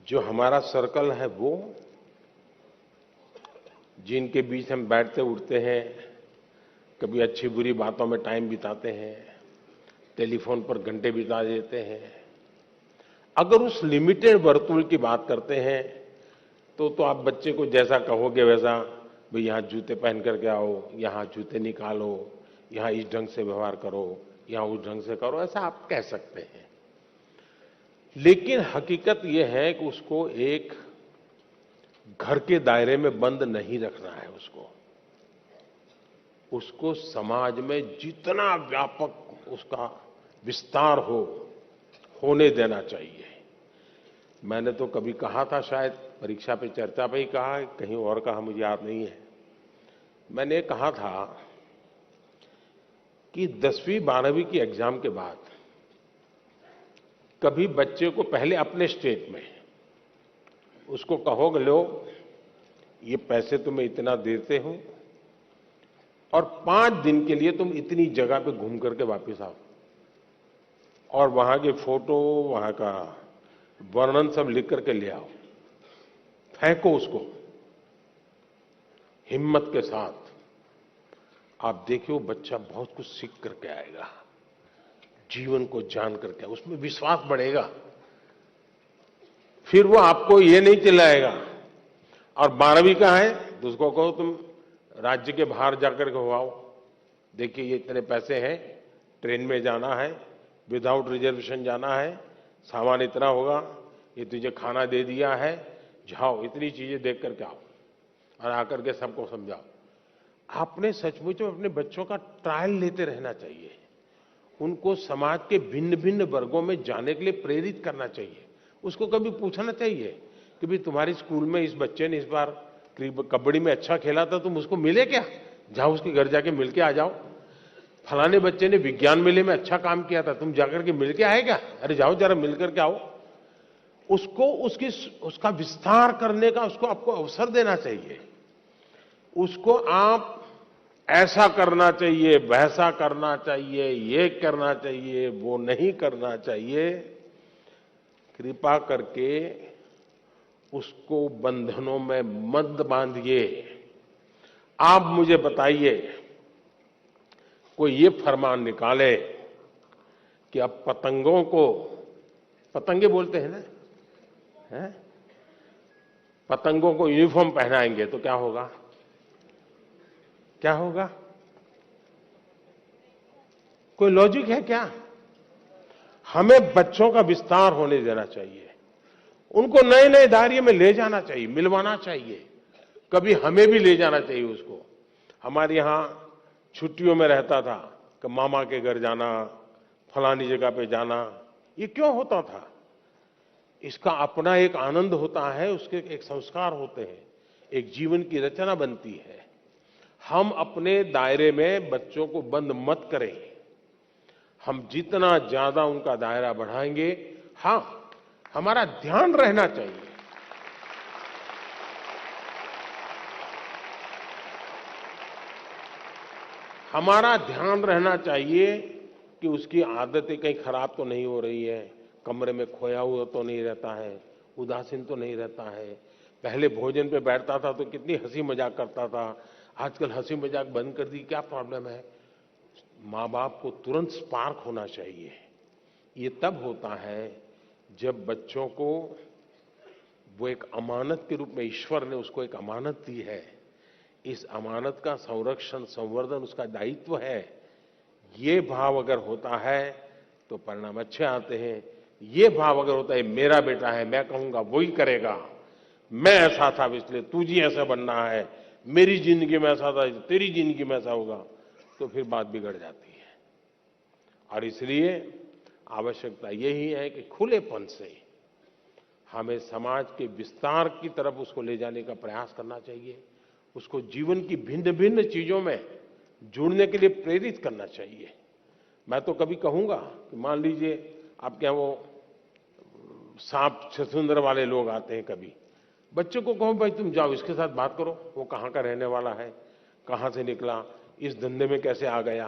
[SPEAKER 1] जो हमारा सर्कल है, वो जिनके बीच हम बैठते उठते हैं, कभी अच्छी बुरी बातों में टाइम बिताते हैं, टेलीफोन पर घंटे बिता देते हैं। अगर उस लिमिटेड वर्तुल की बात करते हैं तो आप बच्चे को जैसा कहोगे वैसा, भाई यहाँ जूते पहन करके आओ, यहाँ जूते निकालो, यहाँ इस ढंग से व्यवहार करो, यहाँ उस ढंग से करो, ऐसा आप कह सकते हैं। लेकिन हकीकत यह है कि उसको एक घर के दायरे में बंद नहीं रखना है। उसको समाज में जितना व्यापक उसका विस्तार होने देना चाहिए। मैंने तो कभी कहा था, शायद परीक्षा पे चर्चा पे ही कहा, कहीं और कहा मुझे याद नहीं है। मैंने कहा था कि 10वीं 12वीं की एग्जाम के बाद कभी बच्चे को पहले अपने स्टेट में उसको कहोगे, लो ये पैसे तुम्हें इतना देते हूं और 5 दिन के लिए तुम इतनी जगह पे घूम करके वापस आओ और वहां के फोटो, वहां का वर्णन सब लिख करके ले आओ, फेंको उसको हिम्मत के साथ। आप देखिए वो बच्चा बहुत कुछ सीख करके आएगा, जीवन को जान करके उसमें विश्वास बढ़ेगा। फिर वो आपको ये नहीं चिल्लाएगा। और 12वीं का है तो उसको कहो तुम राज्य के बाहर जाकर के हो आओ, देखिए ये इतने पैसे हैं, ट्रेन में जाना है, विदाउट रिजर्वेशन जाना है, सामान इतना होगा, ये तुझे खाना दे दिया है, जाओ इतनी चीजें देख करके आओ और आकर के सबको समझाओ। आपने सचमुच में अपने बच्चों का ट्रायल लेते रहना चाहिए। उनको समाज के भिन्न भिन्न वर्गों में जाने के लिए प्रेरित करना चाहिए। उसको कभी पूछना चाहिए कि भाई तुम्हारी स्कूल में इस बच्चे ने इस बार कबड्डी में अच्छा खेला था, तुम उसको मिले क्या? जाओ उसके घर जाके मिल के आ जाओ। फलाने बच्चे ने विज्ञान मेले में अच्छा काम किया था, तुम जाकर के मिल के आए क्या? अरे जाओ जरा मिल करके आओ। उसको उसका विस्तार करने का उसको आपको अवसर देना चाहिए। उसको आप ऐसा करना चाहिए, वैसा करना चाहिए, ये करना चाहिए, वो नहीं करना चाहिए, कृपा करके उसको बंधनों में मत बांधिए। आप मुझे बताइए, कोई ये फरमान निकाले कि अब पतंगों को, पतंगे बोलते हैं ना, हैं? पतंगों को यूनिफॉर्म पहनाएंगे तो क्या होगा? क्या होगा? कोई लॉजिक है क्या? हमें बच्चों का विस्तार होने देना चाहिए, उनको नए नए दायरे में ले जाना चाहिए, मिलवाना चाहिए, कभी हमें भी ले जाना चाहिए उसको। हमारे यहां छुट्टियों में रहता था कि मामा के घर जाना, फलानी जगह पे जाना। ये क्यों होता था? इसका अपना एक आनंद होता है, उसके एक संस्कार होते हैं, एक जीवन की रचना बनती है। हम अपने दायरे में बच्चों को बंद मत करें। हम जितना ज्यादा उनका दायरा बढ़ाएंगे, हाँ, हमारा ध्यान रहना चाहिए। हमारा ध्यान रहना चाहिए कि उसकी आदतें कहीं खराब तो नहीं हो रही है, कमरे में खोया हुआ तो नहीं रहता है, उदासीन तो नहीं रहता है। पहले भोजन पे बैठता था तो कितनी हंसी मजाक करता था, आजकल हंसी मजाक बंद कर दी, क्या प्रॉब्लम है? माँ बाप को तुरंत स्पार्क होना चाहिए। ये तब होता है जब बच्चों को वो एक अमानत के रूप में ईश्वर ने उसको एक अमानत दी है, इस अमानत का संरक्षण संवर्धन उसका दायित्व है। ये भाव अगर होता है तो परिणाम अच्छे आते हैं। ये भाव अगर होता है मेरा बेटा है, मैं कहूंगा वही करेगा, मैं ऐसा था इसलिए तुझे ऐसा बनना है, मेरी जिंदगी में ऐसा था तेरी जिंदगी में ऐसा होगा, तो फिर बात बिगड़ जाती है। और इसलिए आवश्यकता यही है कि खुलेपन से हमें समाज के विस्तार की तरफ उसको ले जाने का प्रयास करना चाहिए, उसको जीवन की भिन्न भिन्न चीजों में जुड़ने के लिए प्रेरित करना चाहिए। मैं तो कभी कहूंगा कि मान लीजिए आपके यहाँ वो सांप छछूंदर वाले लोग आते हैं, कभी बच्चों को कहो भाई तुम जाओ इसके साथ बात करो, वो कहाँ का रहने वाला है, कहाँ से निकला, इस धंधे में कैसे आ गया,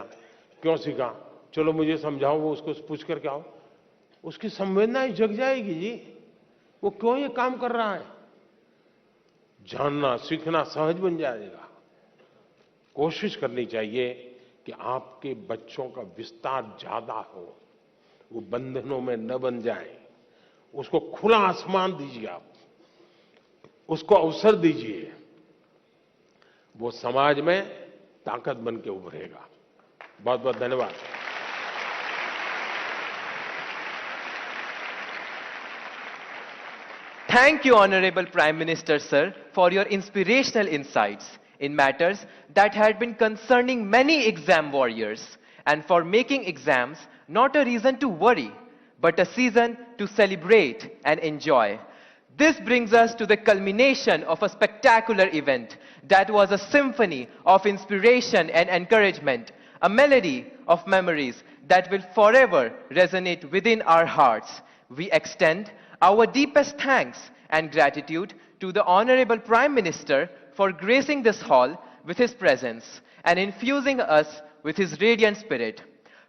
[SPEAKER 1] क्यों सीखा, चलो मुझे समझाओ, वो उसको पूछ करके आओ, उसकी संवेदनाएं जग जाएगी जी, वो क्यों ये काम कर रहा है, जानना सीखना सहज बन जाएगा। कोशिश करनी चाहिए कि आपके बच्चों का विस्तार ज्यादा हो, वो बंधनों में न बन जाए, उसको खुला आसमान दीजिए, आप उसको अवसर दीजिए, वो समाज में ताकत बन के उभरेगा। बहुत बहुत धन्यवाद।
[SPEAKER 2] Thank you, Honorable Prime Minister, sir, for your inspirational insights in matters that had been concerning many exam warriors, and for making exams not a reason to worry, but a season to celebrate and enjoy. This brings us to the culmination of a spectacular event that was a symphony of inspiration and encouragement, a melody of memories that will forever resonate within our hearts. We extend our deepest thanks and gratitude to the Honorable Prime Minister for gracing this hall with his presence and infusing us with his radiant spirit.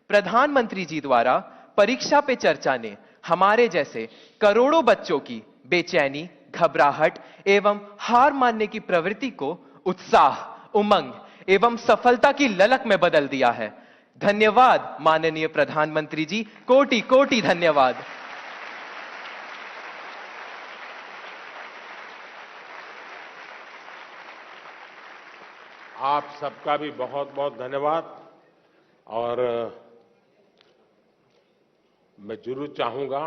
[SPEAKER 2] प्रधानमंत्री जी द्वारा परीक्षा पे चर्चा ने हमारे जैसे करोड़ों बच्चों की बेचैनी, घबराहट एवं हार मानने की प्रवृत्ति को उत्साह, उमंग एवं सफलता की ललक में बदल दिया है। धन्यवाद माननीय प्रधानमंत्री जी, कोटि कोटि धन्यवाद।
[SPEAKER 1] आप सबका भी बहुत बहुत धन्यवाद। और मैं जरूर चाहूंगा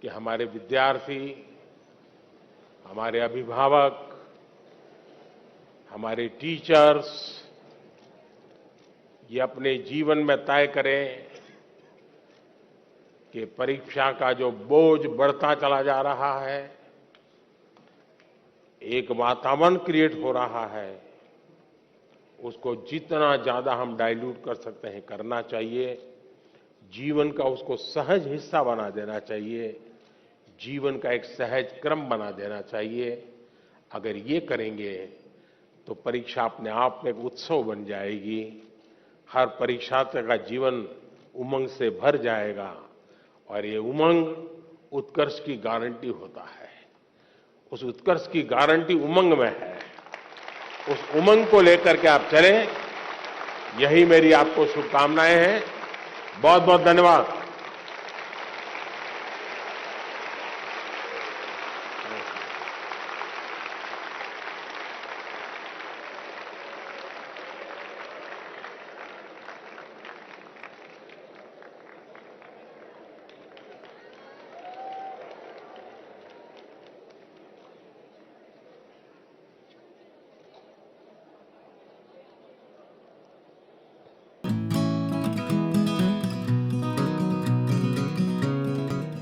[SPEAKER 1] कि हमारे विद्यार्थी, हमारे अभिभावक, हमारे टीचर्स ये अपने जीवन में तय करें कि परीक्षा का जो बोझ बढ़ता चला जा रहा है, एक वातावरण क्रिएट हो रहा है, उसको जितना ज्यादा हम डाइल्यूट कर सकते हैं करना चाहिए। जीवन का उसको सहज हिस्सा बना देना चाहिए, जीवन का एक सहज क्रम बना देना चाहिए। अगर ये करेंगे तो परीक्षा अपने आप में एक उत्सव बन जाएगी। हर परीक्षार्थी का जीवन उमंग से भर जाएगा और ये उमंग उत्कर्ष की गारंटी होता है। उस उत्कर्ष की गारंटी उमंग में है। उस उमंग को लेकर के आप चलें, यही मेरी आपको शुभकामनाएं हैं। बहुत बहुत धन्यवाद।